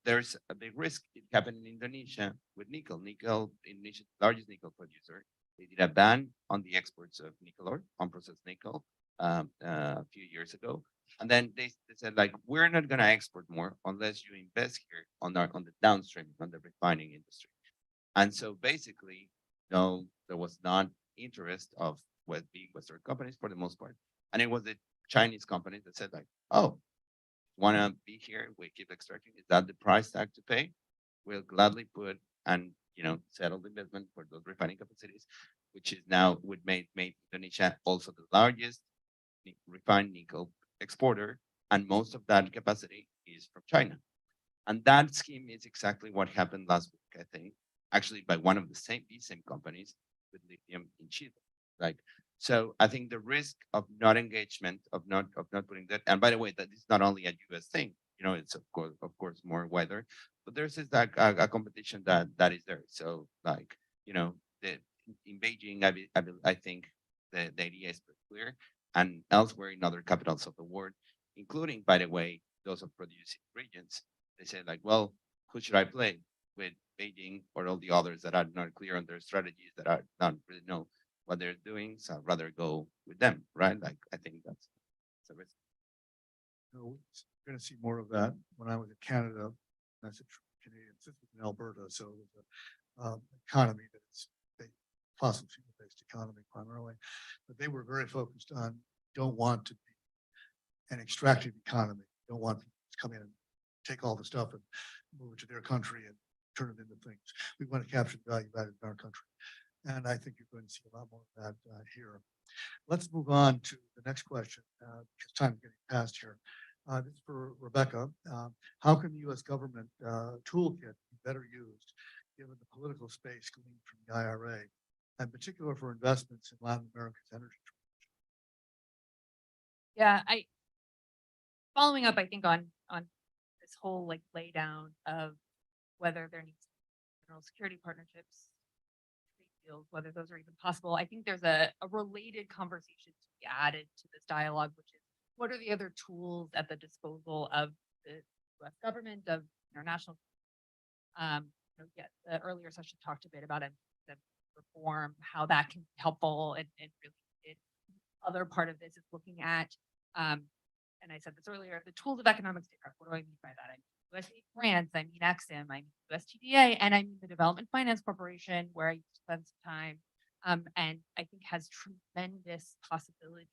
there's a big risk. It happened in Indonesia with nickel. Nickel, Indonesia's largest nickel producer, they did a ban on the exports of nickel ore, unprocessed nickel, a few years ago. And then they said, like, we're not going to export more unless you invest here on the downstream, on the refining industry. And so basically, no, there was not interest of big Western companies for the most part. And it was the Chinese companies that said, like, oh, want to be here, we keep extracting. Is that the price tag to pay? We'll gladly put and settle the investment for those refining capacities, which is now would made Indonesia also the largest refined nickel exporter, and most of that capacity is from China. And that scheme is exactly what happened last week, I think, actually by one of these same companies with lithium in Chile. Like, so I think the risk of not engagement, of not putting that, and by the way, that is not only a US thing, it's of course more wider, but there's this like a competition that is there. So like, in Beijing, I think the idea is pretty clear, and elsewhere in other capitals of the world, including, by the way, those of producing regions, they say like, well, who should I play with, Beijing or all the others that are not clear on their strategies, that are not really know what they're doing, so I'd rather go with them, right? Like, I think that's a risk. We're going to see more of that. When I was in Canada, that's a Canadian system in Alberta, so it was an economy that is a fossil fuel-based economy primarily, but they were very focused on don't want to be an extractive economy, don't want people to come in and take all the stuff and move it to their country and turn it into things. We want to capture the value added in our country. And I think you're going to see a lot more of that here. Let's move on to the next question, because time's getting past here. This is for Rebecca. How can the U.S. government toolkit be better used given the political space gleaned from the IRA, in particular for investments in Latin America's energy transition? Yeah, following up, I think on this whole like lay down of whether there needs to be general security partnerships, trade deals, whether those are even possible. I think there's a related conversation to be added to this dialogue, which is what are the other tools at the disposal of the US government, of international. The earlier session talked a bit about the reform, how that can be helpful, and really the other part of this is looking at, and I said this earlier, the tools of economic statecraft. What do I mean by that? I mean USAID grants, I mean EXIM, I mean USTDA, and I mean the Development Finance Corporation, where I spent some time, and I think has tremendous possibilities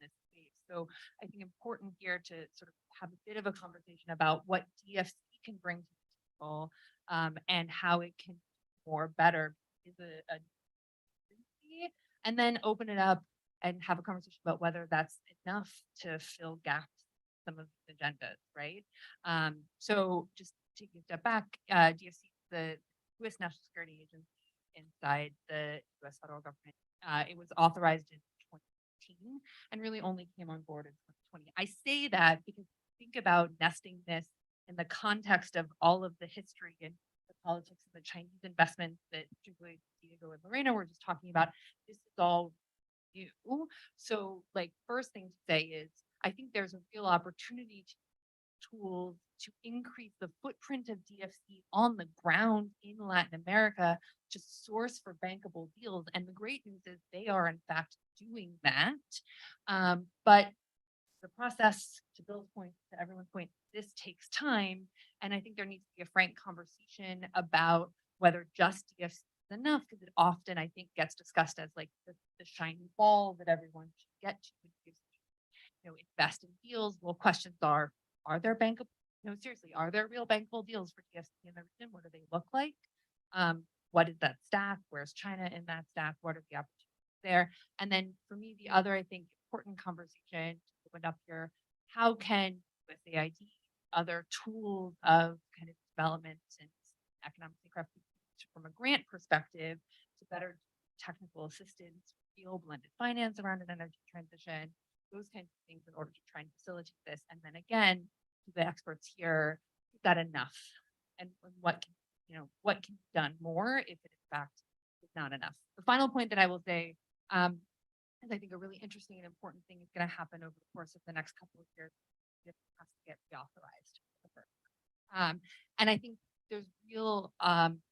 in this space. So I think important here to sort of have a bit of a conversation about what DFC can bring to the table, and how it can more better is and then open it up and have a conversation about whether that's enough to fill gaps in some of the agendas, right? So just taking a step back, DFC, the U.S. National Security Agency inside the U.S. federal government, it was authorized in 2018 and really only came on board in 2020. I say that because think about nesting this in the context of all of the history and the politics of the Chinese investments that particularly Diego and Lorena were just talking about. This is all new. So like first thing to say is, I think there's a real opportunity to tools to increase the footprint of DFC on the ground in Latin America to source for bankable deals. And the great news is they are in fact doing that. But the process, to Bill's point, to everyone's point, this takes time. And I think there needs to be a frank conversation about whether just DFC is enough, because it often, I think, gets discussed as like the shiny ball that everyone should get to. Invest in deals. Well, questions are there bankable, seriously, are there real bankable deals for DFC in the region? What do they look like? What is that stack? Where's China in that stack? What are the opportunities there? And then for me, the other, I think, important conversation to open up here, how can USAID, other tools of kind of development and economic statecraft from a grant perspective to better technical assistance, real blended finance around an energy transition, those kinds of things in order to try and facilitate this. And then again, to the experts here, is that enough? And what can be done more if it in fact is not enough? The final point that I will say, And I think a really interesting and important thing is going to happen over the course of the next couple of years. It has to get reauthorized. And I think there's real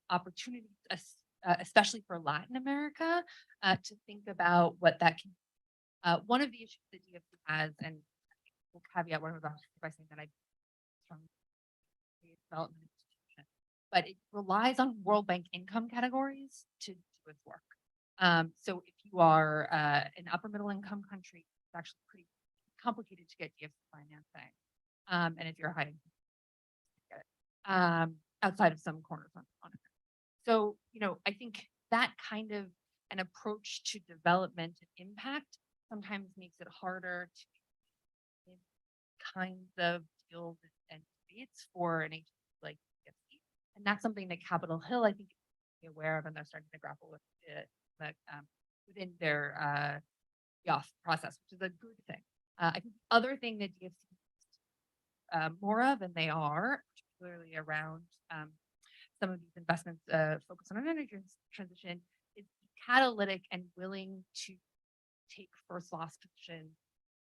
opportunities, especially for Latin America, to think about what that can. One of the issues that DFC has, and we'll caveat what I'm about to say by saying that I from the development institution, but it relies on World Bank income categories to do its work. So if you are an upper middle income country, it's actually pretty complicated to get DFC financing. And if you're a high income, get it outside of some corners on it. So, I think that kind of an approach to development and impact sometimes makes it harder to kinds of deals and debates for an agency like DFC. And that's something that Capitol Hill, I think, is aware of, and they're starting to grapple with it within their YOF process, which is a good thing. I think the other thing that DFC more of, and they are, particularly around some of these investments focused on an energy transition, is catalytic and willing to take first loss position,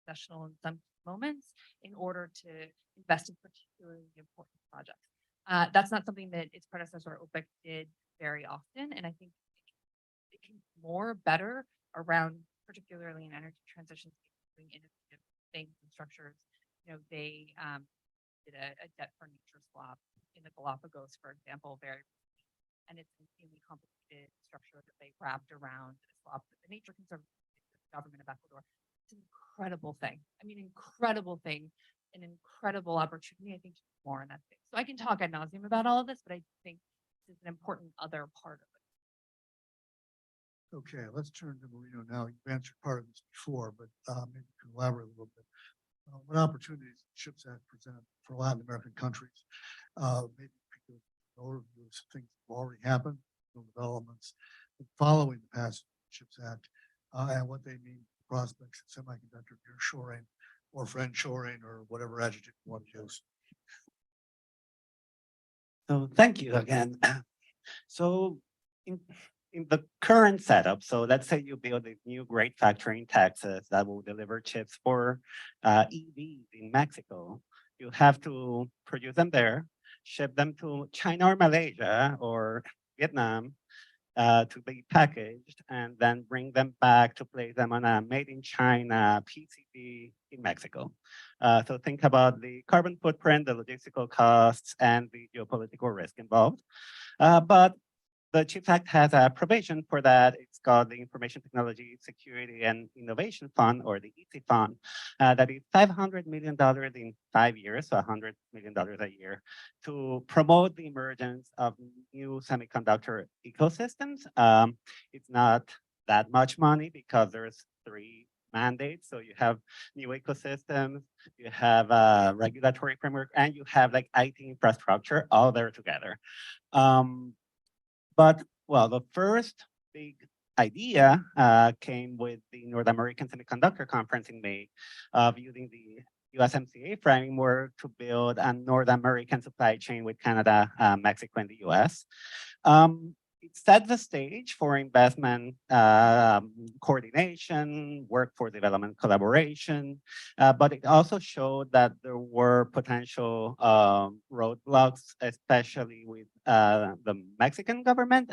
professional in some moments, in order to invest in particularly important projects. That's not something that its predecessor OPEC did very often, and I think it can be better around, particularly in energy transitions, doing innovative things and structures. They did a debt for nature swap in the Galapagos, for example, and it's an extremely complicated structure that they wrapped around a swap with the Nature Conservancy, the government of Ecuador. It's an incredible thing. I mean, incredible thing, an incredible opportunity. I think to do more in that space. So I can talk ad nauseum about all of this, but I think this is an important other part of it. Okay, let's turn to Marino now. You've answered part of this before, but maybe you can elaborate a little bit. What opportunities does CHIPS Act present for Latin American countries? Maybe an overview of some things that have already happened, developments following the passage of the CHIPS Act, and what they mean for prospects of semiconductor nearshoring or friendshoring or whatever adjective you want to use. So thank you again. So in the current setup, so let's say you build a new great factory in Texas that will deliver chips for EVs in Mexico. You have to produce them there, ship them to China or Malaysia or Vietnam to be packaged, and then bring them back to place them on a made in China PCB in Mexico. So think about the carbon footprint, the logistical costs, and the geopolitical risk involved. But the CHIPS Act has a provision for that. It's called the Information Technology Security and Innovation Fund, or the ITSI Fund, that is $500 million in 5 years, so $100 million a year, to promote the emergence of new semiconductor ecosystems. It's not that much money because there's 3 mandates. So you have new ecosystems, you have a regulatory framework, and you have like IT infrastructure all there together. But well, the first big idea came with the North American Semiconductor Conference in May of using the USMCA framework to build a North American supply chain with Canada, Mexico, and the US. It set the stage for investment coordination, workforce development collaboration, but it also showed that there were potential roadblocks, especially with the Mexican government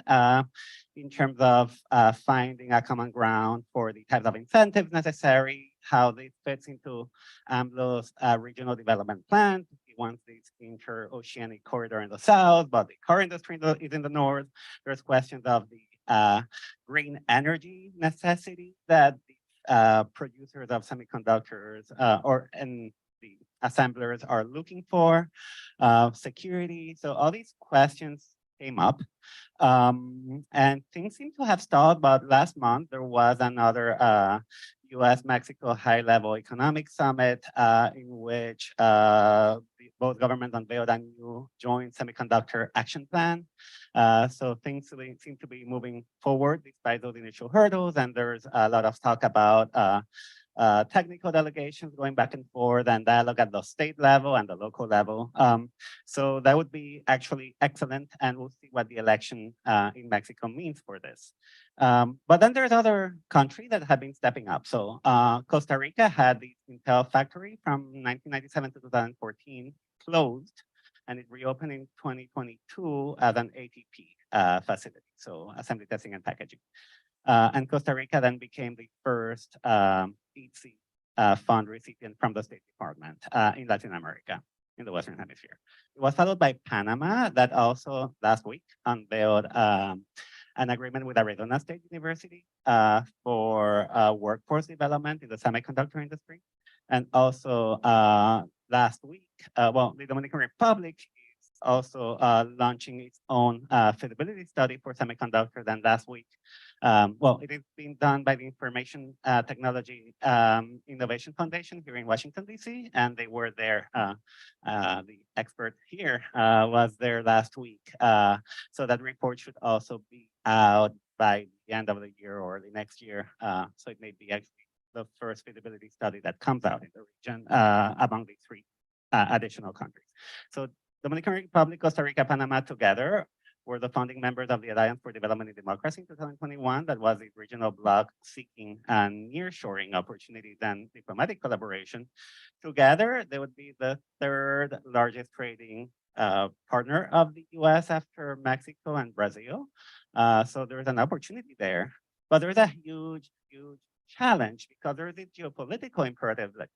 in terms of finding a common ground for the types of incentives necessary, how this fits into AMLO's regional development plan. He wants this inter-oceanic corridor in the south, but the car industry is in the north. There's questions of the green energy necessity that the producers of semiconductors and the assemblers are looking for, security. So all these questions came up, and things seem to have stalled. But last month there was another US-Mexico high-level economic summit in which both governments unveiled a new joint semiconductor action plan. So things seem to be moving forward despite those initial hurdles. And there's a lot of talk about technical delegations going back and forth and dialogue at the state level and the local level. So that would be actually excellent, and we'll see what the election in Mexico means for this. But then there's other countries that have been stepping up. So Costa Rica had the Intel factory from 1997 to 2014 closed, and it reopened in 2022 as an ATP facility, so assembly testing and packaging. And Costa Rica then became the first EC fund recipient from the State Department in Latin America, in the Western Hemisphere. It was followed by Panama that also last week unveiled an agreement with Arizona State University for workforce development in the semiconductor industry. And also last week, well, the Dominican Republic is also launching its own feasibility study for semiconductors. And last week, well, it is being done by the Information Technology Innovation Foundation here in Washington, D.C. And they were there, the expert here was there last week. So that report should also be out by the end of the year or the next year. So it may be actually the first feasibility study that comes out in the region among the three additional countries. So Dominican Republic, Costa Rica, Panama together were the founding members of the Alliance for Development and Democracy in 2021. That was the regional bloc seeking nearshoring opportunities and diplomatic collaboration. Together, they would be the third largest trading partner of the US after Mexico and Brazil. So there's an opportunity there, but there's a huge challenge because there's a geopolitical imperative that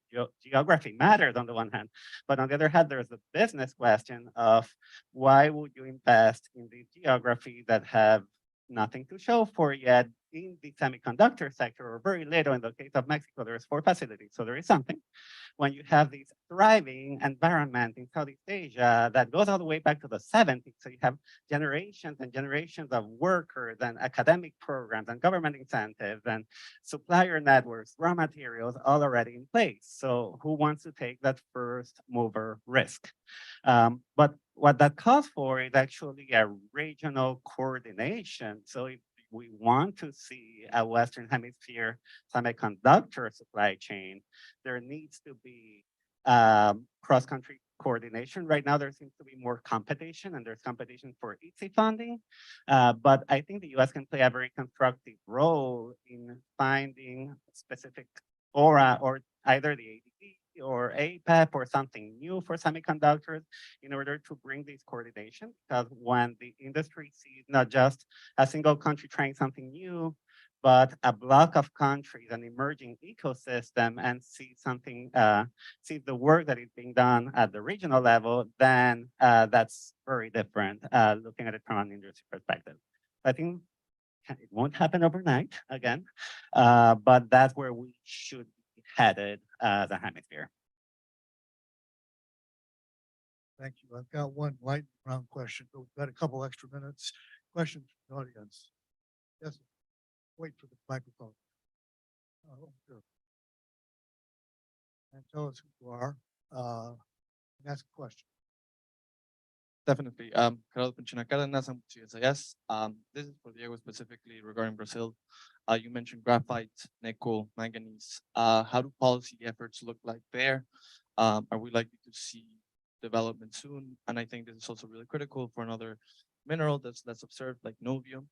geography matters on the one hand, but on the other hand, there's the business question of why would you invest in the geography that have nothing to show for yet in the semiconductor sector, or very little. In the case of Mexico, there's 4 facilities, so there is something. When you have this thriving environment in Southeast Asia that goes all the way back to the 70s, so you have generations and generations of workers and academic programs and government incentives and supplier networks, raw materials, all already in place. So who wants to take that first mover risk? But what that calls for is actually a regional coordination. So if we want to see a Western Hemisphere semiconductor supply chain, there needs to be cross-country coordination. Right now, there seems to be more competition, and there's competition for EC funding. But I think the US can play a very constructive role in finding specific aura or either the ADP or APAP or something new for semiconductors in order to bring this coordination. Because when the industry sees not just a single country trying something new, but a block of countries, an emerging ecosystem, and see something, see the work that is being done at the regional level, then that's very different, looking at it from an industry perspective. I think it won't happen overnight again, but that's where we should be headed as a hemisphere. Thank you. I've got one lightning round question, but we've got a couple extra minutes. Questions from the audience? Yes. Wait for the microphone. Sure. And tell us who you are, and ask a question. Definitely. Carlos Pinchina Cárdenas, I'm CSIS. This is for Diego specifically regarding Brazil. You mentioned graphite, nickel, manganese. How do policy efforts look like there? Are we likely to see development soon? And I think this is also really critical for another mineral that's observed, like novium,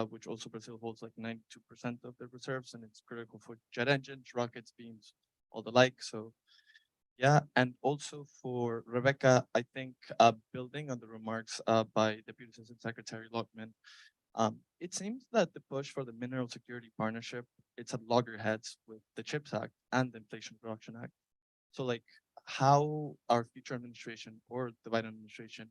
which also Brazil holds like 92% of their reserves, and it's critical for jet engines, rockets, beams, all the like. So yeah, and also for Rebecca, I think building on the remarks by Deputy Assistant Secretary Lockman, it seems that the push for the Mineral Security Partnership, it's at loggerheads with the CHIPS Act and the Inflation Reduction Act. So like how our future administration or the Biden administration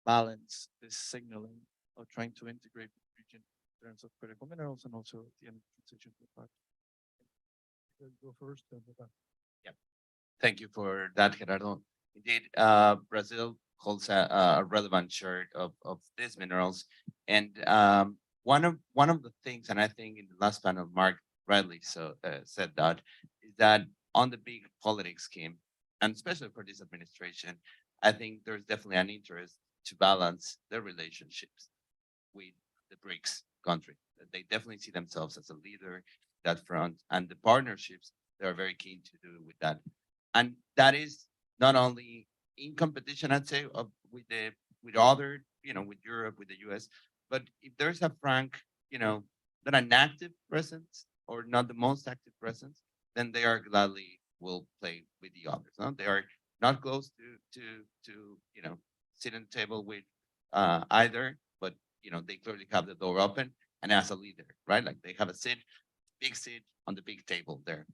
balance this signaling of trying to integrate the region in terms of critical minerals and also the energy transition. Go first. Yeah. Thank you for that, Gerardo. Indeed, Brazil holds a relevant share of these minerals. And one of the things, and I think in the last panel, Mark rightly said that, is that on the big politics scheme, and especially for this administration, I think there's definitely an interest to balance their relationships with the BRICS country. They definitely see themselves as a leader that front, and the partnerships They are very keen to do with that. And that is not only in competition, I'd say, with other, with Europe, with the US, but if there's a frank, not an active presence or not the most active presence, then they are gladly will play with the others. No? They are not close to sit on the table with either, but they clearly have the door open and as a leader, right? Like they have a big seat on the big table there.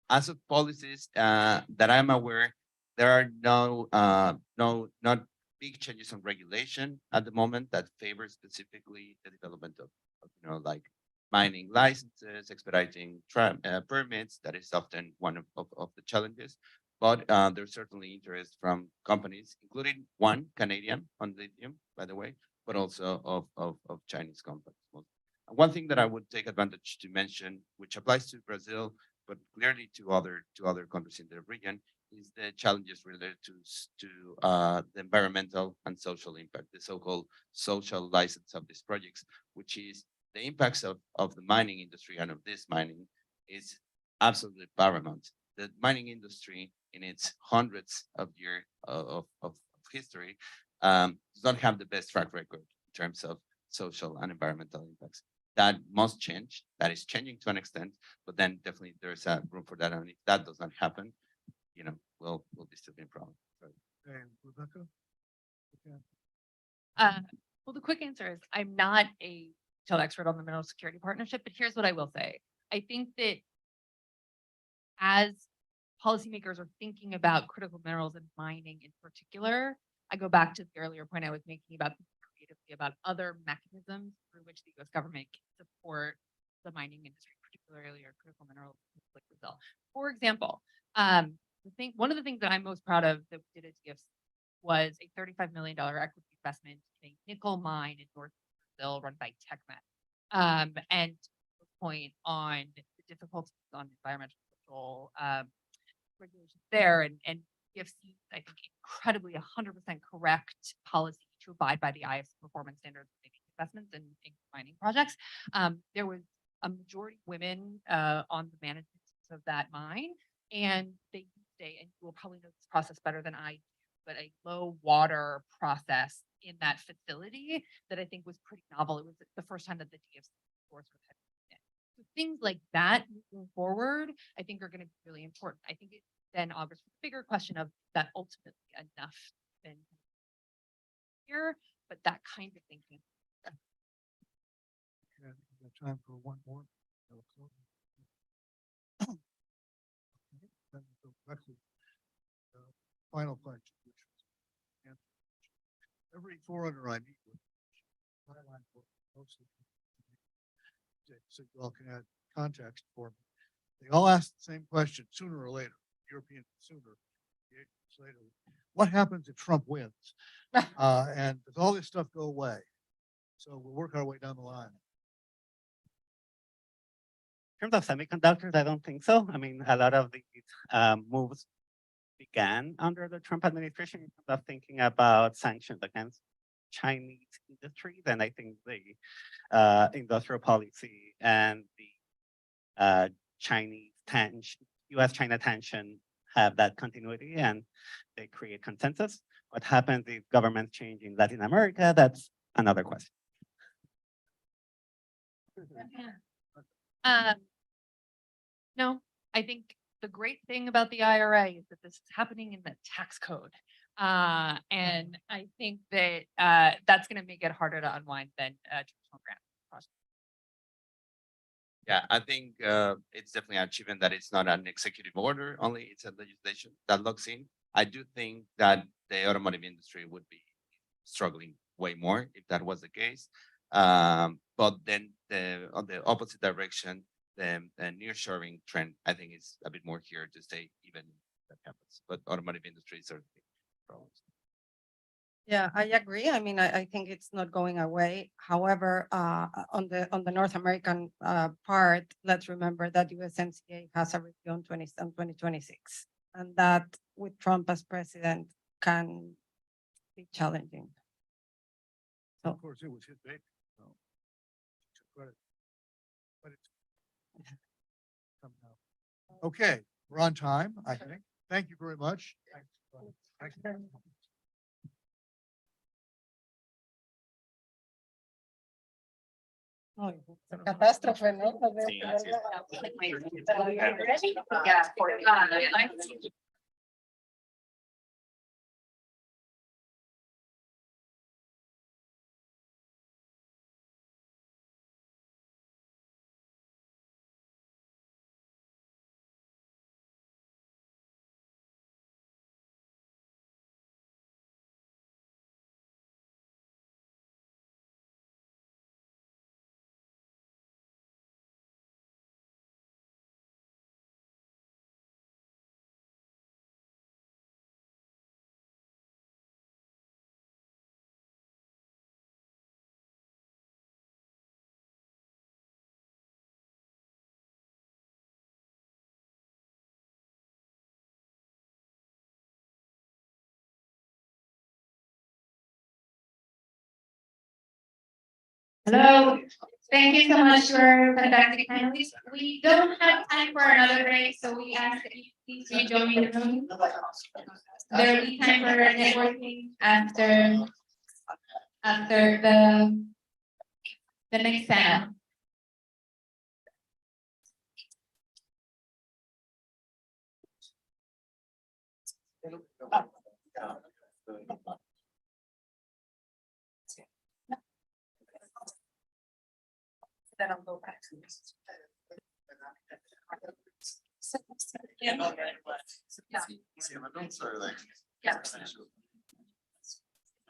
As of policies that I'm aware, there are not big changes on regulation at the moment that favor specifically the development of like mining licenses, expediting permits. That is often one of the challenges. But there's certainly interest from companies, including one Canadian on lithium, by the way, but also of Chinese companies. One thing that I would take advantage to mention, which applies to Brazil, but clearly to other countries in the region, is the challenges related to the environmental and social impact, the so-called social license of these projects, which is the impacts of the mining industry and of this mining is absolutely paramount. The mining industry, in its hundreds of years of history, does not have the best track record in terms of social and environmental impacts. That must change. That is changing to an extent, but then definitely there's a room for that. And if that does not happen, we'll be still in problem. And Rebecca? Well, the quick answer is I'm not a detailed expert on the Mineral Security Partnership, but here's what I will say. I think that as policymakers are thinking about critical minerals and mining in particular, I go back to the earlier point I was making about creatively about other mechanisms through which the US government can support the mining industry, particularly our critical minerals like Brazil. For example, one of the things that I'm most proud of that we did at DFC was a $35 million equity investment in a nickel mine in North Brazil run by TechMet. And the point on the difficulties on environmental control regulations there, and DFC, I think, incredibly 100% correct policy to abide by the IFC performance standards when making investments in mining projects. There was a majority women on the management of that mine, and they used and you will probably know this process better than I do, but a low water process in that facility that I think was pretty novel. It was the first time that the DFC source was in. So things like that moving forward, I think are going to be really important. I think it then offers a bigger question of that ultimately enough than here, but that kind of thinking. Yeah, we got time for one more. Then we'll go back to the final question, which was every foreigner I meet with, so you all can add context for me. They all ask the same question sooner or later. Europeans sooner, later. What happens if Trump wins? And does all this stuff go away? So we'll work our way down the line. In terms of semiconductors, I don't think so. I mean, a lot of the moves began under the Trump administration in terms of thinking about sanctions against Chinese industries. And I think the industrial policy and the US-China tension have that continuity and they create consensus. What happens if governments change in Latin America? That's another question. No, I think the great thing about the IRA is that this is happening in the tax code. And I think that that's going to make it harder to unwind than traditional grant process. Yeah, I think it's definitely an achievement that it's not an executive order, only it's a legislation that locks in. I do think that the automotive industry would be struggling way more if that was the case. But then on the opposite direction, the nearshoring trend, I think is a bit more here to stay even if that happens. But automotive industry certainly problems. Yeah, I agree. I mean, I think it's not going away. However, on the North American part, let's remember that USMCA has a review on 2026, and that with Trump as president can be challenging. So, of course, it was his baby. So, credit. But it's somehow. Okay, we're on time, I think. Thank you very much. Thank you. Catástrofe, ¿no? Hello, thank you so much for fantastic panelists. We don't have time for another break, so we ask that you please rejoin the room. There will be time for networking after the next panel. Then I'll go back to this.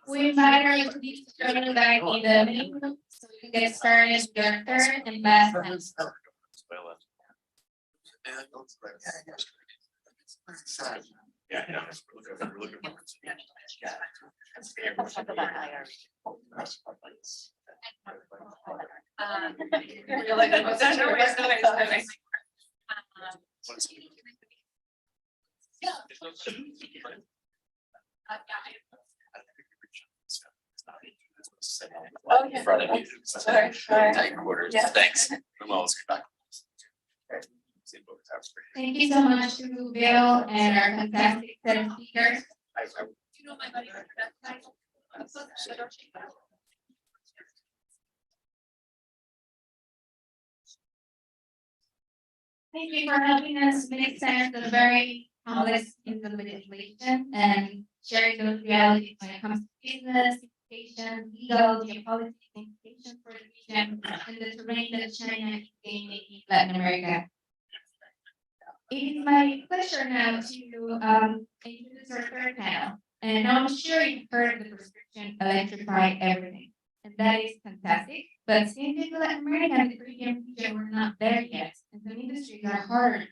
We invite our please to join back in the meeting room so we can get started with your third and last panel. In front of you. Tight quarters. Thanks. Thank you so much to Bill and our fantastic set of speakers. Thank you for helping us make sense of very complex legislation and sharing those realities when it comes to business, education, legal, geopolitics, implications for the region, and the terrain that China is gaining in Latin America. It is my pleasure now to introduce our third panel. And I'm sure you've heard of the prescription electrify everything. And that is fantastic. But since in Latin America and the Caribbean region, we're not there yet. And some industries are harder to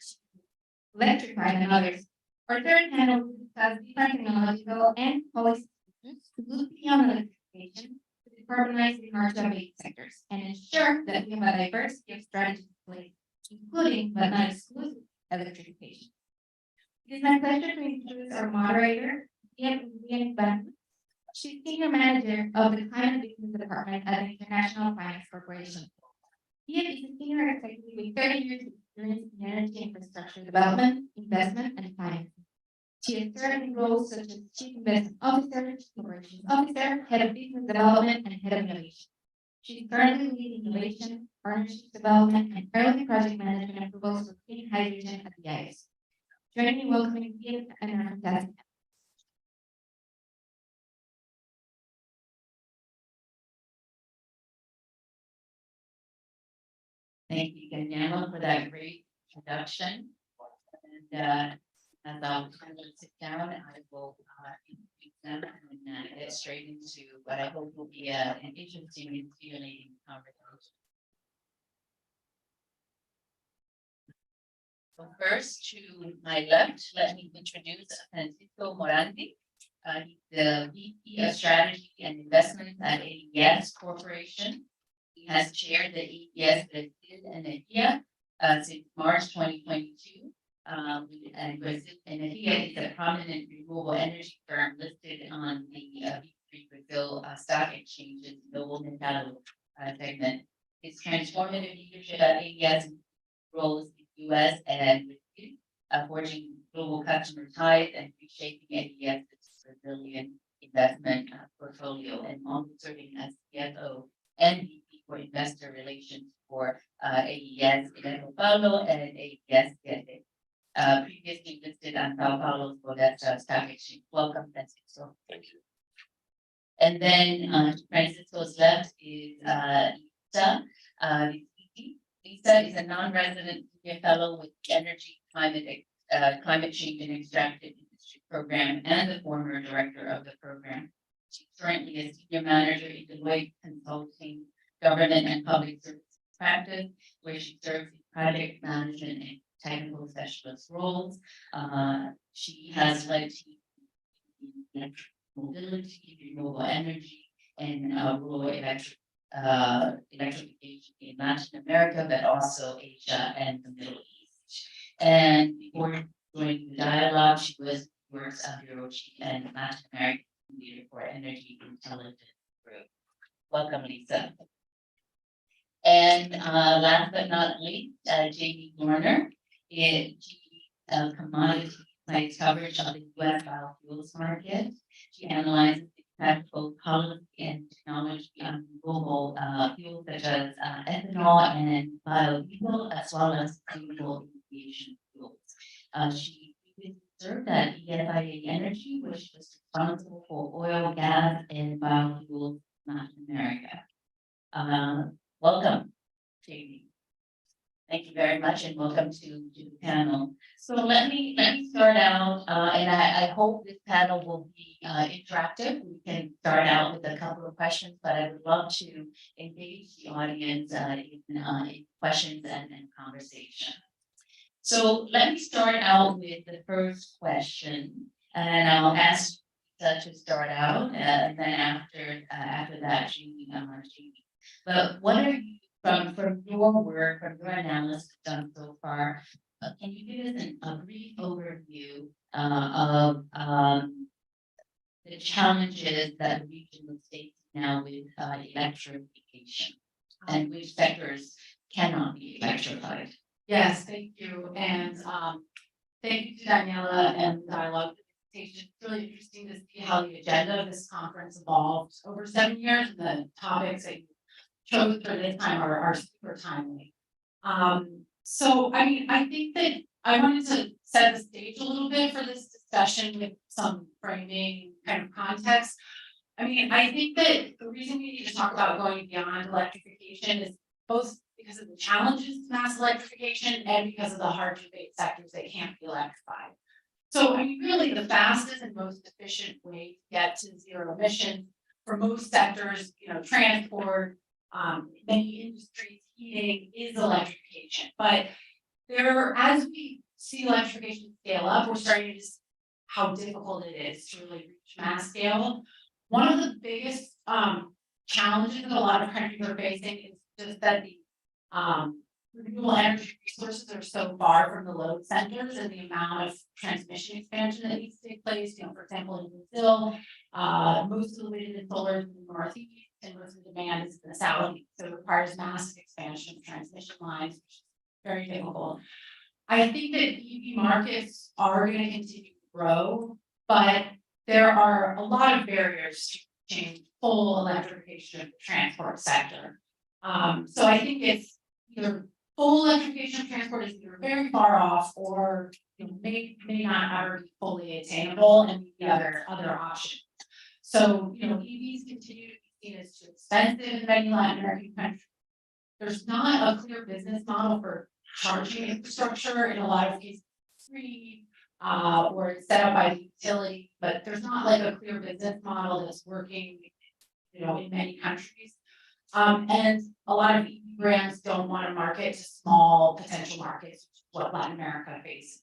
electrify than others. Our third panel will discuss different technological and policy solutions to look beyond electrification to decarbonize the hard-to-abate sectors and ensure that we have a diversity of strategies in place, including but not exclusive electrification. It is my pleasure to introduce our moderator, Ian Van. She's Senior Manager of the Climate Business Department at the International Finance Corporation. Ian is a senior executive with 30 years of experience in energy infrastructure development, investment, and financing. She has served in roles such as Chief Investment Officer, Chief Operations Officer, Head of Business Development, and Head of Innovation. She is currently leading innovation, partnership development, and early project management approvals for clean hydrogen at the IS. Join me in welcoming Ian and our fantastic. Thank you, Daniela, for that great introduction. And as I'll sit down, I will introduce them and get straight into what I hope will be an interesting and stimulating conversation. So first, to my left, let me introduce Francisco Morandi. He's the VP of Strategy and Investments at AES Corporation. He has chaired the AES Energia since March 2022. And Energia is a prominent renewable energy firm listed on the B3 Brazil Stock Exchange's Novo Mercado segment. His transformative leadership at AES roles in the US and with forging global customer ties and reshaping AES's Brazilian investment portfolio, and also serving as CFO and VP for investor relations for AES in Sao Paulo and AES Gete. Previously listed on Sao Paulo's Bovespa Stock Exchange. Welcome, Francisco. Thank you. And then Francisco's left is Lisa. Lisa is a non-resident senior fellow with the Energy, Climate Change and Extractive Industry Program and the former director of the program. She's currently a senior manager in Deloitte Consulting, Government and Public Services Practice, where she serves in project management and technical specialist roles. She has led teams in electric mobility, renewable energy, and rural electrification in Latin America, but also Asia and the Middle East. And before joining the dialogue, she works on Bureau Chief and Latin American leader for Energy Intelligence Group. Welcome, Lisa. And last but not least, Jamie Warner is commodity price coverage of the U.S. biofuels market. She analyzes the impact of policy and technology on global fuels such as ethanol and biodiesel, as well as sustainable aviation fuels. She previously served at ESIA Energy, which was responsible for oil, gas, and biofuels in Latin America. Welcome, Jamie. Thank you very much, and welcome to the panel. So let me start out, and I hope this panel will be interactive. We can start out with a couple of questions, but I would love to engage the audience in questions and conversation. So let me start out with the first question, and I'll ask Lisa to start out, and then after that, Jamie. But what are you, from your work, from your analysis done so far, can you give us a brief overview of the challenges that the region is facing now with electrification, and which sectors cannot be electrified? Yes, thank you. And thank you to Daniela and Dialogue for the presentation. It's really interesting to see how the agenda of this conference evolved over 7 years, and the topics that you chose for this time are super timely. So I mean, I think that I wanted to set the stage a little bit for this discussion with some framing kind of context. I mean, I think that the reason we need to talk about going beyond electrification is both because of the challenges to mass electrification and because of the hard to abate sectors that can't be electrified. So I mean, really the fastest and most efficient way to get to zero emissions for most sectors, you know, transport, many industries, heating, is electrification. But as we see electrification scale up, we're starting to see how difficult it is to really reach mass scale. One of the biggest challenges that a lot of countries are facing is just that the renewable energy resources are so far from the load centers, and the amount of transmission expansion that needs to take place. You know, for example, in Brazil, most of the wind and solar is in the northeast, and most of the demand is in the southeast. So it requires massive expansion of transmission lines, which is very difficult. I think that EV markets are going to continue to grow, but there are a lot of barriers to change full electrification of the transport sector. So I think it's either full electrification of transport is either very far off, or may not ever be fully attainable, and the other options. So EVs continue to be seen as too expensive in many Latin American countries. There's not a clear business model for charging infrastructure. In a lot of cases, it's free, or it's set up by the utility, but there's not like a clear business model that's working, in many countries. And a lot of EV brands don't want to market to small potential markets, which is what Latin America faces.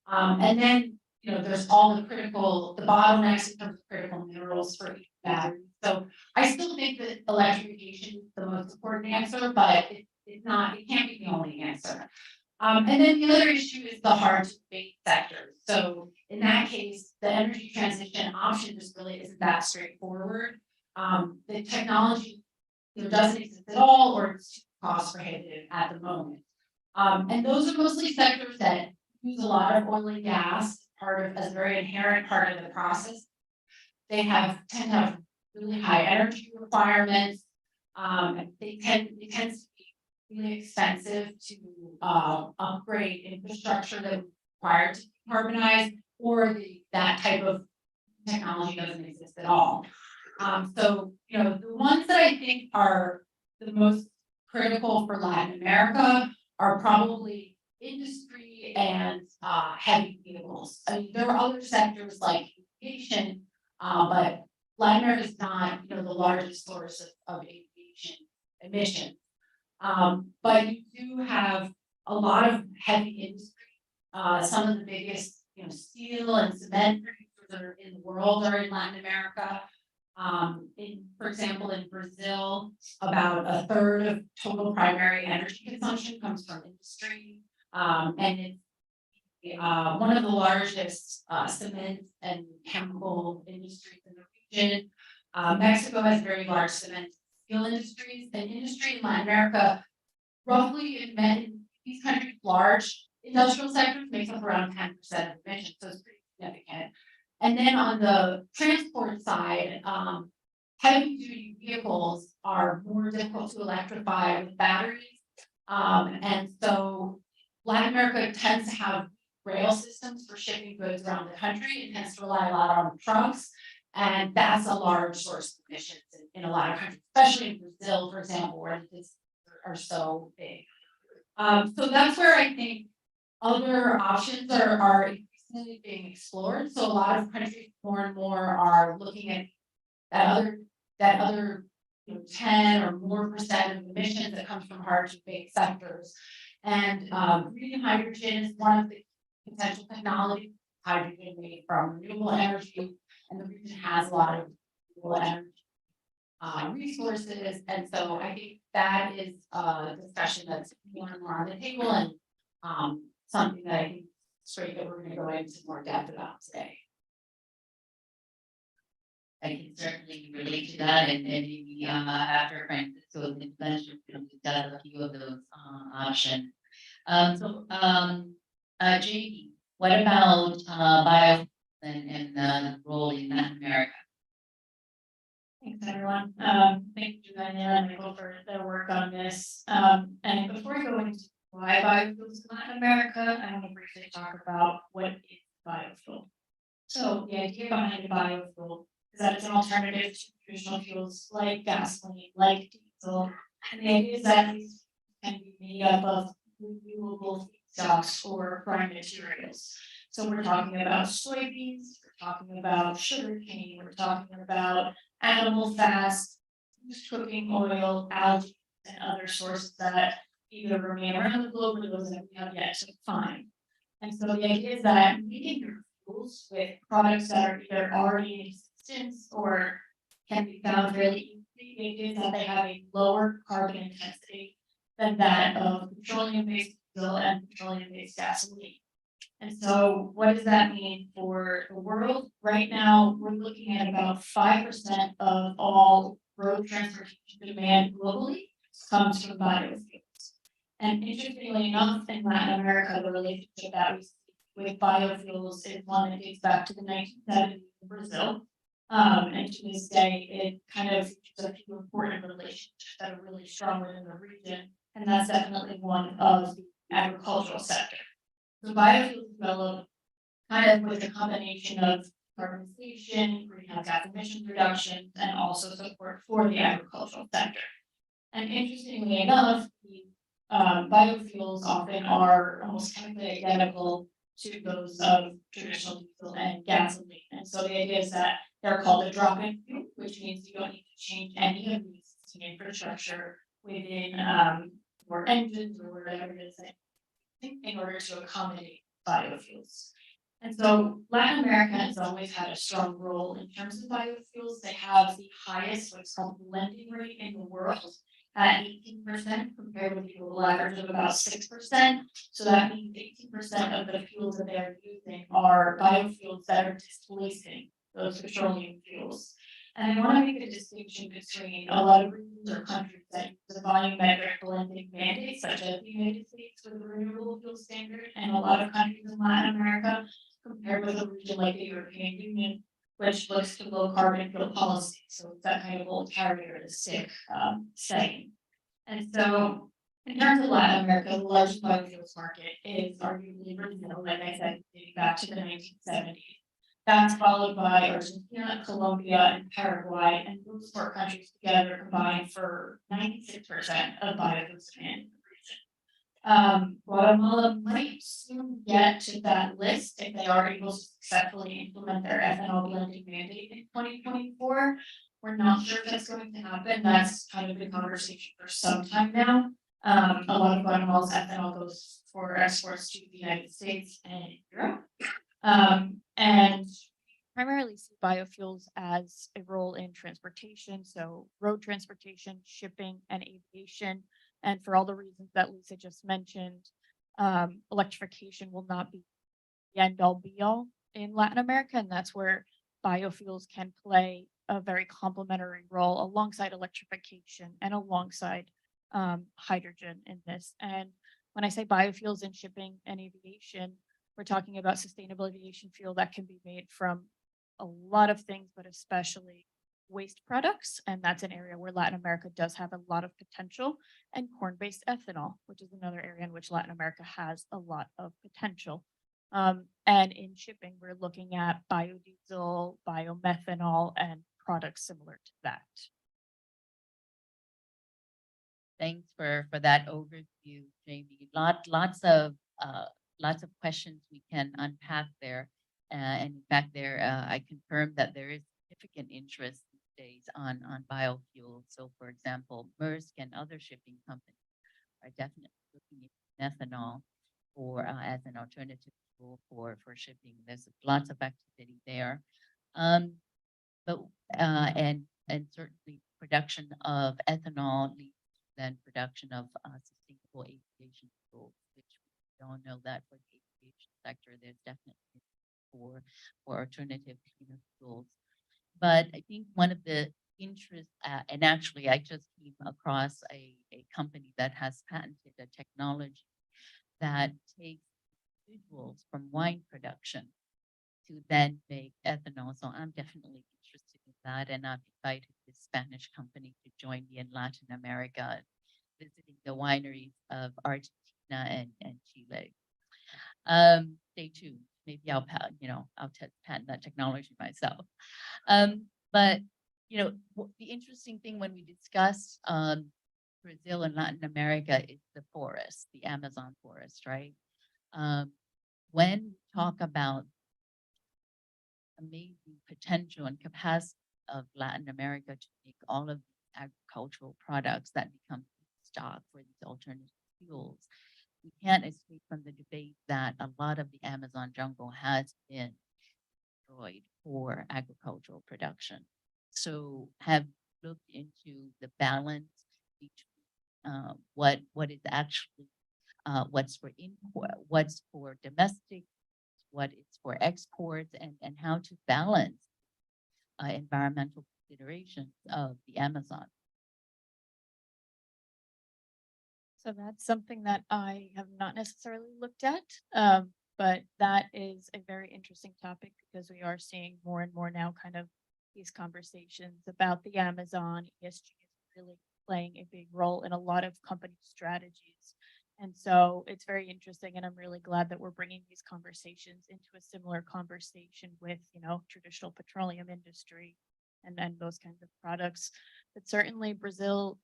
And then, there's all the bottlenecks in terms of critical minerals for EV batteries. So I still think that electrification is the most important answer, but it can't be the only answer. And then the other issue is the hard to abate sectors. So in that case, the energy transition option just really isn't that straightforward. The technology either doesn't exist at all, or it's too cost prohibitive at the moment. And those are mostly sectors that use lot of oil and gas, as a very inherent part of the process. They tend to have really high energy requirements. It tends to be really expensive to upgrade infrastructure that required to decarbonize, or that type of technology doesn't exist at all. So, the ones that I think are the most critical for Latin America are probably industry and heavy vehicles. I mean, there are other sectors like aviation, but Latin America is not, the largest source of aviation emissions. But you do have a lot of heavy industry. Some of the biggest, steel and cement producers in the world are in Latin America. For example, in Brazil, about a third of total primary energy consumption comes from industry. And it's one of the largest cement and chemical industries in the region. Mexico has very large cement and steel industries, and industry in Latin America, roughly in these countries, large industrial sectors makes up around 10% of emissions, so it's pretty significant. And then on the transport side, heavy duty vehicles are more difficult to electrify with batteries. And so Latin America tends to have rail systems for shipping goods around the country. It tends to rely a lot on trucks, and that's a large source of emissions in a lot of countries, especially in Brazil, for example, where these are so big. So that's where I think other options are increasingly being explored. So a lot of countries more and more are looking at that other 10 or more % of emissions that comes from hard to abate sectors. And green hydrogen is one of the potential technologies. Hydrogen made from renewable energy, and the region has a lot of renewable energy resources. And so I think that is a discussion that's more and more on the table, and something that I think is great that we're going to go into more depth about today. I can certainly relate to that, and maybe after Francisco's intervention, we'll discuss a few of those options. JD, what about bio and the role in Latin America? Thanks, everyone. Thank you, Daniela and Michael, for their work on this. And before we go into why biofuels in Latin America, I want to briefly talk about what is biofuel. So the idea behind a biofuel is that it's an alternative to traditional fuels like gasoline, like diesel. And the idea is that these can be made up of renewable feedstocks or prime materials. So we're talking about soybeans, we're talking about sugarcane, we're talking about animal fats, used cooking oil, algae, and other sources that either remain around the globe or those that we have yet to find. And so the idea is that making your fuels with products that are either already in existence or can be found really easily, the idea is that they have a lower carbon intensity than that of petroleum-based diesel and petroleum-based gasoline. And so what does that mean for the world? Right now, we're looking at about 5% of all road transportation demand globally comes from biofuels. And interestingly enough, in Latin America, the relationship that we see with biofuels is one that dates back to the 1970s in Brazil. And to this day, it kind of features a few important relationships that are really strong within the region. And that's definitely one of the agricultural sector. So biofuels develop kind of with a combination of carbonization, greenhouse gas emissions reduction, and also support for the agricultural sector. And interestingly enough, the biofuels often are almost chemically identical to those of traditional diesel and gasoline. And so the idea is that they're called a drop-in fuel, which means you don't need to change any of the existing infrastructure within your engines or whatever it is in order to accommodate biofuels. And so Latin America has always had a strong role in terms of biofuels. They have the highest what's called blending rate in the world at 18% compared with the global average of about 6%. So that means 18% of the fuels that they're using are biofuels that are displacing those petroleum fuels. And I want to make a distinction between a lot of regions or countries that use a volumetric blending mandate, such as the United States with the renewable fuel standard, and a lot of countries in Latin America, compared with a region like the European Union, which looks to low carbon fuel policy. So it's that kind of old carrier to stick saying. And so in terms of Latin America, the largest biofuels market is arguably Brazil, like I said, dating back to the 1970s. That's followed by Argentina, Colombia, and Paraguay, and those four countries together combine for 96% of biofuels demand in the region. Guatemala might soon get to that list if they are able to successfully implement their ethanol blending mandate in 2024. We're not sure if that's going to happen. That's kind of been conversation for some time now. A lot of Guatemala's ethanol goes for exports to the United States and Europe. And Primarily see biofuels as a role in transportation, so road transportation, shipping, and aviation. And for all the reasons that Lisa just mentioned, electrification will not be the end all be all in Latin America, and that's where biofuels can play a very complementary role alongside electrification and alongside hydrogen in this. And when I say biofuels in shipping and aviation, we're talking about sustainable aviation fuel that can be made from a lot of things, but especially waste products. And that's an area where Latin America does have a lot of potential, and corn-based ethanol, which is another area in which Latin America has a lot of potential. And in shipping, we're looking at biodiesel, biomethanol, and products similar to that. Thanks for that overview, Jamie. Lots of questions we can unpack there. And in fact, I confirm that there is significant interest these days on biofuels. So for example, Maersk and other shipping companies are definitely looking at methanol as an alternative fuel for shipping. There's lots of activity there. But certainly production of ethanol leads to then production of sustainable aviation fuel, which we all know that for the aviation sector, there's definitely for alternative cleaner fuels. But I think one of the interests, and actually I just came across a company that has patented a technology that takes residuals from wine production to then make ethanol. So I'm definitely interested in that, and I've invited this Spanish company to join me in Latin America, visiting the wineries of Argentina and Chile. Stay tuned. Maybe I'll patent that technology myself. But the interesting thing when we discuss Brazil and Latin America is the forest, the Amazon forest, right? When we talk about amazing potential and capacity of Latin America to make all of these agricultural products that become stock for these alternative fuels, we can't escape from the debate that a lot of the Amazon jungle has been destroyed for agricultural production. So have you looked into the balance between what is actually what's for import, what's for domestic, what is for exports, and how to balance environmental considerations of the Amazon? So that's something that I have not necessarily looked at, but that is a very interesting topic because we are seeing more and more now kind of these conversations about the Amazon. ESG is really playing a big role in a lot of company strategies. And so it's very interesting, and I'm really glad that we're bringing these conversations into a similar conversation with, traditional petroleum industry and those kinds of products. But certainly Brazil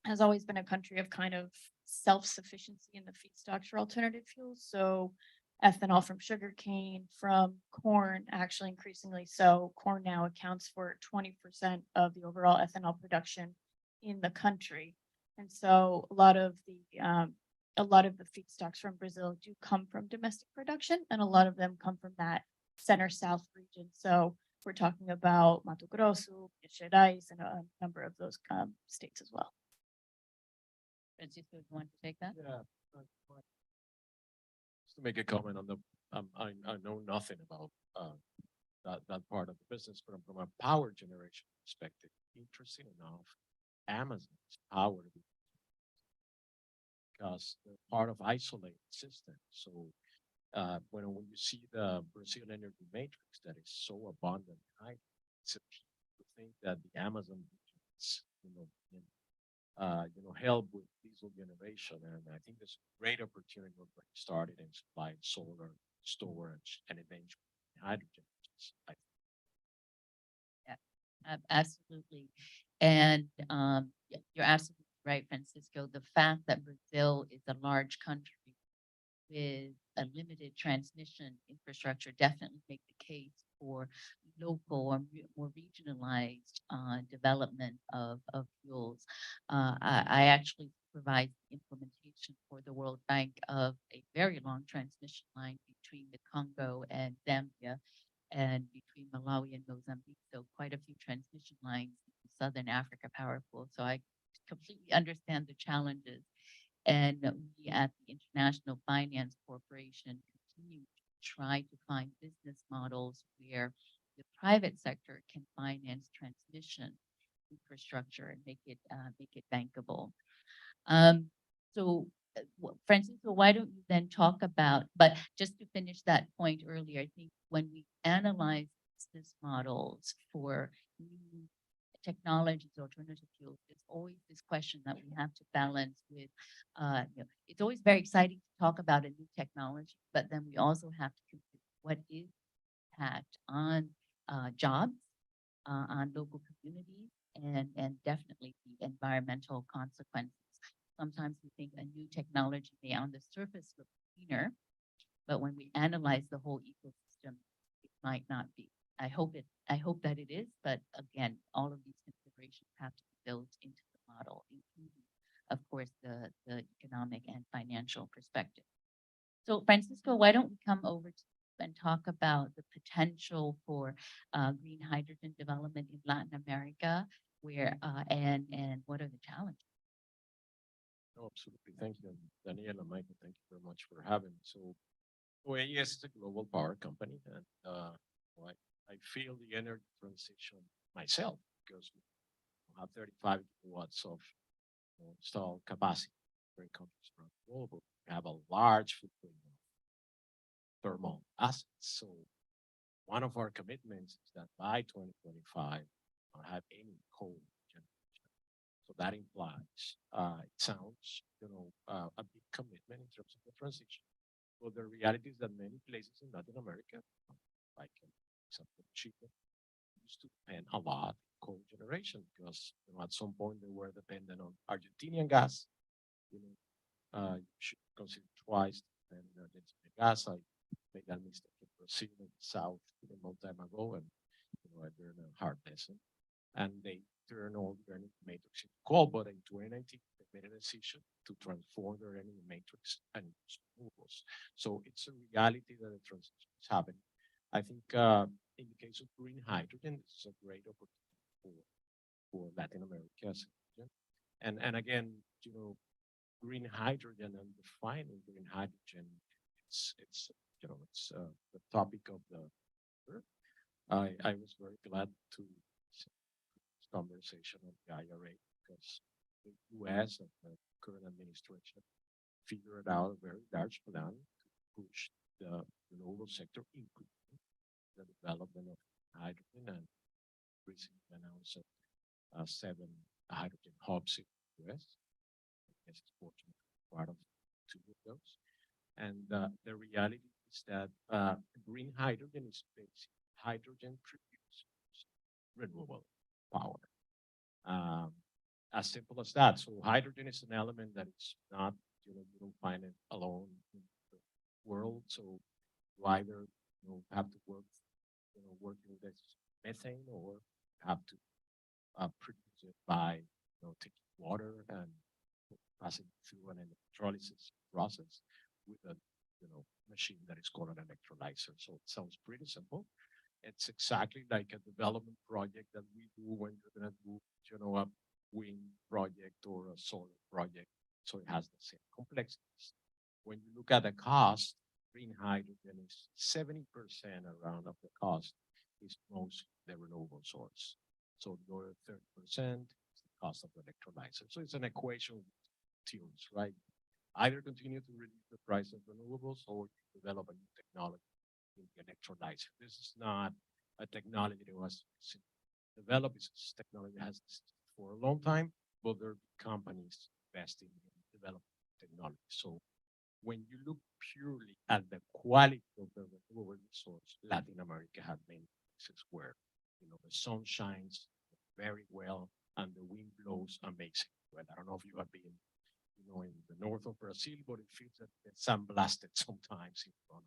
has always been a country of kind of self-sufficiency in the feedstocks for alternative fuels. So ethanol from sugarcane, from corn, actually increasingly so. Corn now accounts for 20% of the overall ethanol production in the country. And so a lot of the feedstocks from Brazil do come from domestic production, and a lot of them come from that center-south region. So we're talking about Mato Grosso, Minas Gerais, and a number of those states as well. Francisco, you want to take that? Yeah. Just to make a comment on I know nothing about that part of the business, but from a power generation perspective, interesting enough, Amazon's power because they're part of isolated system. So when you see the Brazil energy matrix that is so abundant, it's appealing to think that the Amazon region is, help with diesel generation, and I think there's a great opportunity already started in supplying solar storage and eventually hydrogen. Absolutely. And you're absolutely right, Francisco. The fact that Brazil is a large country with a limited transmission infrastructure definitely make the case for local or more regionalized development of fuels. I actually provide implementation for the World Bank of a very long transmission line between the Congo and Zambia and between Malawi and Mozambique. So quite a few transmission lines in the Southern Africa Power Pool. So I completely understand the challenges. And we at the International Finance Corporation continue to try to find business models where the private sector can finance transmission infrastructure and make it bankable. Francisco, why don't you then talk about, but just to finish that point earlier, I think when we analyze business models for new technologies, alternative fuels, there's always this question that we have to balance with, it's always very exciting to talk about a new technology, but then we also have to consider what is the impact on jobs, on local communities, and definitely the environmental consequences. Sometimes we think a new technology may on the surface look cleaner, but when we analyze the whole ecosystem, it might not be. I hope that it is, but again, all of these considerations have to be built into the model, including, of course, the economic and financial perspective. So Francisco, why don't we come over to you and talk about the potential for green hydrogen development in Latin America, where and what are the challenges? No, absolutely. Thank you, Daniela, Michael. Thank you very much for having me. So, AES is a global power company, and I feel the energy transition myself because we have 35 gigawatts of installed capacity in countries around the globe. We have a large footprint of thermal assets. So, one of our commitments is that by 2025, not have any coal generation. So that implies, it sounds, a big commitment in terms of the transition. Well, the reality is that many places in Latin America, like Chile, used to depend a lot on coal generation because at some point they were dependent on Argentinian gas. You should consider twice and Argentinian gas. I made that mistake in Brazil in the south a long time ago, and I learned a hard lesson. And they turn all their energy matrix into coal, but in 2019 they made a decision to transform their energy matrix and use renewables. So it's a reality that the transition is happening. I think in the case of green hydrogen, this is a great opportunity for Latin America as a region. And again, green hydrogen and defining green hydrogen, it's the topic of the year. I was very glad to see this conversation on the IRA because the US and the current administration figured out a very large plan to push the renewable sector, including the development of hydrogen, and recently announced 7 hydrogen hubs in the US. I guess it's fortunate part of 2 of those. And the reality is that green hydrogen is basically hydrogen produces renewable power. As simple as that. So hydrogen is an element that is not, you don't find it alone in the world. So you either have to work with this methane, or have to produce it by taking water and passing it through an electrolysis process with a machine that is called an electrolyzer. So it sounds pretty simple. It's exactly like a development project that we do when you're going to do a wind project or a solar project. So it has the same complexities. When you look at the cost, green hydrogen is 70% around of the cost is most the renewable source. So the other 30% is the cost of the electrolyzer. So it's an equation with tunes, right? Either continue to reduce the price of renewables or develop a new technology in the electrolyzer. This is not a technology that was developed. It's a technology that has existed for a long time, but there are companies investing in developing technology. So when you look purely at the quality of the renewable resource, Latin America had many places where, the sun shines very well and the wind blows amazing. Well, I don't know if you have been, in the north of Brazil, but it feels that the sun blasted sometimes in front,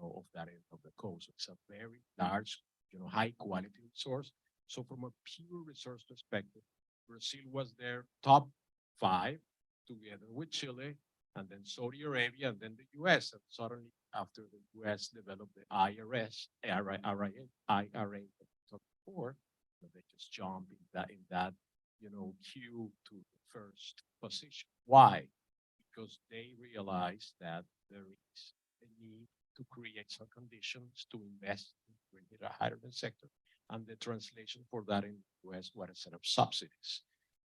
of that end of the coast. So it's a very large, high quality resource. So from a pure resource perspective, Brazil was their top 5 together with Chile, and then Saudi Arabia, and then the US. And suddenly, after the US developed the IRA that we talked before, they just jump in that queue to the first position. Why? Because they realized that there is a need to create some conditions to invest in the hydrogen sector. And the translation for that in the US was a set of subsidies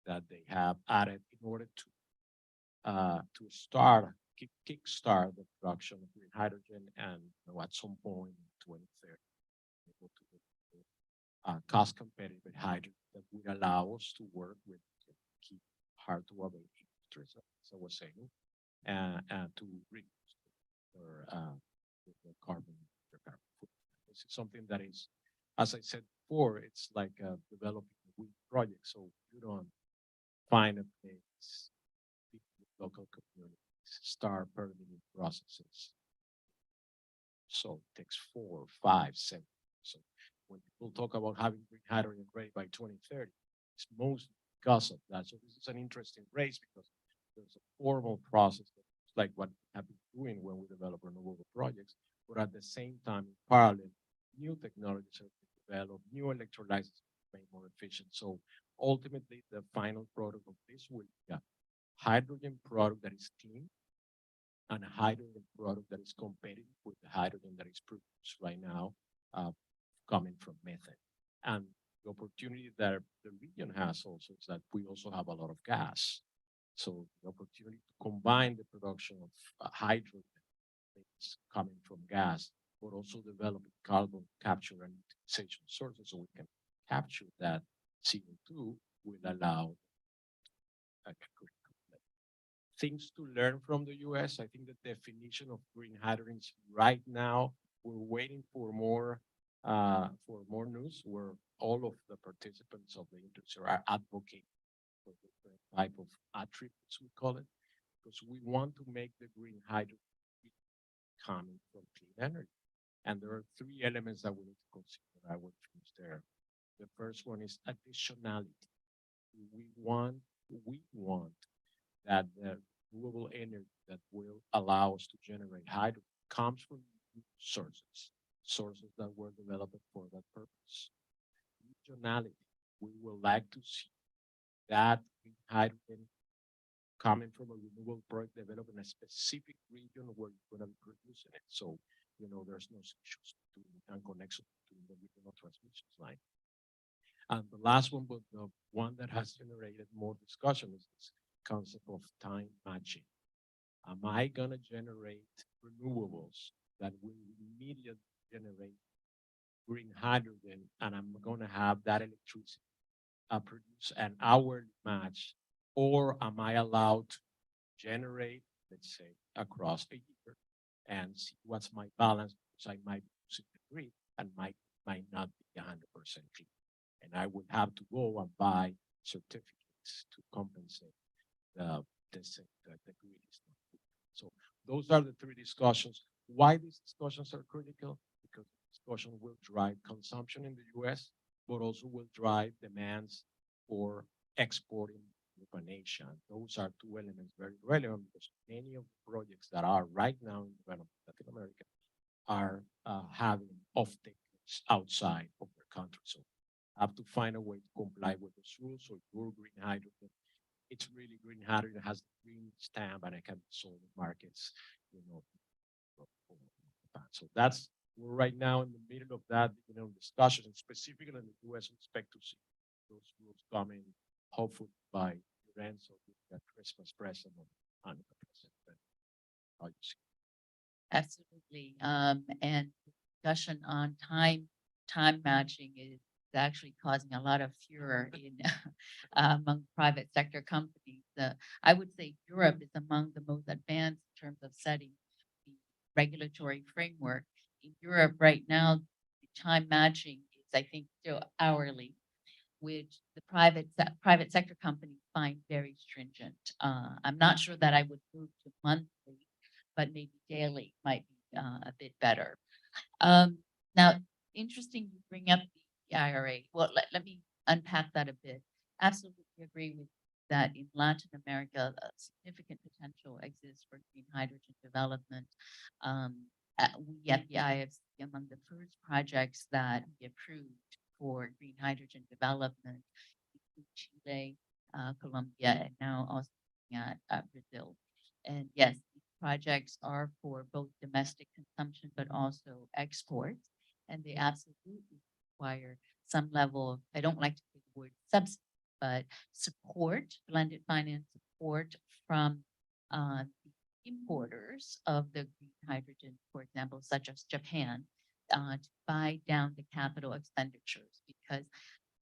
that they have added in order to kickstart the production of green hydrogen, and at some point in 2030, able to cost competitive hydrogen that would allow us to work with key hard to abate industries, as I was saying, and to reduce the carbon footprint. This is something that is, as I said before, it's like developing a wind project. So you don't find a place, local communities, start permitting processes. So it takes 4, 5, 7. So when people talk about having green hydrogen ready by 2030, it's mostly because of that. So this is an interesting race because there's a formal process that's like what we have been doing when we develop renewable projects, but at the same time, in parallel, new technologies are developed, new electrolyzers are made more efficient. So ultimately, the final product of this will be a hydrogen product that is clean and a hydrogen product that is competitive with the hydrogen that is produced right now coming from methane. And the opportunity that the region has also is that we also have a lot of gas. So the opportunity to combine the production of hydrogen that's coming from gas, but also developing carbon capture and utilization sources so we can capture that CO2 will allow things to learn from the US. I think the definition of green hydrogen is right now, we're waiting for more news where all of the participants of the industry are advocating for different type of attributes, we call it, because we want to make the green hydrogen coming from clean energy. And there are 3 elements that we need to consider. I will finish there. The first one is additionality. We want that the renewable energy that will allow us to generate hydrogen comes from sources that were developed for that purpose. Regionality, we would like to see that green hydrogen coming from a renewable project developed in a specific region where you're going to be producing it. So, there's no issues and connection between the regional transmission line. And the last one, but the one that has generated more discussion, is this concept of time matching. Am I going to generate renewables that will immediately generate green hydrogen, and I'm going to have that electricity produce an hourly match, or am I allowed to generate, let's say, across a year and see what's my balance, because I might be using the grid and might not be 100% clean. And I would have to go and buy certificates to compensate the grid is not good. So those are the 3 discussions. Why these discussions are critical? Because discussion will drive consumption in the US, but also will drive demands for exporting to Asia. Those are 2 elements very relevant because many of the projects that are right now in development in Latin America are having off-takers outside of their country. So have to find a way to comply with those rules. So your green hydrogen, it's really green hydrogen, has the green stamp, and it can be sold in markets, So that's we're right now in the middle of that, discussion, and specifically in the US, we expect to see those rules coming hopefully by year-end, so we get Christmas present on the president. How you see it? Absolutely. And discussion on time matching is actually causing a lot of furor in among private sector companies. I would say Europe is among the most advanced in terms of setting the regulatory framework. In Europe right now, the time matching is, I think, still hourly, which the private sector companies find very stringent. I'm not sure that I would move to monthly, but maybe daily might be a bit better. Now, interesting you bring up the IRA. Well, let me unpack that a bit. Absolutely agree with that in Latin America, significant potential exists for green hydrogen development. We at the IFC, among the first projects that we approved for green hydrogen development in Chile, Colombia, and now also at Brazil. And yes, these projects are for both domestic consumption, but also exports. And they absolutely require some level of, I don't like to say the word subsidy, but support, blended finance support from the importers of the green hydrogen, for example, such as Japan, to buy down the capital expenditures, because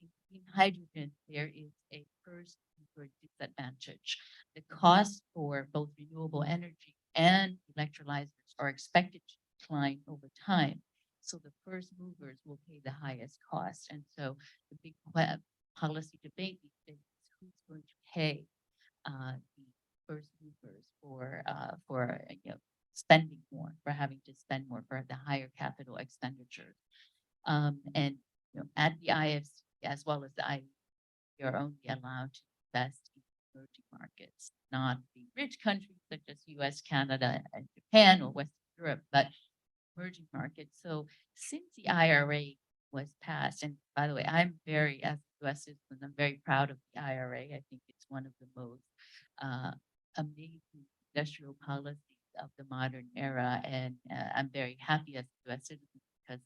in green hydrogen, there is a first mover disadvantage. The cost for both renewable energy and electrolyzers are expected to decline over time. So the first movers will pay the highest cost. And so the big policy debate these days is who's going to pay the first movers for spending more, for having to spend more, for the higher capital expenditures. And at the IFC as well as the IEA, you're only allowed to invest in emerging markets, not the rich countries such as US, Canada, and Japan or Western Europe, but emerging markets. So since the IRA was passed, and by the way, I'm very, as a US citizen, I'm very proud of the IRA. I think it's one of the most amazing industrial policies of the modern era. And I'm very happy as a US citizen because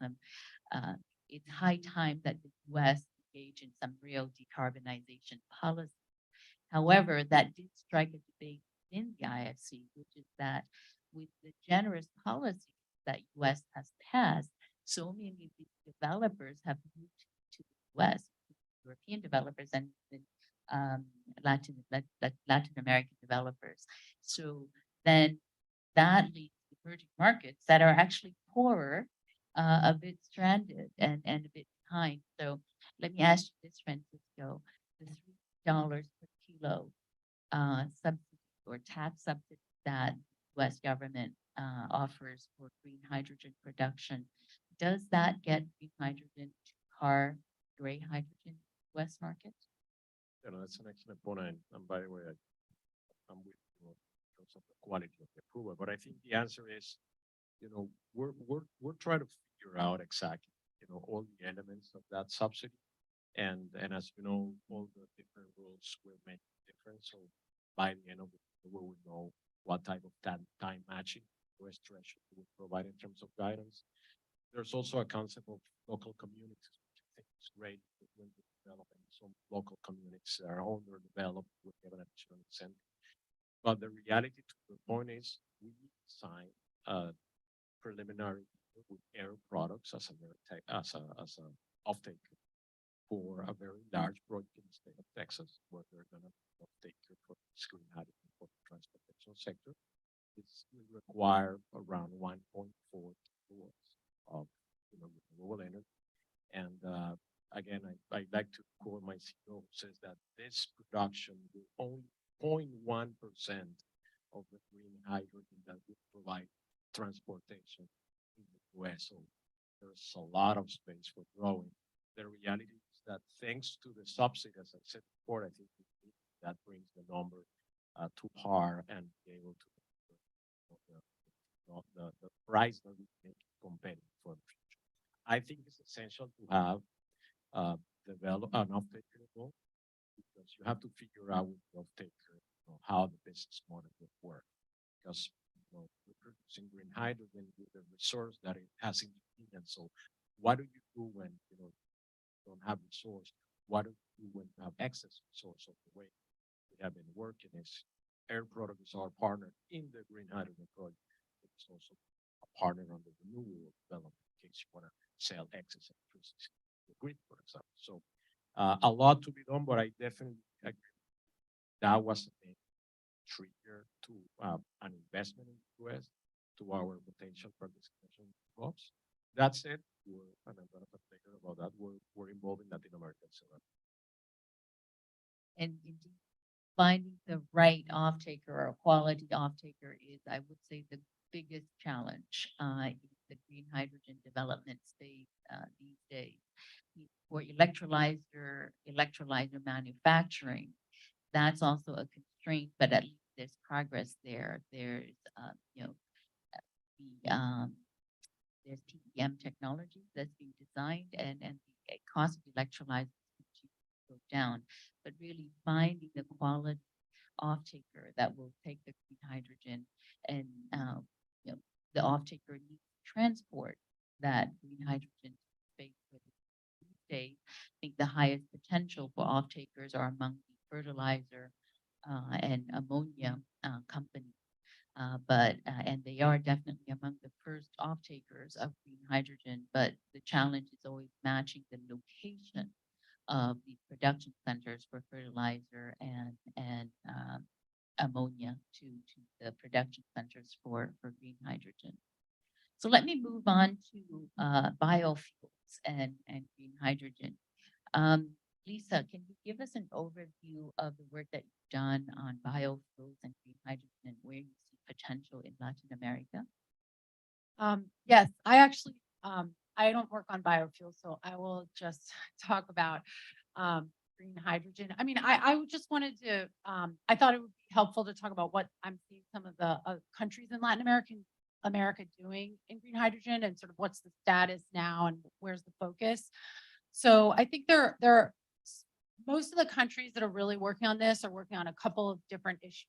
it's high time that the US engage in some real decarbonization policy. However, that did strike a debate in the IFC, which is that with the generous policies that US has passed, so many of these developers have moved to the US, European developers and Latin American developers. So then that leads to emerging markets that are actually poorer, a bit stranded and a bit behind. So let me ask you this, Francisco, the $3 per kilo subsidy or tax subsidy that the US government offers for green hydrogen production, does that get green hydrogen to car, gray hydrogen US market? That's an excellent point. And by the way, I'm with you in terms of the quality of the approval. But I think the answer is, we're trying to figure out exactly, all the elements of that subsidy. And as you know, all the different rules will make a difference. So by the end of the year, we will know what type of time matching US Treasury will provide in terms of guidance. There's also a concept of local communities, which I think is great when we're developing some local communities that are underdeveloped with an additional incentive. But the reality to the point is we signed a preliminary deal with Air Products as an off-taker for a very large project in the state of Texas, where they're going to be off-taker for green hydrogen for the transportation sector. This will require around 1.4 kilowatts of renewable energy. And again, I like to quote my CEO, who says that this production will only 0.1% of the green hydrogen that will provide transportation in the US. So there's a lot of space for growing. The reality is that thanks to the subsidy, as I said before, I think that brings the number to par and be able to the price that we make competitive for the future. I think it's essential to have develop an off-taker goal, because you have to figure out with the off-taker how the business model will work. Because we're producing green hydrogen with the resource that it has in convenient. So what do you do when, you know, you don't have resource? What do you do when you have excess resource? So the way we have been working is Air Product is our partner in the green hydrogen project. It's also a partner on the renewable development in case you want to sell excess electricity to the grid, for example. So a lot to be done, but I definitely agree. That was a trigger to an investment in the US to our potential participation in hubs. That said, and I'm gonna talk later about that, we're involved in Latin America. So And indeed, finding the right off-taker or a quality off-taker is, I would say, the biggest challenge in the green hydrogen development space these days. For electrolyzer manufacturing, that's also a constraint, but at least there's progress there. There's, you know, there's TEM technology that's being designed, and the cost of electrolyzers go down. But really finding the quality off-taker that will take the green hydrogen, and you know, the off-taker needs to transport that green hydrogen space with it. These days, I think the highest potential for off-takers are among the fertilizer and ammonia companies. And they are definitely among the first off-takers of green hydrogen, but the challenge is always matching the location of the production centers for fertilizer and ammonia to the production centers for green hydrogen. So let me move on to biofuels and green hydrogen. Lisa, can you give us an overview of the work that you've done on biofuels and green hydrogen and where you see potential in Latin America? Yes, I actually, I don't work on biofuels, so I will just talk about green hydrogen. I mean, I just wanted to, I thought it would be helpful to talk about what I'm seeing some of the countries in Latin America doing in green hydrogen and sort of what's the status now and where's the focus. So I think there are most of the countries that are really working on this are working on a couple of different issues.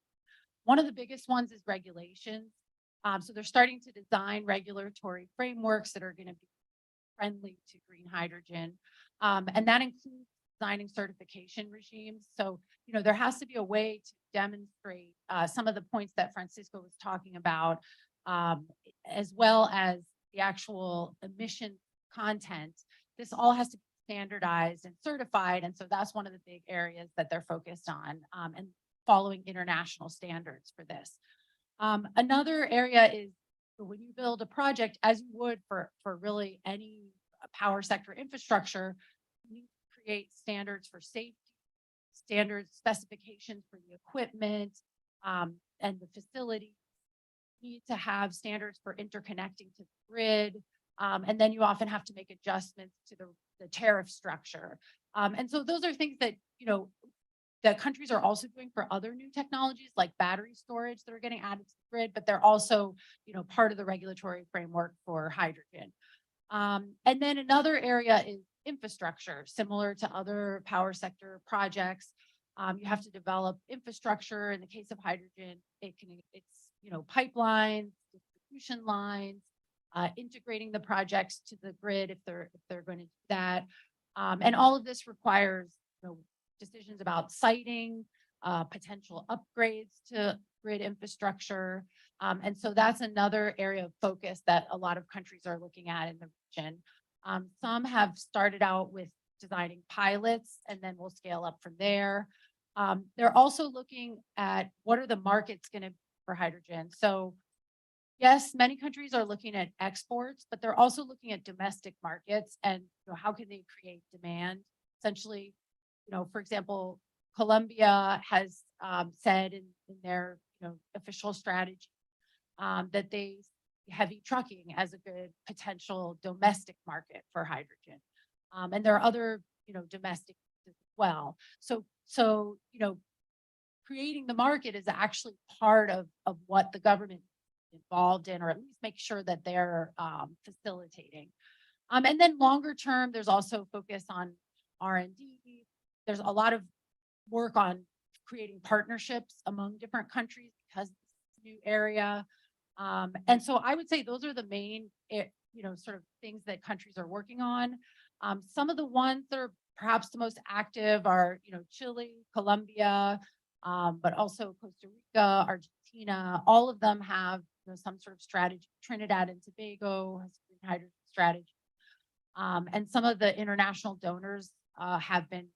One of the biggest ones is regulations. So they're starting to design regulatory frameworks that are going to be friendly to green hydrogen. And that includes designing certification regimes. So, you know, there has to be a way to demonstrate some of the points that Francisco was talking about, as well as the actual emission content. This all has to be standardized and certified. And so that's one of the big areas that they're focused on, and following international standards for this. Another area is when you build a project, as you would for really any power sector infrastructure, you need to create standards for safety, standards, specifications for the equipment, and the facility. You need to have standards for interconnecting to the grid. And then you often have to make adjustments to the tariff structure. And so those are things that, you know, that countries are also doing for other new technologies like battery storage that are getting added to the grid, but they're also, you know, part of the regulatory framework for hydrogen. And then another area is infrastructure, similar to other power sector projects. You have to develop infrastructure. In the case of hydrogen, it's, you know, pipelines, distribution lines, integrating the projects to the grid if they're going to do that. And all of this requires, you know, decisions about siting, potential upgrades to grid infrastructure. And so that's another area of focus that a lot of countries are looking at in the region. Some have started out with designing pilots and then we'll scale up from there. They're also looking at what are the markets going to be for hydrogen. So yes, many countries are looking at exports, but they're also looking at domestic markets and, you know, how can they create demand? Essentially, you know, for example, Colombia has said in their, you know, official strategy that they see heavy trucking as a good potential domestic market for hydrogen. And there are other, you know, domestic as well. So, you know, creating the market is actually part of what the government is involved in, or at least make sure that they're facilitating. And then longer term, there's also focus on R&D. There's a lot of work on creating partnerships among different countries because it's a new area. And so I would say those are the main sort of things that countries are working on. Some of the ones that are perhaps the most active are, Chile, Colombia, but also Costa Rica, Argentina. All of them have some sort of strategy. Trinidad and Tobago has a green hydrogen strategy. And some of the international donors have been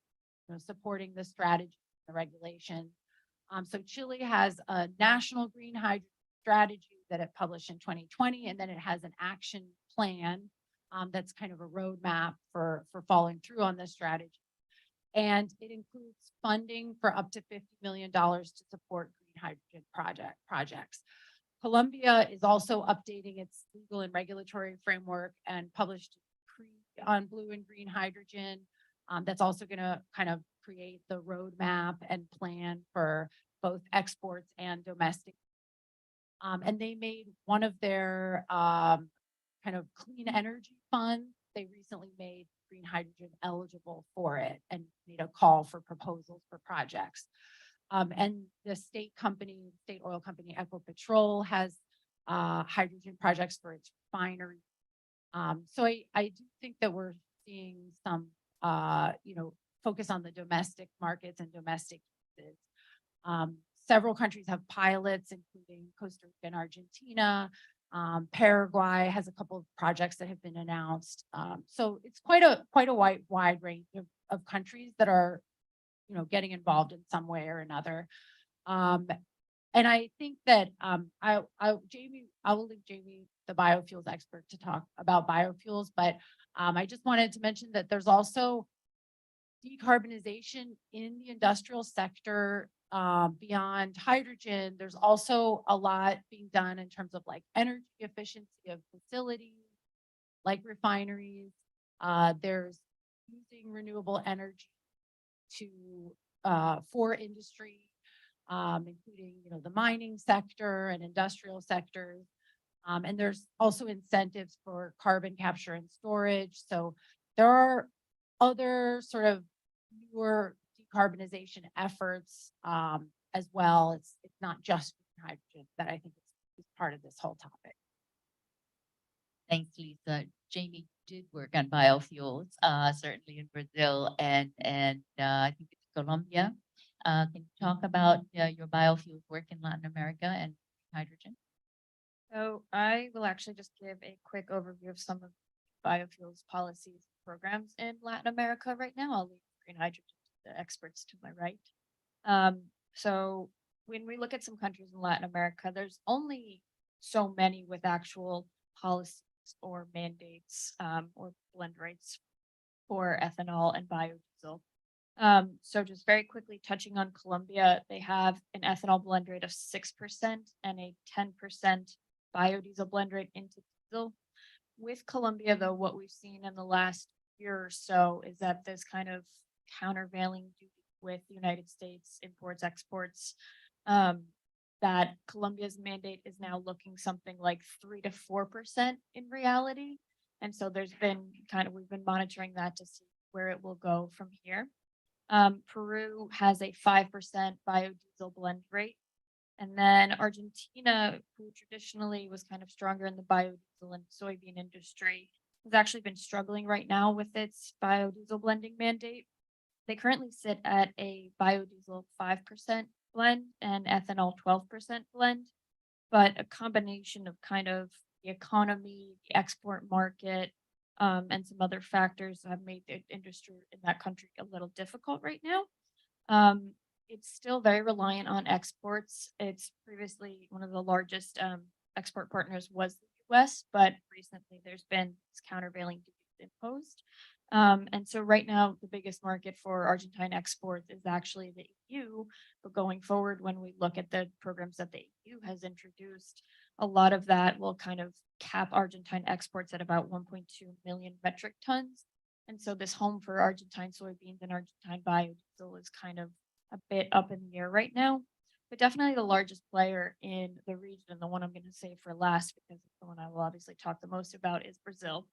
supporting the strategy, the regulation. So Chile has a national green hydrogen strategy that it published in 2020, and then it has an action plan that's kind of a roadmap for following through on this strategy. And it includes funding for up to $50 million to support green hydrogen projects. Colombia is also updating its legal and regulatory framework and published on blue and green hydrogen. That's also going to kind of create the roadmap and plan for both exports and domestic. And they made one of their kind of clean energy funds. They recently made green hydrogen eligible for it and made a call for proposals for projects. And the state oil company, Ecopetrol, has hydrogen projects for its refinery. So I do think that we're seeing some, focus on the domestic markets and domestic uses. Several countries have pilots, including Costa Rica and Argentina. Paraguay has a couple of projects that have been announced. So it's quite a wide range of countries that are, getting involved in some way or another. And I think that I will leave Jamie, the biofuels expert, to talk about biofuels, but I just wanted to mention that there's also decarbonization in the industrial sector. Beyond hydrogen, there's also a lot being done in terms of like energy efficiency of facilities, like refineries. There's using renewable energy for industry, including the mining sector and industrial sectors. And there's also incentives for carbon capture and storage. So there are other sort of newer decarbonization efforts as well. It's not just hydrogen that I think is part of this whole topic. Thanks, Lisa. Jamie did work on biofuels, certainly in Brazil and I think it's Colombia. Can you talk about your biofuels work in Latin America and hydrogen? So I will actually just give a quick overview of some of biofuels policies programs in Latin America right now. I'll leave green hydrogen to the experts to my right. So when we look at some countries in Latin America, there's only so many with actual policies or mandates or blend rates for ethanol and biodiesel. So just very quickly touching on Colombia, they have an ethanol blend rate of 6% and a 10% biodiesel blend rate into diesel. With Colombia, though, what we've seen in the last year or so is that this kind of countervailing duty with the United States imports, exports, that Colombia's mandate is now looking something like 3 to 4% in reality. And so there's been we've been monitoring that to see where it will go from here. Peru has a 5% biodiesel blend rate. And then Argentina, who traditionally was kind of stronger in the biodiesel and soybean industry, has actually been struggling right now with its biodiesel blending mandate. They currently sit at a biodiesel 5% blend and ethanol 12% blend, but a combination of kind of the economy, the export market, and some other factors have made the industry in that country a little difficult right now. It's still very reliant on exports. It's previously one of the largest export partners was the US, but recently there's been this countervailing duties imposed. And so right now, the biggest market for Argentine exports is actually the EU. But going forward, when we look at the programs that the EU has introduced, a lot of that will kind of cap Argentine exports at about 1.2 million metric tons. And so this home for Argentine soybeans and Argentine biodiesel is kind of a bit up in the air right now. But definitely the largest player in the region, and the one I'm going to save for last because it's the one I will obviously talk the most about, is Brazil.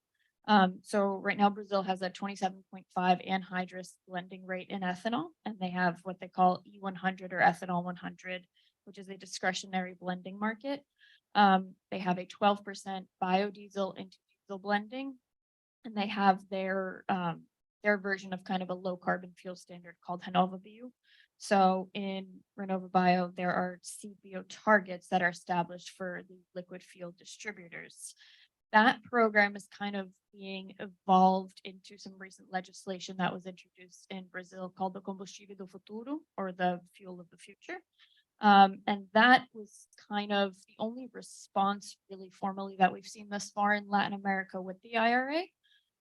So right now, Brazil has a 27.5 anhydrous blending rate in ethanol, and they have what they call E100 or ethanol 100, which is a discretionary blending market. They have a 12% biodiesel into diesel blending. And they have their version of kind of a low carbon fuel standard called RenovaBio. So in RenovaBio, there are CBO targets that are established for the liquid fuel distributors. That program is kind of being evolved into some recent legislation that was introduced in Brazil called the Combustível do Futuro, or the fuel of the future. And that was kind of the only response really formally that we've seen thus far in Latin America with the IRA.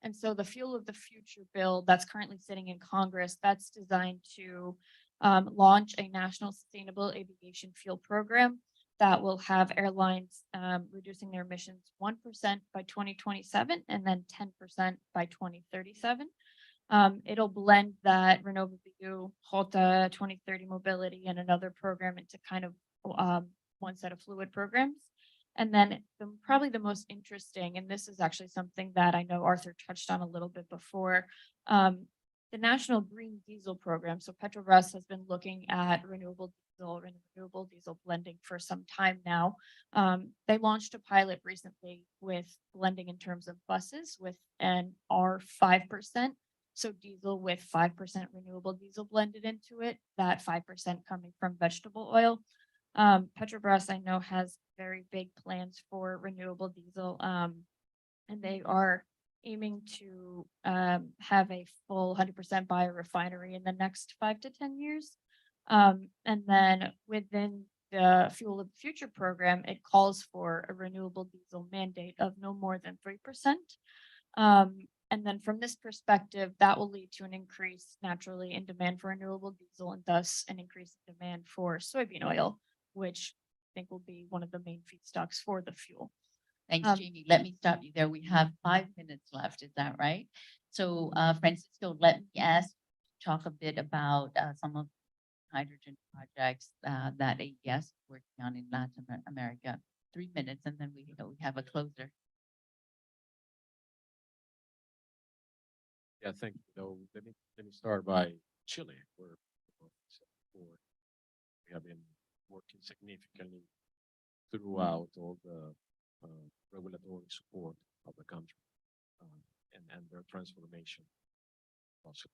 And so the fuel of the future bill that's currently sitting in Congress, that's designed to launch a national sustainable aviation fuel program that will have airlines reducing their emissions 1% by 2027 and then 10% by 2037. It'll blend that RenovaBio, Rota 2030 mobility and another program into kind of one set of fluid programs. And then probably the most interesting, and this is actually something that I know Arthur touched on a little bit before, the National Green Diesel Program. So Petrobras has been looking at renewable diesel blending for some time now. They launched a pilot recently with blending in terms of buses with an R5%. So diesel with 5% renewable diesel blended into it, that 5% coming from vegetable oil. Petrobras, I know, has very big plans for renewable diesel, and they are aiming to have a full 100% biorefinery in the next 5 to 10 years. And then within the Fuel of the Future program, it calls for a renewable diesel mandate of no more than 3%. And then from this perspective, that will lead to an increase naturally in demand for renewable diesel and thus an increase in demand for soybean oil, which I think will be one of the main feedstocks for the fuel. Thanks, Jamie. Let me stop you there. We have 5 minutes left. Is that right? So, Francisco, let me talk a bit about some of the hydrogen projects that AES is working on in Latin America. 3 minutes, and then we have a closer. Yeah, thank you. So let me start by Chile, where we have been working significantly throughout all the regulatory support of the country and their transformation also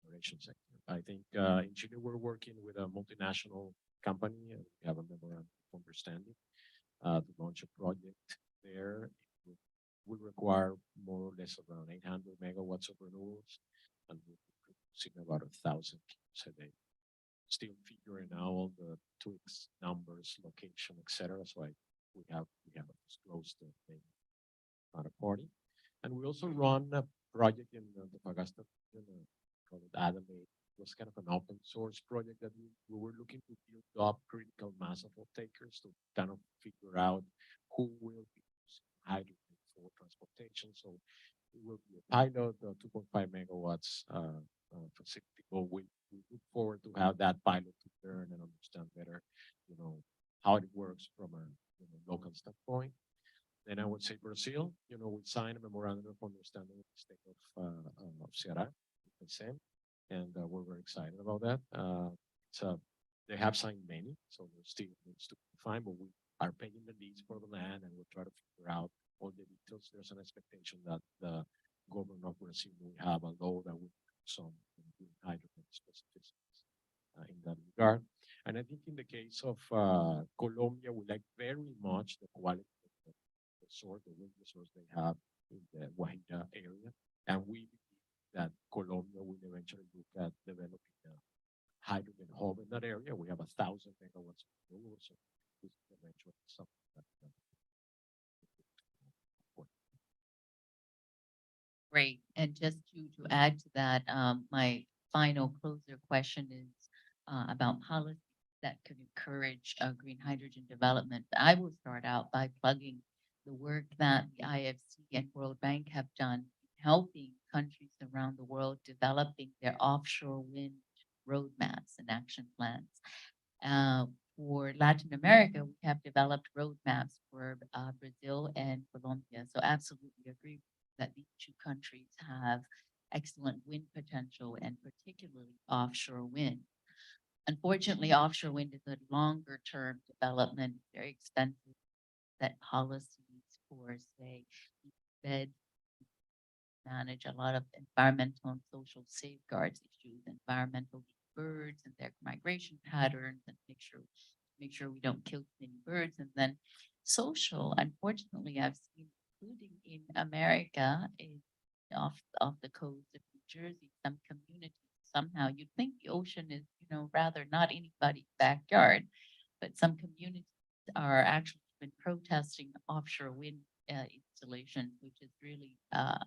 generation sector. I think in Chile we're working with a multinational company and we have a memorandum of understanding to launch a project there. We require more or less around 800 megawatts of renewables, and we're producing about 1,000 kilos a day. Still figuring out all the tweaks, numbers, location, etc. So we have disclosed the counterparty, and we also run a project in the Antofagasta called Adame. It was kind of an open source project that we were looking to build up critical mass of off-takers to kind of figure out who will be using hydrogen for transportation. So it will be a pilot, 2.5 megawatts facility. But we look forward to have that pilot to learn and understand better, how it works from a local standpoint. Then I would say Brazil, we signed a memorandum of understanding with the state of Ceará, and we're very excited about that. They have signed many, so there still needs to be defined, but we are paying the lease for the land and we'll try to figure out all the details. There's an expectation that the government of Brazil will have a law that will some hydrogen specificities in that regard. And I think in the case of Colombia, we like very much the quality of the wind resource they have in the Guajira area. And we believe that Colombia will eventually look at developing a hydrogen hub in that area. We have 1,000 megawatts of renewables, so this is eventually something that Great. And just to add to that, my final closer question is about policies that could encourage green hydrogen development. I will start out by plugging the work that the IFC and World Bank have done, helping countries around the world developing their offshore wind roadmaps and action plans. For Latin America, we have developed roadmaps for Brazil and Colombia. So absolutely agree that these two countries have excellent wind potential and particularly offshore wind. Unfortunately, offshore wind is a longer term development, very expensive, that policies for, say, bed, manage a lot of environmental and social safeguards issues, environmental birds and their migration patterns, and make sure we don't kill too many birds. And then social, unfortunately, I've seen, including in America, off the coast of New Jersey, some communities, somehow you'd think the ocean is, rather not anybody's backyard, but some communities are actually been protesting offshore wind installations, which is really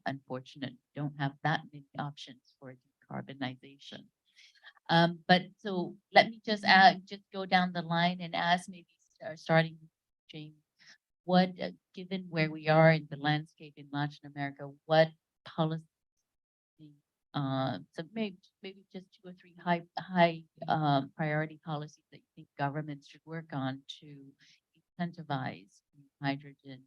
unfortunate. We don't have that many options for decarbonization. But so let me just go down the line and ask, maybe starting with James, what, given where we are in the landscape in Latin America, what policy, so maybe just 2 or 3 high priority policies that you think governments should work on to incentivize green hydrogen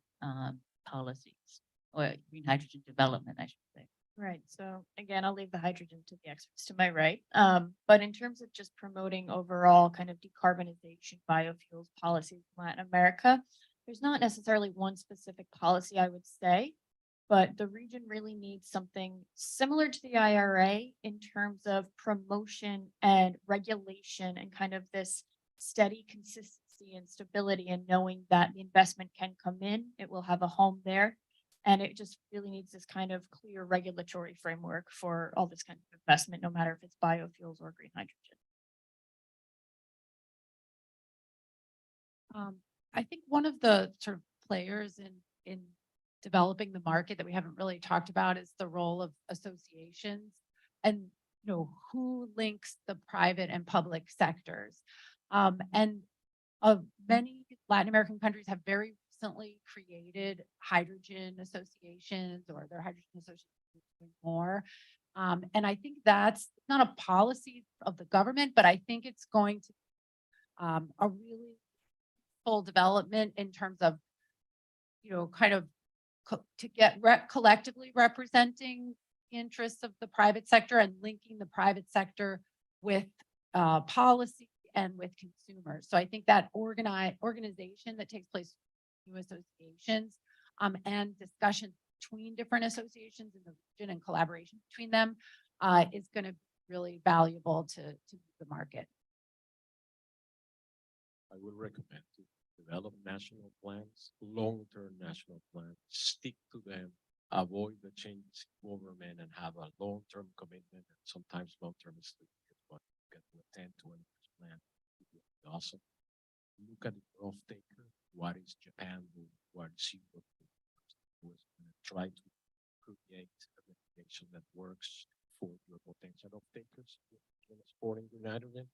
policies, or green hydrogen development, I should say. Right. So again, I'll leave the hydrogen to the experts to my right. But in terms of just promoting overall kind of decarbonization biofuels policies in Latin America, there's not necessarily one specific policy, I would say, but the region really needs something similar to the IRA in terms of promotion and regulation and kind of this steady consistency and stability, and knowing that the investment can come in, it will have a home there. And it just really needs this kind of clear regulatory framework for all this kind of investment, no matter if it's biofuels or green hydrogen. I think one of the sort of players in developing the market that we haven't really talked about is the role of associations, and who links the private and public sectors. And many Latin American countries have very recently created hydrogen associations, or their hydrogen associations doing more. And I think that's not a policy of the government, but I think it's going to a really full development in terms of, kind of to get collectively representing interests of the private sector and linking the private sector with policy and with consumers. So I think that organization that takes place, new associations, and discussions between different associations in the region and collaboration between them is going to be really valuable to the market. I would recommend to develop national plans, long-term national plans, stick to them, avoid the changes in government, and have a long-term commitment. And sometimes long-term is what you get to a 10, 20 years plan. It would be awesome. Look at the off taker. What is Japan doing? What is Europe doing? Try to create a regulation that works for your potential off takers in exporting green hydrogen.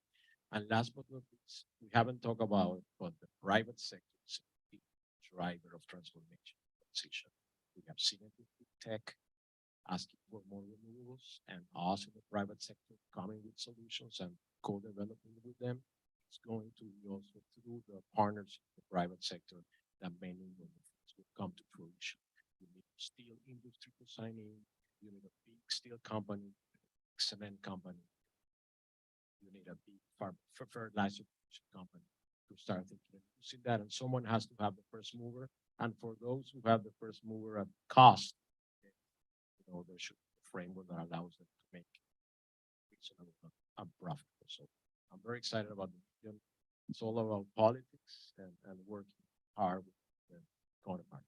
And last but not least, we haven't talked about it, but the private sector is a big driver of transformation transition. We have seen it with big tech asking for more renewables, and us in the private sector coming with solutions and co-developing with them. It's going to be also through the partners in the private sector that many benefits will come to fruition. You need a steel industry to sign in, you need a big steel company, cement company, you need a big fertilizer company to start thinking of using that, and someone has to have the first mover. And for those who have the first mover at cost, there should be a framework that allows them to make reasonable and profitable. So I'm very excited about the region. It's all about politics and working hard with the counterparts.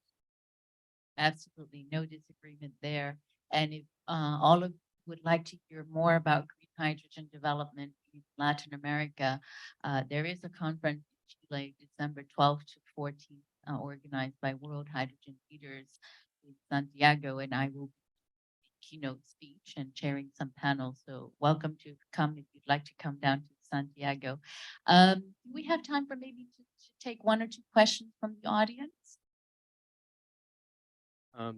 Absolutely, no disagreement there. And if all of you would like to hear more about green hydrogen development in Latin America, there is a conference in Chile, December 12th to 14th, organized by World Hydrogen Leaders in Santiago, and I will be keynote speech and chairing some panels. So welcome to come if you'd like to come down to Santiago. Do we have time for maybe to take 1 or 2 questions from the audience?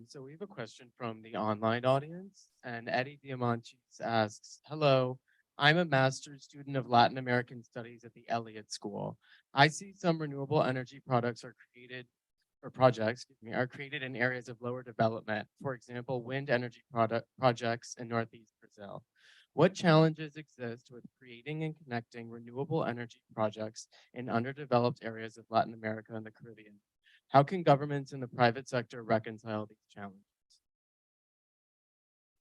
So we have a question from the online audience, and Eddie Diamantes asks, hello, I'm a master's student of Latin American Studies at the Elliott School. I see some renewable energy products are created, or projects, are created in areas of lower development. For example, wind energy projects in Northeast Brazil. What challenges exist with creating and connecting renewable energy projects in underdeveloped areas of Latin America and the Caribbean? How can governments in the private sector reconcile these challenges?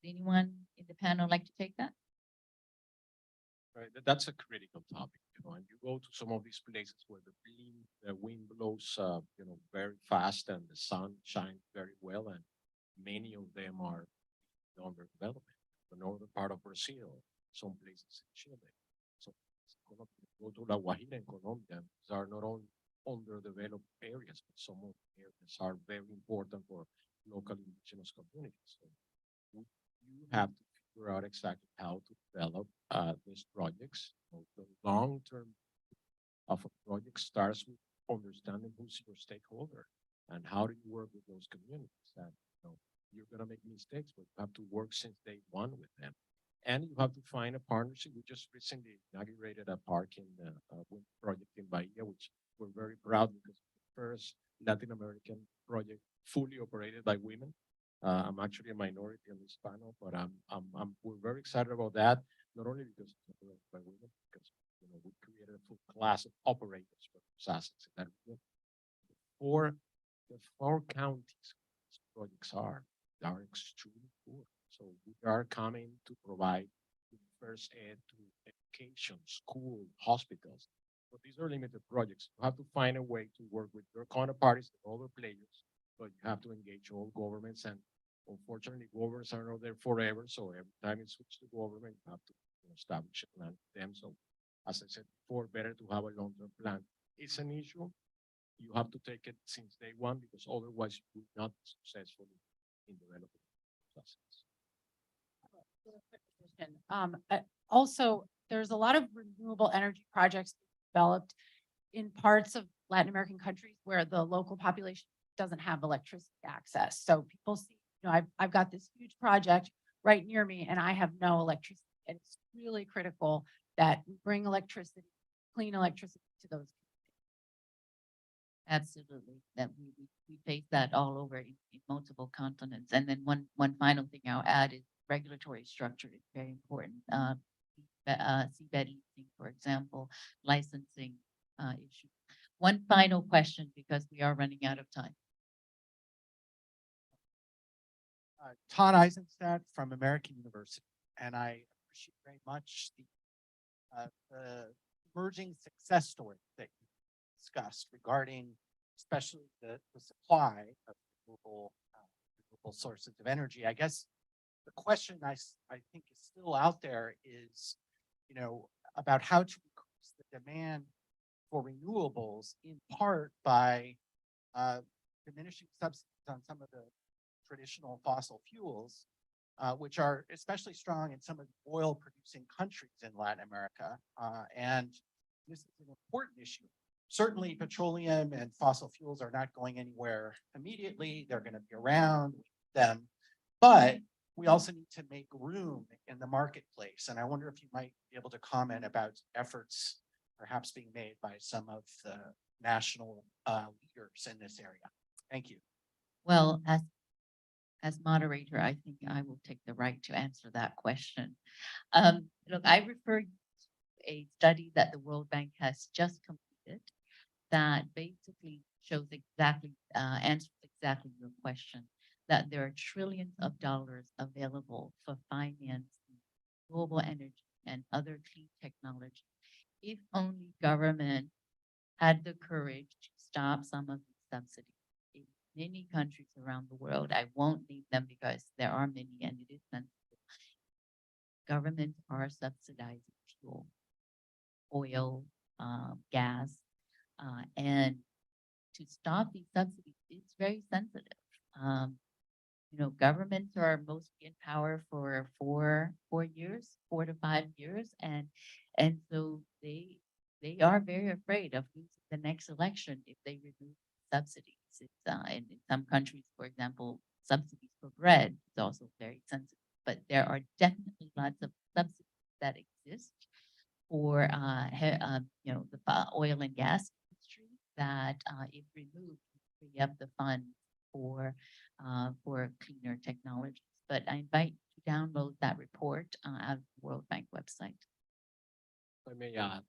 Anyone in the panel like to take that? Right, that's a critical topic, and you go to some of these places where the wind blows, very fast and the sun shines very well, and many of them are under development. The northern part of Brazil, some places in Chile. So go to La Guajira in Colombia, these are not only underdeveloped areas, but some of the areas are very important for local indigenous communities. So you have to figure out exactly how to develop these projects. The long term of a project starts with understanding who's your stakeholder and how do you work with those communities. And you're going to make mistakes, but you have to work since day one with them. And you have to find a partnership. We just recently inaugurated a park in the wind project in Bahia, which we're very proud because it's the first Latin American project fully operated by women. I'm actually a minority on this panel, but we're very excited about that. Not only because it's operated by women, because we created a full class of operators for those assets in that region. The four counties these projects are extremely poor. So we are coming to provide first aid to education, school, hospitals. But these are limited projects. You have to find a way to work with your counterparties and other players, but you have to engage all governments. And unfortunately, governments are not there forever. So every time you switch to government, you have to establish a plan for them. So as I said before, better to have a long-term plan. It's an issue. You have to take it since day one because otherwise you will not be successful in developing process. Also, there's a lot of renewable energy projects developed in parts of Latin American countries where the local population doesn't have electricity access. So people see, I've got this huge project right near me and I have no electricity. And it's really critical that we bring electricity, clean electricity to those. Absolutely, that we face that all over in multiple continents. And then one final thing I'll add is regulatory structure is very important. Seabed leasing, for example, licensing issue. One final question because we are running out of time. Todd Eisenstadt from American University, and I appreciate very much the emerging success story that you discussed regarding especially the supply of renewable sources of energy. I guess the question I think is still out there is, about how to increase the demand for renewables in part by diminishing subsidies on some of the traditional fossil fuels, which are especially strong in some of the oil producing countries in Latin America. And this is an important issue. Certainly petroleum and fossil fuels are not going anywhere immediately. They're going to be around them, but we also need to make room in the marketplace. And I wonder if you might be able to comment about efforts perhaps being made by some of the national leaders in this area. Thank you. Well, as moderator, I think I will take the right to answer that question. Look, I refer you to a study that the World Bank has just completed that basically shows exactly, answers exactly your question, that there are trillions of dollars available for financing renewable energy and other clean technology. If only government had the courage to stop some of these subsidies. In many countries around the world, I won't name them because there are many and it is sensitive. Governments are subsidizing fuel, oil, gas, and to stop these subsidies, it's very sensitive. Governments are mostly in power for 4 to 5 years, and so they are very afraid of losing the next election if they remove subsidies. It's, in some countries, for example, subsidies for bread is also very sensitive, but there are definitely lots of subsidies that exist for the oil and gas industry that if removed, free up the funds for cleaner technologies. But I invite you to download that report out of the World Bank website. If I may add,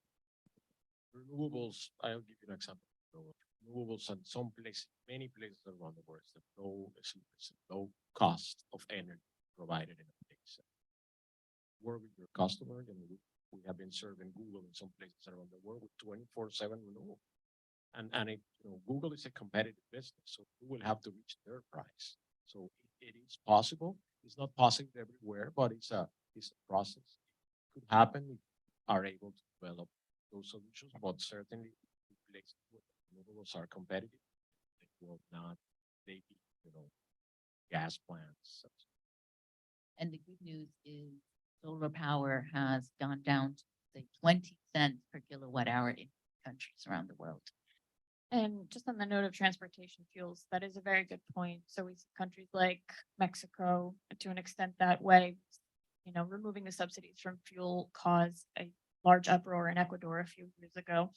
renewables, I'll give you an example. renewables in some places, many places around the world, it's a low cost of energy provided in a place. Work with your customer, we have been serving Google in some places around the world with 24/7 renewable. And it, Google is a competitive business, so you will have to reach their price. So it is possible. It's not possible everywhere, but it's a process. It could happen if you are able to develop those solutions, but certainly places where renewables are competitive, it will not, they be, gas plants. And the good news is solar power has gone down to say 20 cents per kilowatt hour in countries around the world. And just on the note of transportation fuels, that is a very good point. So we see countries like Mexico, to an extent that way, removing the subsidies from fuel caused a large uproar in Ecuador a few years ago.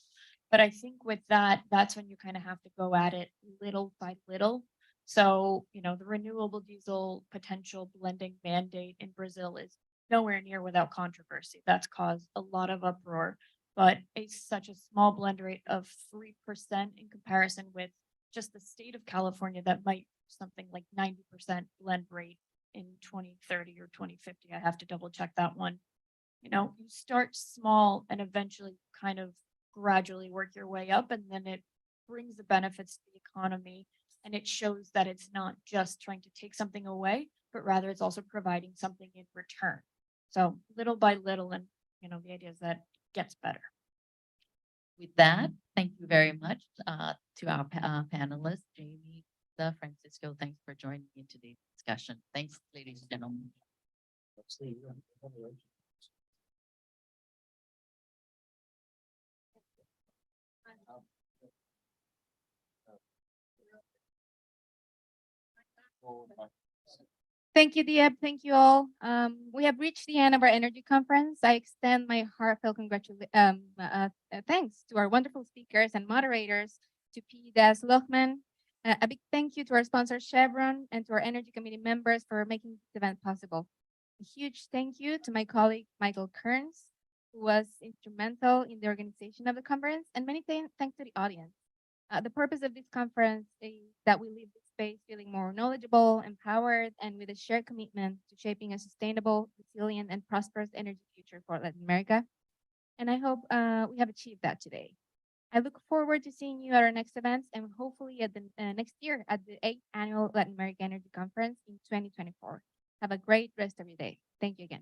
But I think with that, that's when you kind of have to go at it little by little. So, the renewable diesel potential blending mandate in Brazil is nowhere near without controversy. That's caused a lot of uproar, but such a small blend rate of 3% in comparison with just the state of California that might something like 90% blend rate in 2030 or 2050. I have to double check that one. You start small and eventually kind of gradually work your way up, and then it brings the benefits to the economy, and it shows that it's not just trying to take something away, but rather it's also providing something in return. So little by little, and the idea is that it gets better. With that, thank you very much to our panelists, Jamie, Francisco. Thanks for joining me in today's discussion. Thanks, ladies and gentlemen. Thank you, Diab. Thank you all. We have reached the end of our energy conference. I extend my heartfelt thanks to our wonderful speakers and moderators, to P. Das Lochman. A big thank you to our sponsor Chevron and to our Energy Committee members for making this event possible. A huge thank you to my colleague Michael Kearns, who was instrumental in the organization of the conference, and many thanks to the audience. The purpose of this conference is that we leave this space feeling more knowledgeable, empowered, and with a shared commitment to shaping a sustainable, resilient, and prosperous energy future for Latin America. And I hope we have achieved that today. I look forward to seeing you at our next events, and hopefully at the next year at the 8th Annual Latin America Energy Conference in 2024. Have a great rest of your day. Thank you again.